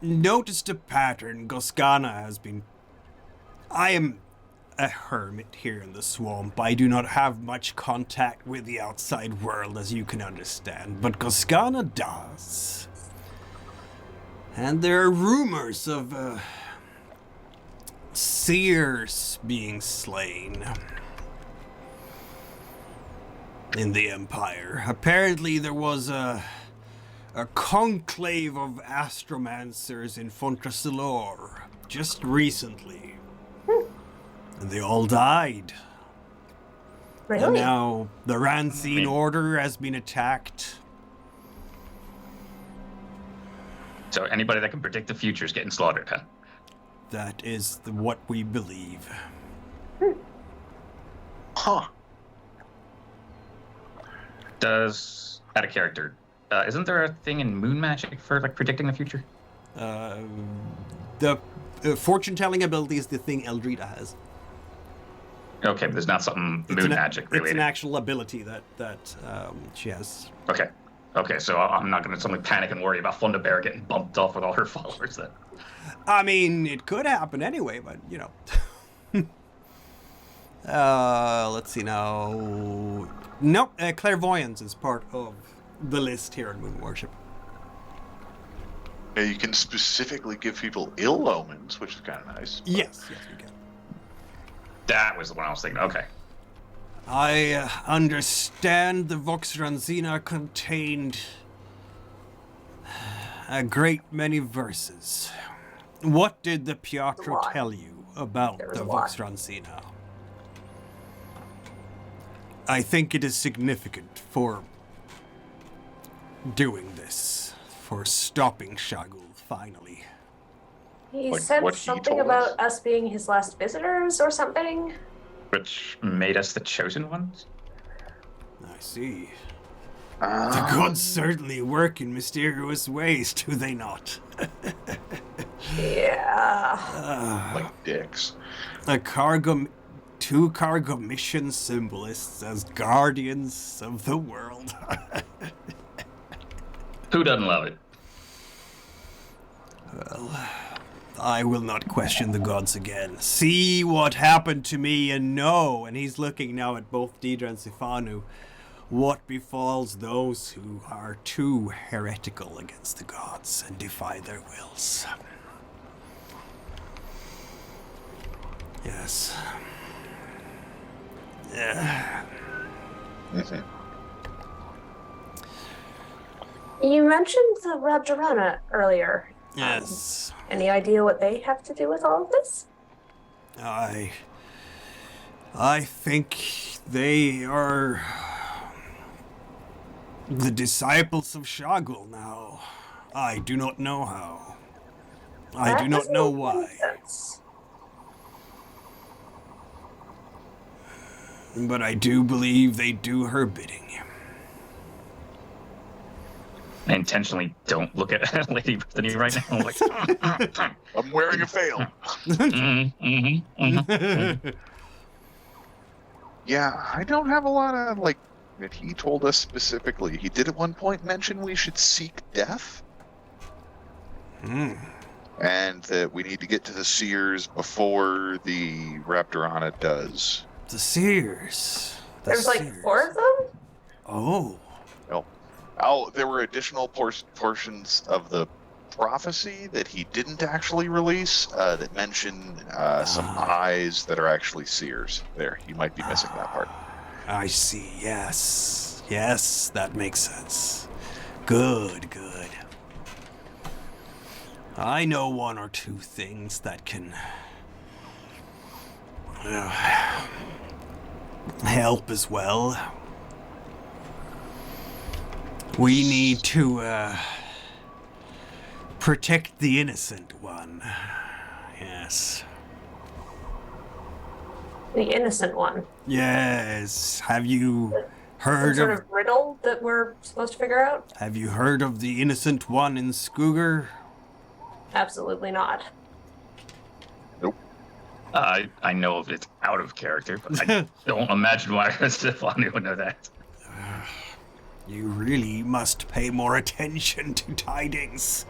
S1: noticed a pattern. Georgiana has been... I am a hermit here in the swamp. I do not have much contact with the outside world, as you can understand. But Georgiana does. And there are rumors of seers being slain in the Empire. Apparently there was a conclave of astromancers in Fontra Cilor just recently. And they all died.
S2: Really?
S1: And now the Ranzine order has been attacked.
S3: So anybody that can predict the future is getting slaughtered, huh?
S1: That is what we believe.
S4: Huh.
S3: Does, out of character, isn't there a thing in moon magic for like predicting the future?
S1: The fortune-telling ability is the thing Eldrida has.
S3: Okay, but there's not something moon magic related.
S1: It's an actual ability that she has.
S3: Okay, so I'm not going to suddenly panic and worry about Fundibéra getting bumped off with all her followers then.
S1: I mean, it could happen anyway, but, you know. Let's see now. Nope, clairvoyance is part of the list here in Moon Worship.
S4: Yeah, you can specifically give people ill omens, which is kind of nice.
S1: Yes, we can.
S3: That was the one I was thinking. Okay.
S1: I understand the Vox Ranzina contained a great many verses. What did the Pietro tell you about the Vox Ranzina? I think it is significant for doing this, for stopping Shagul finally.
S2: He
S4: Like
S2: said
S4: what he
S2: something
S4: told
S2: about
S4: us.
S2: us being his last visitors or something.
S3: Which made us the chosen ones?
S1: I see. The gods certainly work in mysterious ways, do they not?
S2: Yeah.
S4: Like dicks.
S1: Two cargo mission symbolists as guardians of the world.
S3: Who doesn't love it?
S1: Well, I will not question the gods again. See what happened to me and know, and he's looking now at both Deidre and Sifanu, what befalls those who are too heretical against the gods and defy their wills. Yes.
S2: You mentioned the Georgiana earlier.
S1: Yes.
S2: Any idea what they have to do with all of this?
S1: I think they are the disciples of Shagul now. I do not know how. I do not know why. But I do believe they do her bidding.
S3: I intentionally don't look at Lady Brythanni right now. I'm like,
S4: I'm wearing a veil. Yeah, I don't have a lot of, like, that he told us specifically. He did at one point mention we should seek death. And that we need to get to the Seers before the Raptorana does.
S1: The Seers.
S2: There's like 4 of them?
S1: Oh.
S4: Oh, there were additional portions of the prophecy that he didn't actually release that mention some eyes that are actually seers. There, you might be missing that part.
S1: I see, yes. Yes, that makes sense. Good. I know 1 or 2 things that can help as well. We need to protect the innocent one. Yes.
S2: The innocent one.
S1: Yes. Have you heard
S2: Some sort of riddle that we're supposed to figure out?
S1: Have you heard of the innocent one in Skooger?
S2: Absolutely not.
S4: Nope.
S3: I know of it out of character, but I don't imagine why Sifanu would know that.
S1: You really must pay more attention to tidings.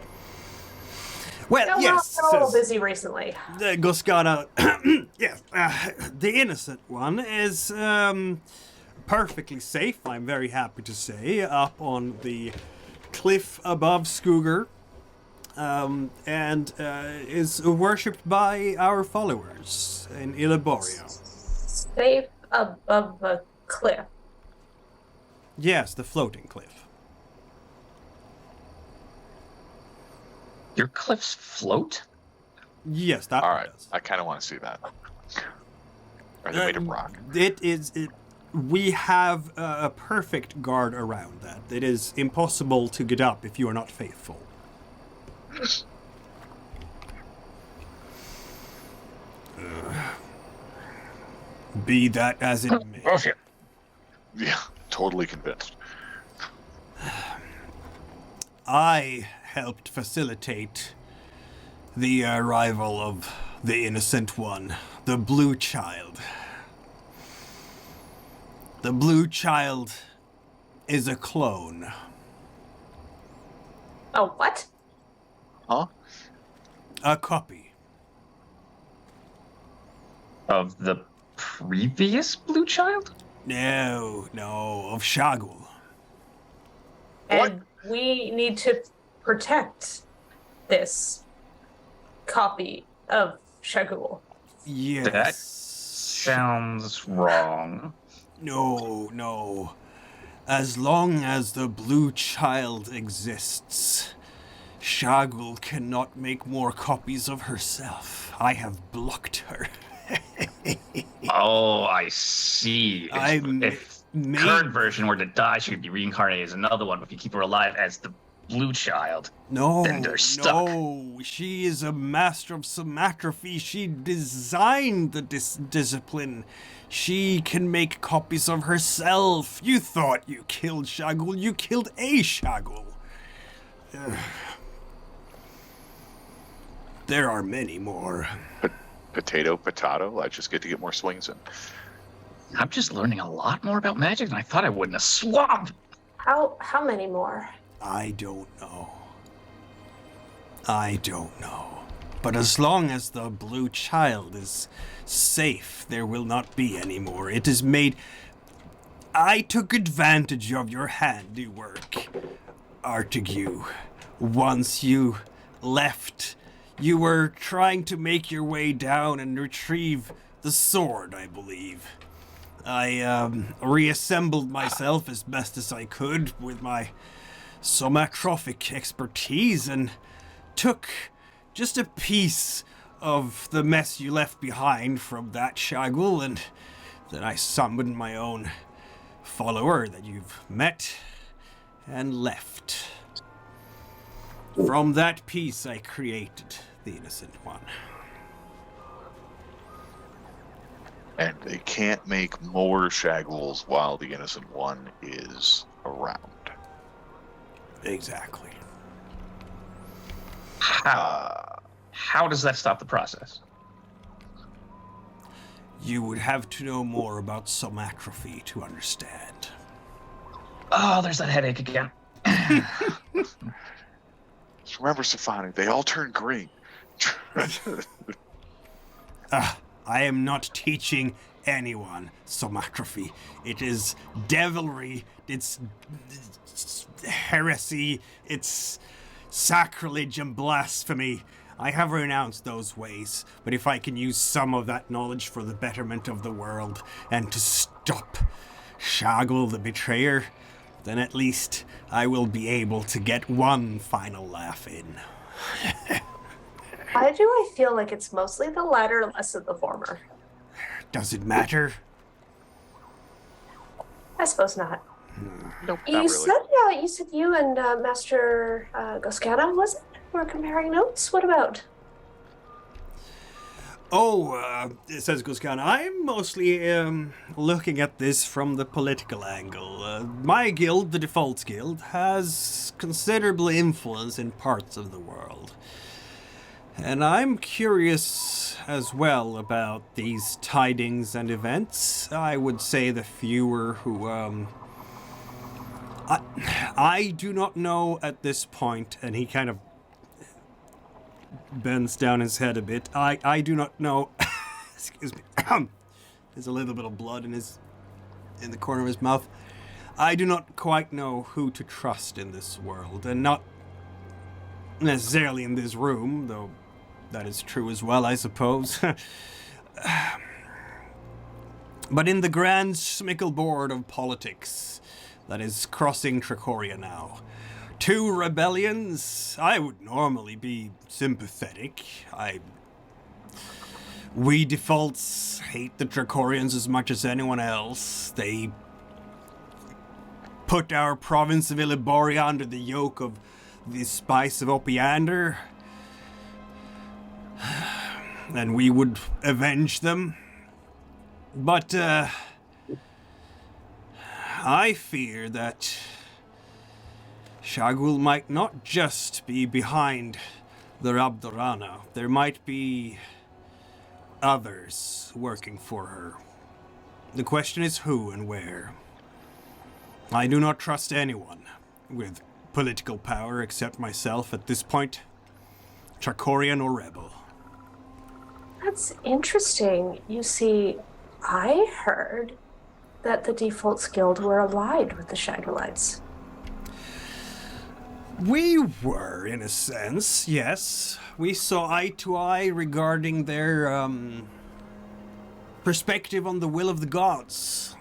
S1: Well,
S2: No,
S1: yes.
S2: I'm a little busy recently.
S1: Gosgana, yes, the innocent one is perfectly safe, I'm very happy to say, up on the cliff above Skooger, and is worshipped by our followers in Ilaboria.
S2: Safe above the cliff.
S1: Yes, the floating cliff.
S3: Your cliffs float?
S1: Yes, that
S4: All
S1: one
S4: right,
S1: does.
S4: I kind of want to see that. Are they made of rock?
S1: We have a perfect guard around that. It is impossible to get up if you are not faithful. Be that as it may.
S3: Oh, shit.
S4: Yeah, totally convinced.
S1: I helped facilitate the arrival of the innocent one, the Blue Child. The Blue Child is a clone.
S2: Oh, what?
S4: Huh?
S1: A copy.
S3: Of the previous Blue Child?
S1: No, of Shagul.
S2: And we need to protect this copy of Shagul.
S1: Yes.
S3: That sounds wrong.
S1: No. As long as the Blue Child exists, Shagul cannot make more copies of herself. I have blocked her.
S3: Oh, I see. If current version were to die, she would be reincarnated as another one. But if you keep her alive as the Blue Child, then they're stuck.
S1: No, she is a master of somatrophy. She designed the discipline. She can make copies of herself. You thought you killed Shagul. You killed a Shagul. There are many more.
S4: Potato. I just get to get more swings in.
S3: I'm just learning a lot more about magic than I thought I would in a swamp.
S2: How many more?
S1: I don't know. But as long as the blue child is safe, there will not be any more. It is made... I took advantage of your handiwork, Artegue. Once you left, you were trying to make your way down and retrieve the sword, I believe. I reassembled myself as best as I could with my somatrophic expertise and took just a piece of the mess you left behind from that Shagul, and then I summoned my own follower that you've met and left. From that piece I created the Innocent One.
S4: And they can't make more Shaguls while the Innocent One is around.
S1: Exactly.
S3: How does that stop the process?
S1: You would have to know more about somatrophy to understand.
S3: Oh, there's that headache again.
S4: Just remember, Sifanu, they all turn green.
S1: I am not teaching anyone somatrophy. It is devilry, it's heresy, it's sacrilege and blasphemy. I have renounced those ways, but if I can use some of that knowledge for the betterment of the world and to stop Shagul the betrayer, then at least I will be able to get one final laugh in.
S2: Why do I feel like it's mostly the latter, less of the former?
S1: Does it matter?
S2: I suppose not.
S4: Nope, not
S2: You
S4: really.
S2: said you and Master Georgiana, was it? Were comparing notes? What about?
S1: It says Georgiana, I'm mostly looking at this from the political angle. My guild, the Defaults Guild, has considerable influence in parts of the world. And I'm curious as well about these tidings and events. I would say the fewer who, I do not know at this point, and he kind of bends down his head a bit. I do not know. Excuse me. There's a little bit of blood in the corner of his mouth. I do not quite know who to trust in this world, and not necessarily in this room, though that is true as well, I suppose. But in the grand smickle board of politics that is crossing Tricoria now. 2 rebellions, I would normally be sympathetic. We defaults hate the Tricorians as much as anyone else. They put our province of Illiboria under the yoke of the spice of Opiander. And we would avenge them. But, I fear that Shagul might not just be behind the Rabdorana. There might be others working for her. The question is who and where. I do not trust anyone with political power except myself at this point, Tricorian or rebel.
S2: That's interesting. You see, I heard that the Defaults Guild were allied with the Shagulites.
S1: We were, in a sense, yes. We saw eye to eye regarding their, perspective on the will of the gods.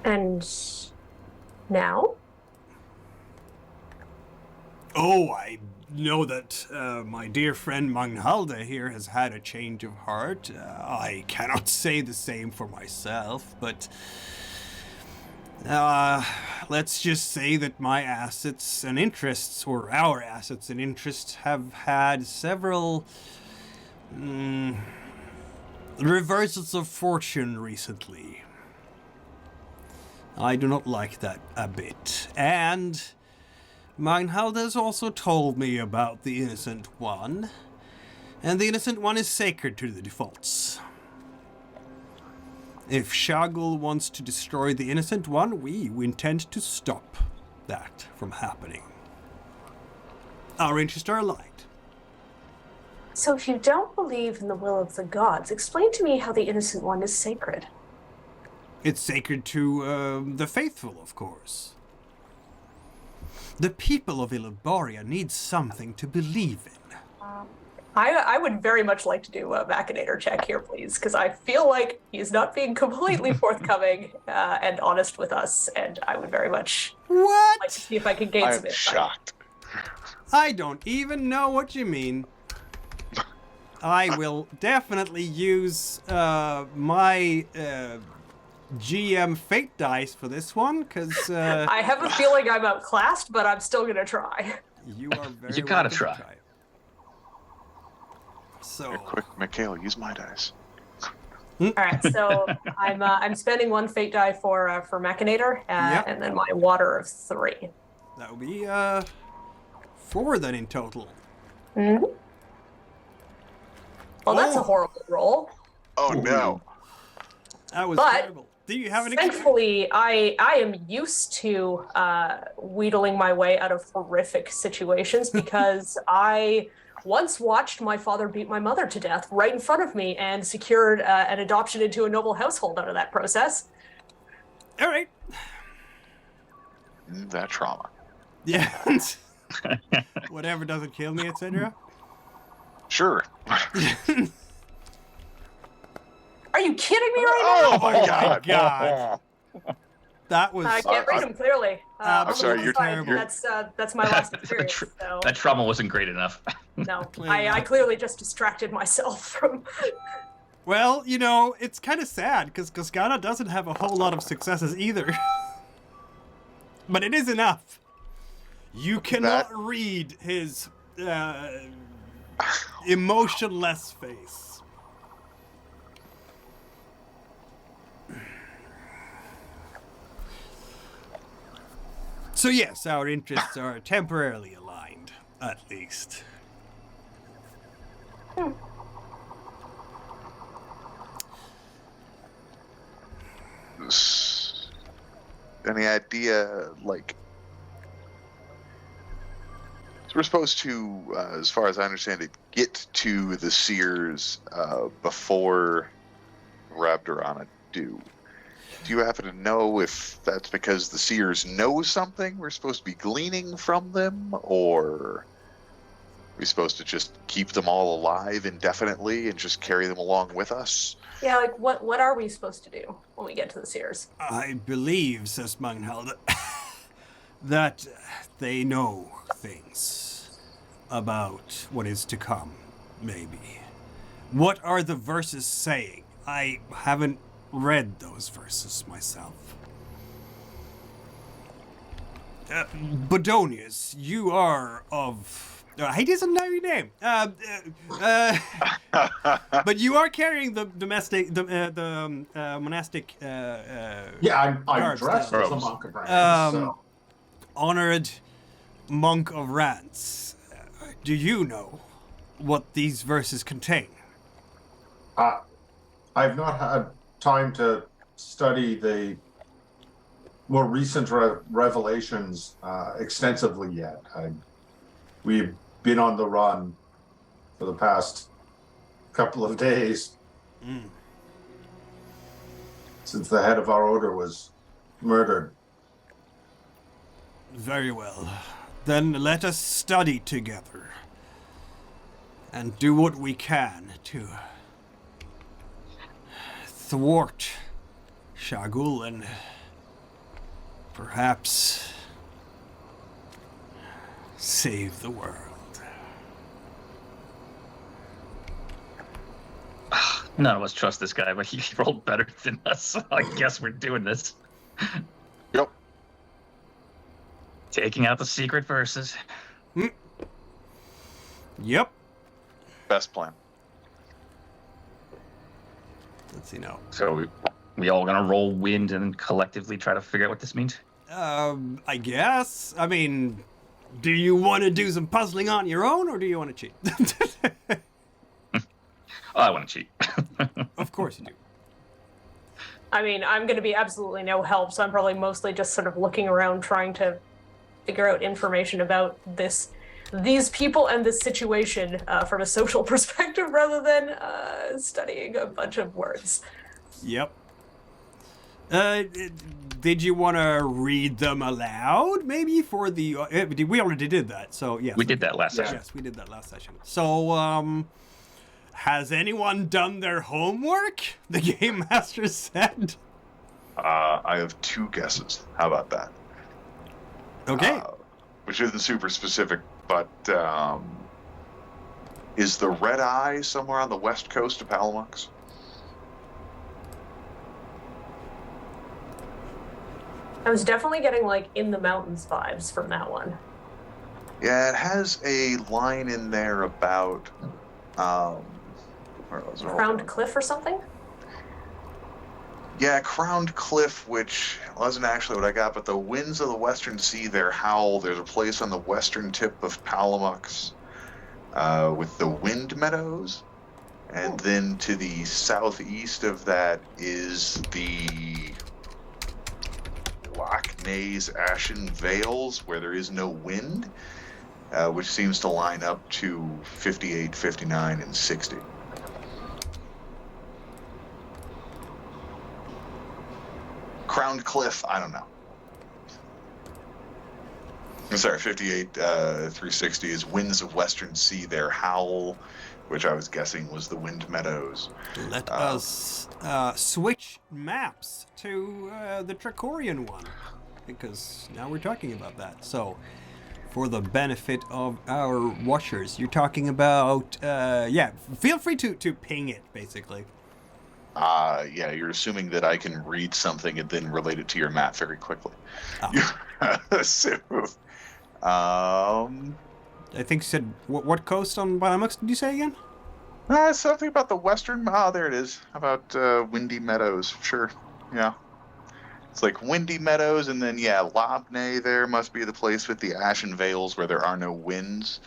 S2: And now?
S1: Oh, I know that my dear friend Magnhalda here has had a change of heart. I cannot say the same for myself, but let's just say that my assets and interests, or our assets and interests, have had several reversals of fortune recently. I do not like that a bit. And Magnhalda has also told me about the Innocent One, and the Innocent One is sacred to the Defaults. If Shagul wants to destroy the Innocent One, we intend to stop that from happening. Our interests are aligned.
S2: So if you don't believe in the will of the gods, explain to me how the innocent one is sacred.
S1: It's sacred to the faithful, of course. The people of Illibaria need something to believe in.
S2: I would very much like to do a machinator check here, please, because I feel like he's not being completely forthcoming and honest with us, and I would very much
S1: What?
S2: like to see if I can gain some
S4: I'm
S2: insight.
S4: shocked.
S1: I don't even know what you mean. I will definitely use my GM fate dice for this one, because
S2: I have a feeling I'm outclassed, but I'm still going to try.
S1: you are very
S3: You gotta
S1: welcome to
S3: try.
S1: it. So,
S4: Here, quick, Mikhail, use my dice.
S2: All right, so I'm spending one fate die for machinator,
S1: Yep.
S2: and then my water of 3.
S1: that will be 4 then in total.
S2: Mm-hmm. Well, that's a
S1: Oh.
S2: horrible roll.
S4: Oh no.
S1: That was
S2: But
S1: terrible. Do you have any?
S2: Thankfully, I am used to wheedling my way out of horrific situations because I once watched my father beat my mother to death right in front of me and secured an adoption into a noble household out of that process.
S1: All right.
S4: That trauma.
S1: Yeah. Whatever doesn't kill me, etc.
S4: Sure.
S2: Are you kidding me right
S4: Oh my god.
S1: God. That was.
S2: now? I can't read them clearly.
S1: I'm
S4: sorry,
S2: that's
S4: you're-
S2: fine.
S4: you're-
S2: That's my last experience. So
S3: That trauma wasn't great enough.
S2: no,
S1: Clearly
S2: I
S1: not.
S2: clearly just distracted myself from.
S1: Well, you know, it's kind of sad because Georgiana doesn't have a whole lot of successes either. But it is enough. You cannot read his emotionless face. So yes, our interests are temporarily aligned, at least.
S4: Any idea, like, so we're supposed to, as far as I understand it, get to the Seers before Rabdarana do. Do you happen to know if that's because the Seers know something we're supposed to be gleaning from them, or are we supposed to just keep them all alive indefinitely and just carry them along with us?
S2: Yeah, like what are we supposed to do when we get to the Seers?
S1: I believe, says Magnhald, that they know things about what is to come, maybe. What are the verses saying? I haven't read those verses myself. Bodonius, you are of... he doesn't know your name. But you are carrying the monastic.
S5: Yeah, I'm
S1: Guards,
S5: dressed
S1: yeah.
S5: as a monk of Ranz, so.
S1: Honored monk of Ranz. Do you know what these verses contain?
S5: I've not had time to study the more recent revelations extensively yet. We've been on the run for the past couple of days since the head of our order was murdered.
S1: Very well. Then let us study together and do what we can to thwart Shagul and perhaps save the world.
S3: None of us trust this guy, but he rolled better than us, so I guess we're doing this.
S4: Yep.
S3: Taking out the secret verses.
S1: Yep.
S4: Best plan.
S1: Let's see now.
S3: So we all gonna roll wind and collectively try to figure out what this means?
S1: I guess. I mean, do you want to do some puzzling on your own, or do you want to cheat?
S3: Oh, I want to cheat.
S1: Of course you do.
S2: I mean, I'm going to be absolutely no help, so I'm probably mostly just sort of looking around trying to figure out information about this these people and this situation from a social perspective rather than studying a bunch of words.
S1: Yep. Did you want to read them aloud, maybe, for the... we already did that, so yes.
S3: We did that last session.
S1: Yes, we did that last session. So, has anyone done their homework? The Game Master said.
S4: I have 2 guesses. How about that?
S1: Okay.
S4: Which isn't super specific, but is the Red Eye somewhere on the west coast of Palamux?
S2: I was definitely getting, like, in the mountains vibes from that one.
S4: Yeah, it has a line in there about where was it?
S2: Crowned Cliff or something?
S4: Yeah, Crowned Cliff, which wasn't actually what I got, but the winds of the Western Sea there howl. There's a place on the western tip of Palamux with the Wind Meadows. And then to the southeast of that is the Loch Ness Ashen Vales, where there is no wind, which seems to line up to 58, 59, and 60. Crowned Cliff, I don't know. I'm sorry, 58, 360 is Winds of Western Sea there howl, which I was guessing was the Wind Meadows.
S1: Let us switch maps to the Tricorian one, because now we're talking about that. So, for the benefit of our watchers, you're talking about, feel free to ping it, basically.
S4: Yeah, you're assuming that I can read something and then relate it to your map very quickly. So,
S1: I think you said, what coast on Palamuxian did you say again?
S4: Something about the western. There it is. How about Windy Meadows? Sure. Yeah. It's like Windy Meadows, and then, Lobney there must be the place with the Ashen Vales where there are no winds,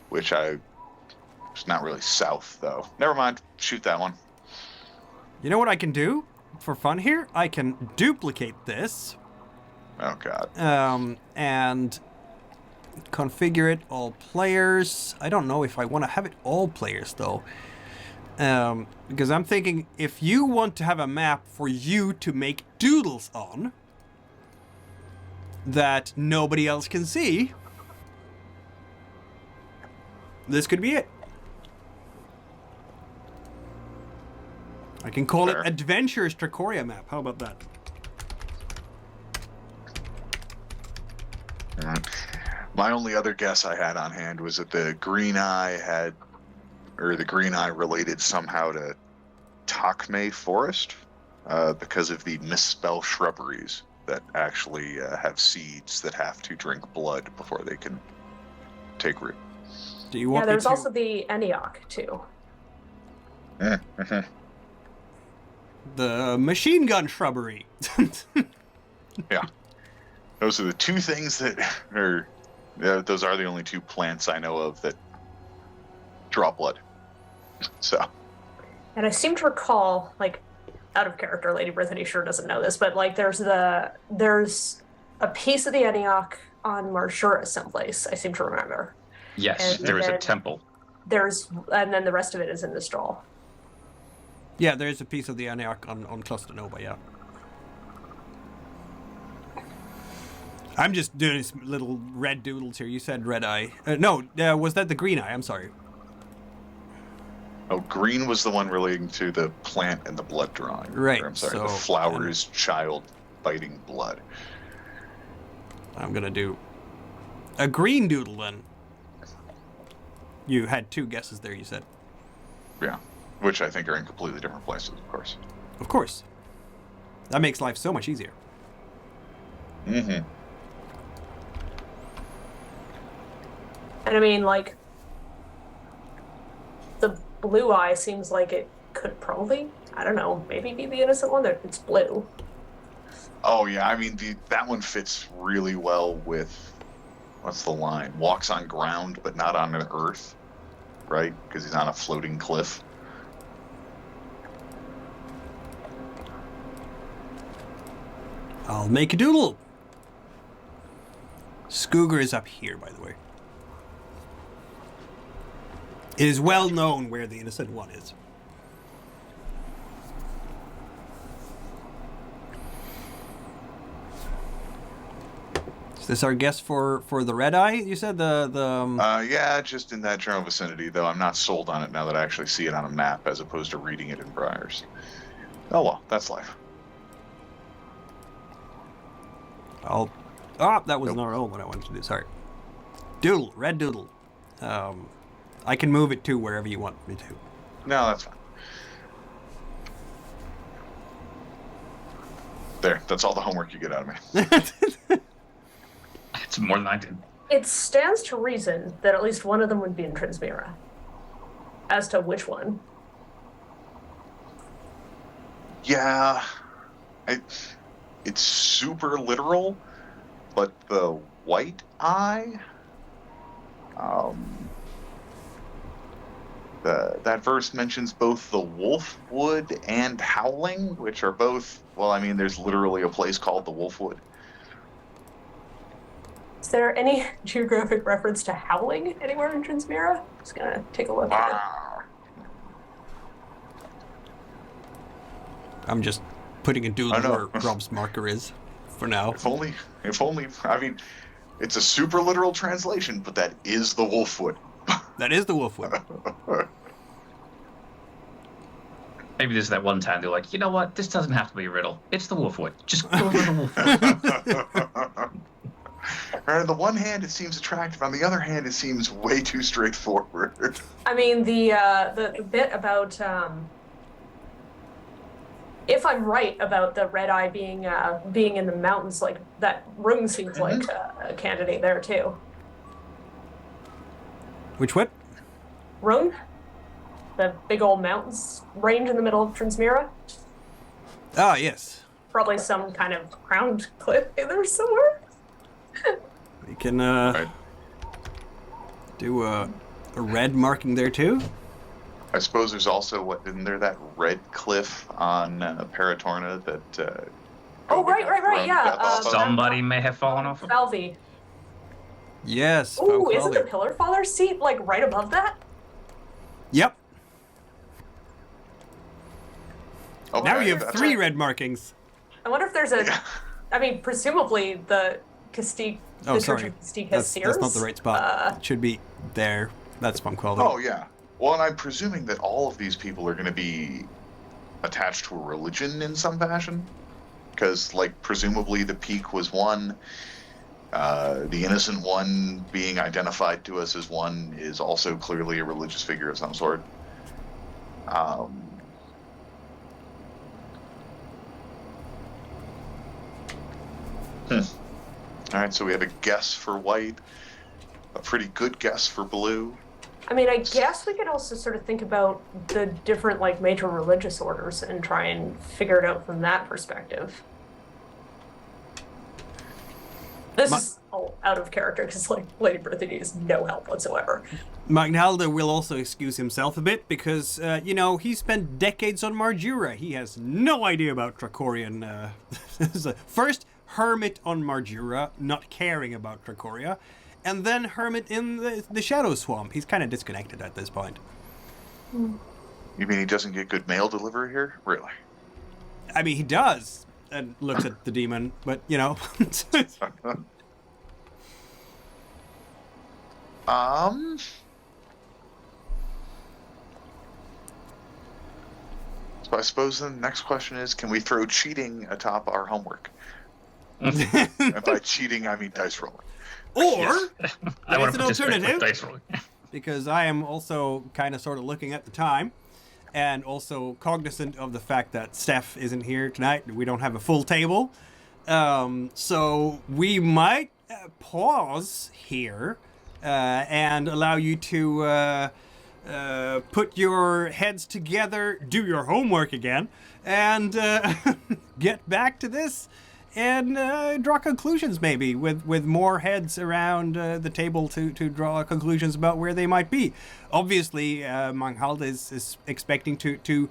S4: which it's not really south, though. Never mind. Shoot that one.
S1: You know what I can do for fun here? I can duplicate this.
S4: Oh, God.
S1: And configure it all players. I don't know if I want to have it all players, though. Because I'm thinking, if you want to have a map for you to make doodles on that nobody else can see, this could be it. I can call it Adventures Tricoria Map. How about that?
S4: My only other guess I had on hand was that the Green Eye related somehow to Takme Forest because of the misspell shrubberies that actually have seeds that have to drink blood before they can take root.
S1: Do you want
S2: there's also the Eniok, too.
S4: Mm-hmm.
S1: The machine gun shrubbery.
S4: Yeah. Those are the 2 things that are... those are the only 2 plants I know of that draw blood. So.
S2: And I seem to recall, like, out of character, Lady Brythanni sure doesn't know this, but, like, there's a piece of the Eniok on Marshura someplace, I seem to remember.
S3: Yes, there is a temple.
S2: And then the rest of it is in the straw.
S1: Yeah, there is a piece of the Eniok on Cluster Nova, yeah. I'm just doing some little red doodles here. You said Red Eye. Was that the Green Eye? I'm sorry.
S4: Oh, green was the one relating to the plant and the blood drawing.
S1: Right.
S4: Or, I'm sorry,
S1: so,
S4: the flower's child biting blood.
S1: I'm going to do a green doodle then. You had 2 guesses there, you said.
S4: Yeah. Which I think are in completely different places, of course.
S1: Of course. That makes life so much easier.
S4: Mm-hmm.
S2: And I mean, like, the blue eye seems like it could probably, I don't know, maybe be the innocent one. It's blue.
S4: Oh, yeah, I mean, that one fits really well with, what's the line? Walks on ground, but not on an earth, right? Because he's on a floating cliff.
S1: I'll make a doodle. Scooger is up here, by the way. It is well known where the innocent one is. Is this our guess for the red eye? You said
S4: Yeah, just in that general vicinity, though I'm not sold on it now that I actually see it on a map as opposed to reading it in Briars. Oh well, that's life.
S1: That was not all what I wanted to do. Sorry. Doodle, red doodle. I can move it to wherever you want me to.
S4: No, that's fine. There, that's all the homework you get out of me.
S3: It's more than I did.
S2: It stands to reason that at least one of them would be in Transmira. As to which one.
S4: Yeah, it's super literal, but the white eye, that verse mentions both the Wolfwood and Howling, which are both, well, I mean, there's literally a place called the Wolfwood.
S2: Is there any geographic reference to Howling anywhere in Transmira? Just gonna take a look at it.
S1: I'm just putting a doodle where Rob's marker is for now.
S4: If only, I mean, it's a super literal translation, but that is the Wolfwood.
S1: That is the Wolfwood.
S3: Maybe there's that one time they're like, you know what? This doesn't have to be a riddle. It's the Wolfwood. Just go with the Wolfwood.
S4: On the one hand, it seems attractive. On the other hand, it seems way too straightforward.
S2: I mean, the bit about if I'm right about the red eye being in the mountains, like that room seems like a candidate there too.
S1: Which what?
S2: Room? The big old mountains range in the middle of Transmira?
S1: Ah, yes.
S2: Probably some kind of crowned cliff in there somewhere.
S1: We can do a red marking there too.
S4: I suppose there's also isn't there that red cliff on Paratorna that?
S2: Oh right, yeah.
S3: Somebody may have fallen off.
S2: Valvi.
S1: Yes.
S2: Oh, isn't the Pillar Father's seat like right above that?
S1: Yep.
S4: Okay,
S1: Now you have 3 red markings.
S2: I wonder if there's a. I mean, presumably the Castique.
S1: Oh,
S2: the
S1: sorry.
S2: Church of Castique has
S1: That's
S2: seers.
S1: not the right spot. It should be there. That's what I'm calling
S4: Oh yeah. Well, and I'm presuming that all of these people are going to be attached to a religion in some fashion, because, like, presumably the Peak was one. The innocent one being identified to us as one is also clearly a religious figure of some sort. All right, so we have a guess for white, a pretty good guess for blue.
S2: I mean, I guess we could also sort of think about the different, like, major religious orders and try and figure it out from that perspective. This is all out of character because, like, Lady Brythanni is no help whatsoever.
S1: Magnalda will also excuse himself a bit because, he spent decades on Marjura. He has no idea about Tracorian. First, hermit on Marjura, not caring about Tracoria, and then hermit in the Shadow Swamp. He's kind of disconnected at this point.
S4: You mean he doesn't get good mail delivery here? Really?
S1: I mean, he does, and looks at the demon, but,
S4: So I suppose the next question is, can we throw cheating atop our homework? And by cheating, I mean dice rolling.
S1: Or,
S3: I want
S1: there's an
S3: to participate with
S1: alternative,
S3: dice rolling.
S1: because I am also kind of sort of looking at the time, and also cognizant of the fact that Steph isn't here tonight. We don't have a full table. So we might pause here and allow you to put your heads together, do your homework again, and get back to this and draw conclusions, maybe, with more heads around the table to draw conclusions about where they might be. Obviously, Magnalda is expecting to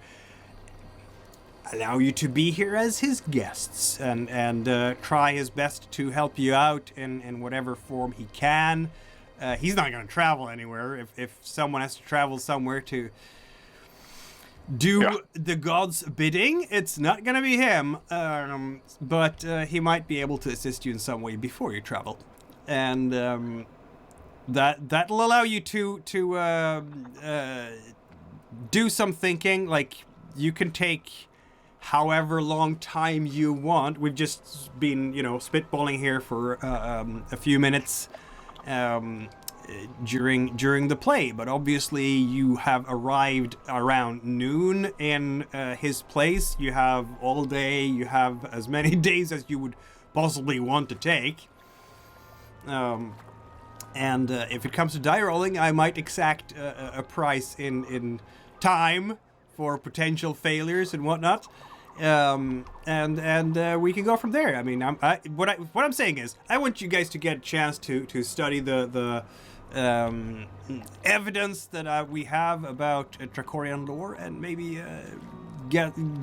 S1: allow you to be here as his guests and try his best to help you out in whatever form he can. He's not going to travel anywhere. If someone has to travel somewhere to do the god's bidding, it's not going to be him. But he might be able to assist you in some way before you travel. And that'll allow you to do some thinking. Like, you can take however long time you want. We've just been, spitballing here for a few minutes during the play, but obviously you have arrived around noon in his place. You have all day. You have as many days as you would possibly want to take. And if it comes to die rolling, I might exact a price in time for potential failures and whatnot. And we can go from there. I mean, what I'm saying is, I want you guys to get a chance to study the evidence that we have about Trakorian lore, and maybe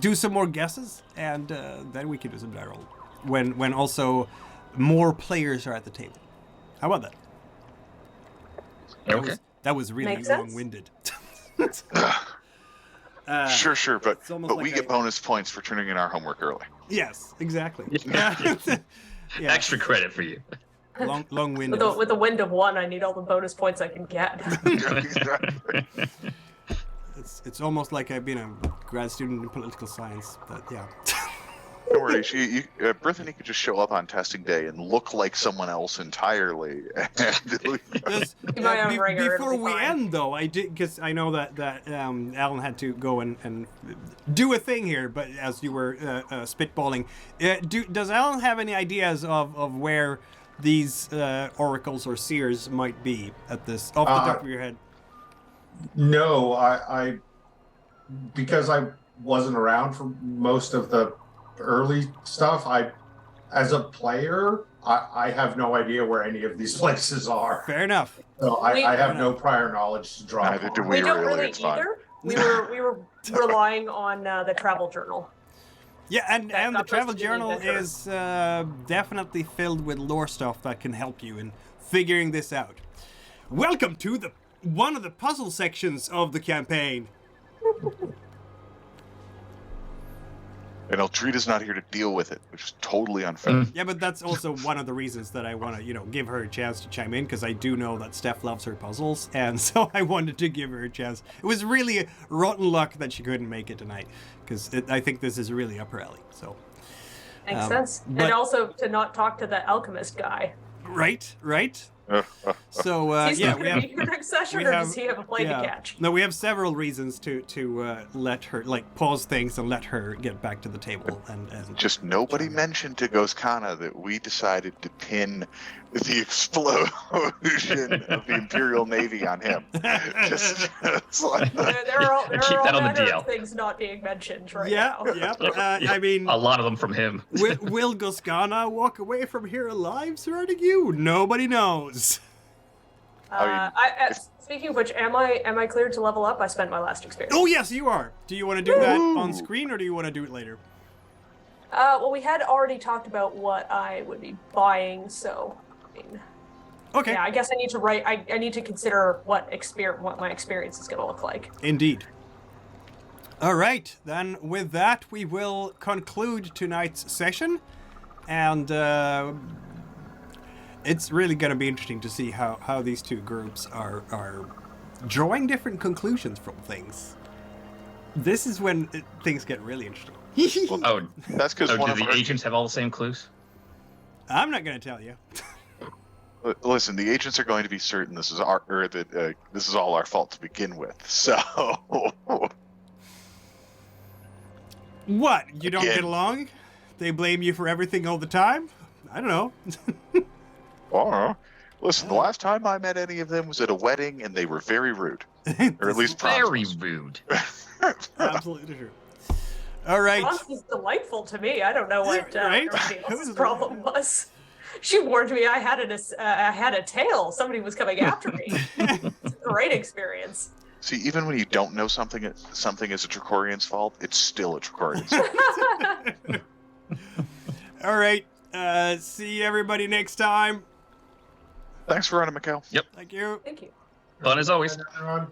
S1: do some more guesses, and then we can do some die roll when also more players are at the table. How about that?
S3: Okay.
S1: That was really
S2: Makes sense.
S1: long-winded.
S4: Sure, but
S1: almost
S4: we
S1: like
S4: get bonus points for turning in our homework early.
S1: Yes, exactly.
S3: Yeah.
S1: Yeah.
S3: Extra credit for you.
S1: Long-winded.
S2: With a wind of 1, I need all the bonus points I can get.
S1: It's almost like I've been a grad student in political science, but yeah.
S4: Don't worry, Brythanni could just show up on testing day and look like someone else entirely.
S2: My own ringer,
S1: Before
S2: it'll be
S1: we
S2: fine.
S1: end, though, I did, because I know that Alan had to go and do a thing here, but as you were spitballing, does Alan have any ideas of where these oracles or seers might be at this off the top of your head?
S5: No, I because I wasn't around for most of the early stuff. As a player, I have no idea where any of these places are.
S1: Fair enough.
S5: So I have no prior knowledge to draw
S4: Neither do
S5: on.
S4: we.
S2: We don't
S4: really,
S2: really
S4: it's fine.
S2: either. We were relying on the travel journal.
S1: Yeah, and the
S2: not
S1: travel
S2: supposed to be
S1: journal
S2: better.
S1: is definitely filled with lore stuff that can help you in figuring this out. Welcome to one of the puzzle sections of the campaign.
S4: And Eldrida's not here to deal with it, which is totally unfair.
S1: Yeah, but that's also one of the reasons that I want to, give her a chance to chime in, because I do know that Steph loves her puzzles, and so I wanted to give her a chance. It was really a rotten luck that she couldn't make it tonight, because I think this is really up her alley. So
S2: Makes sense.
S1: but-
S2: And also to not talk to the alchemist guy.
S1: right. So
S2: He's
S1: yeah,
S2: not
S1: we
S2: going
S1: have.
S2: to be here next session,
S1: we
S2: or
S1: have-
S2: does he have a play to catch?
S1: No, we have several reasons to let her pause things and let her get back to the table and
S4: Just nobody mentioned to Goskana that we decided to pin the explosion of the Imperial Navy on him. just like
S2: There are all
S3: Keep that on the
S2: manner
S3: DL.
S2: of things not being mentioned right
S1: yeah.
S2: now.
S1: I mean,
S3: A lot of them from him.
S1: will Goskana walk away from here alive, Sir Artegue? Nobody knows.
S2: Speaking of which, am I cleared to level up? I spent my last experience.
S1: Oh yes, you are. Do you want to do that on screen, or do you want to do it later?
S2: Well, we had already talked about what I would be buying, so I mean,
S1: Okay.
S2: yeah, I guess I need to write. I need to consider what my experience is going to look like.
S1: Indeed. All right, then with that, we will conclude tonight's session, and it's really going to be interesting to see how these two groups are drawing different conclusions from things. This is when things get really interesting.
S3: Oh,
S4: that's because one
S3: do
S4: of
S3: the
S4: our
S3: agents have all the same clues?
S1: I'm not going to tell you.
S4: listen. The agents are going to be certain this is this is all our fault to begin with. So
S1: What? You don't
S4: Again.
S1: get along? They blame you for everything all the time? I don't know.
S4: listen, the last time I met any of them was at a wedding, and they were very rude, or at least
S3: Very
S4: promised.
S3: rude.
S1: Absolutely true. All right.
S2: Ross was delightful to me. I don't know what
S1: Right?
S2: everybody
S1: It
S2: else's
S1: was
S2: problem was. She warned me I had a tail. Somebody was coming after me. It's a great experience.
S4: See, even when you don't know something is a Trakorian's fault, it's still a Trakorian's fault.
S1: All right. See everybody next time.
S4: Thanks for running, Mikhail.
S3: Yep.
S1: Thank you.
S2: Thank you.
S3: Fun as always.
S5: Everyone.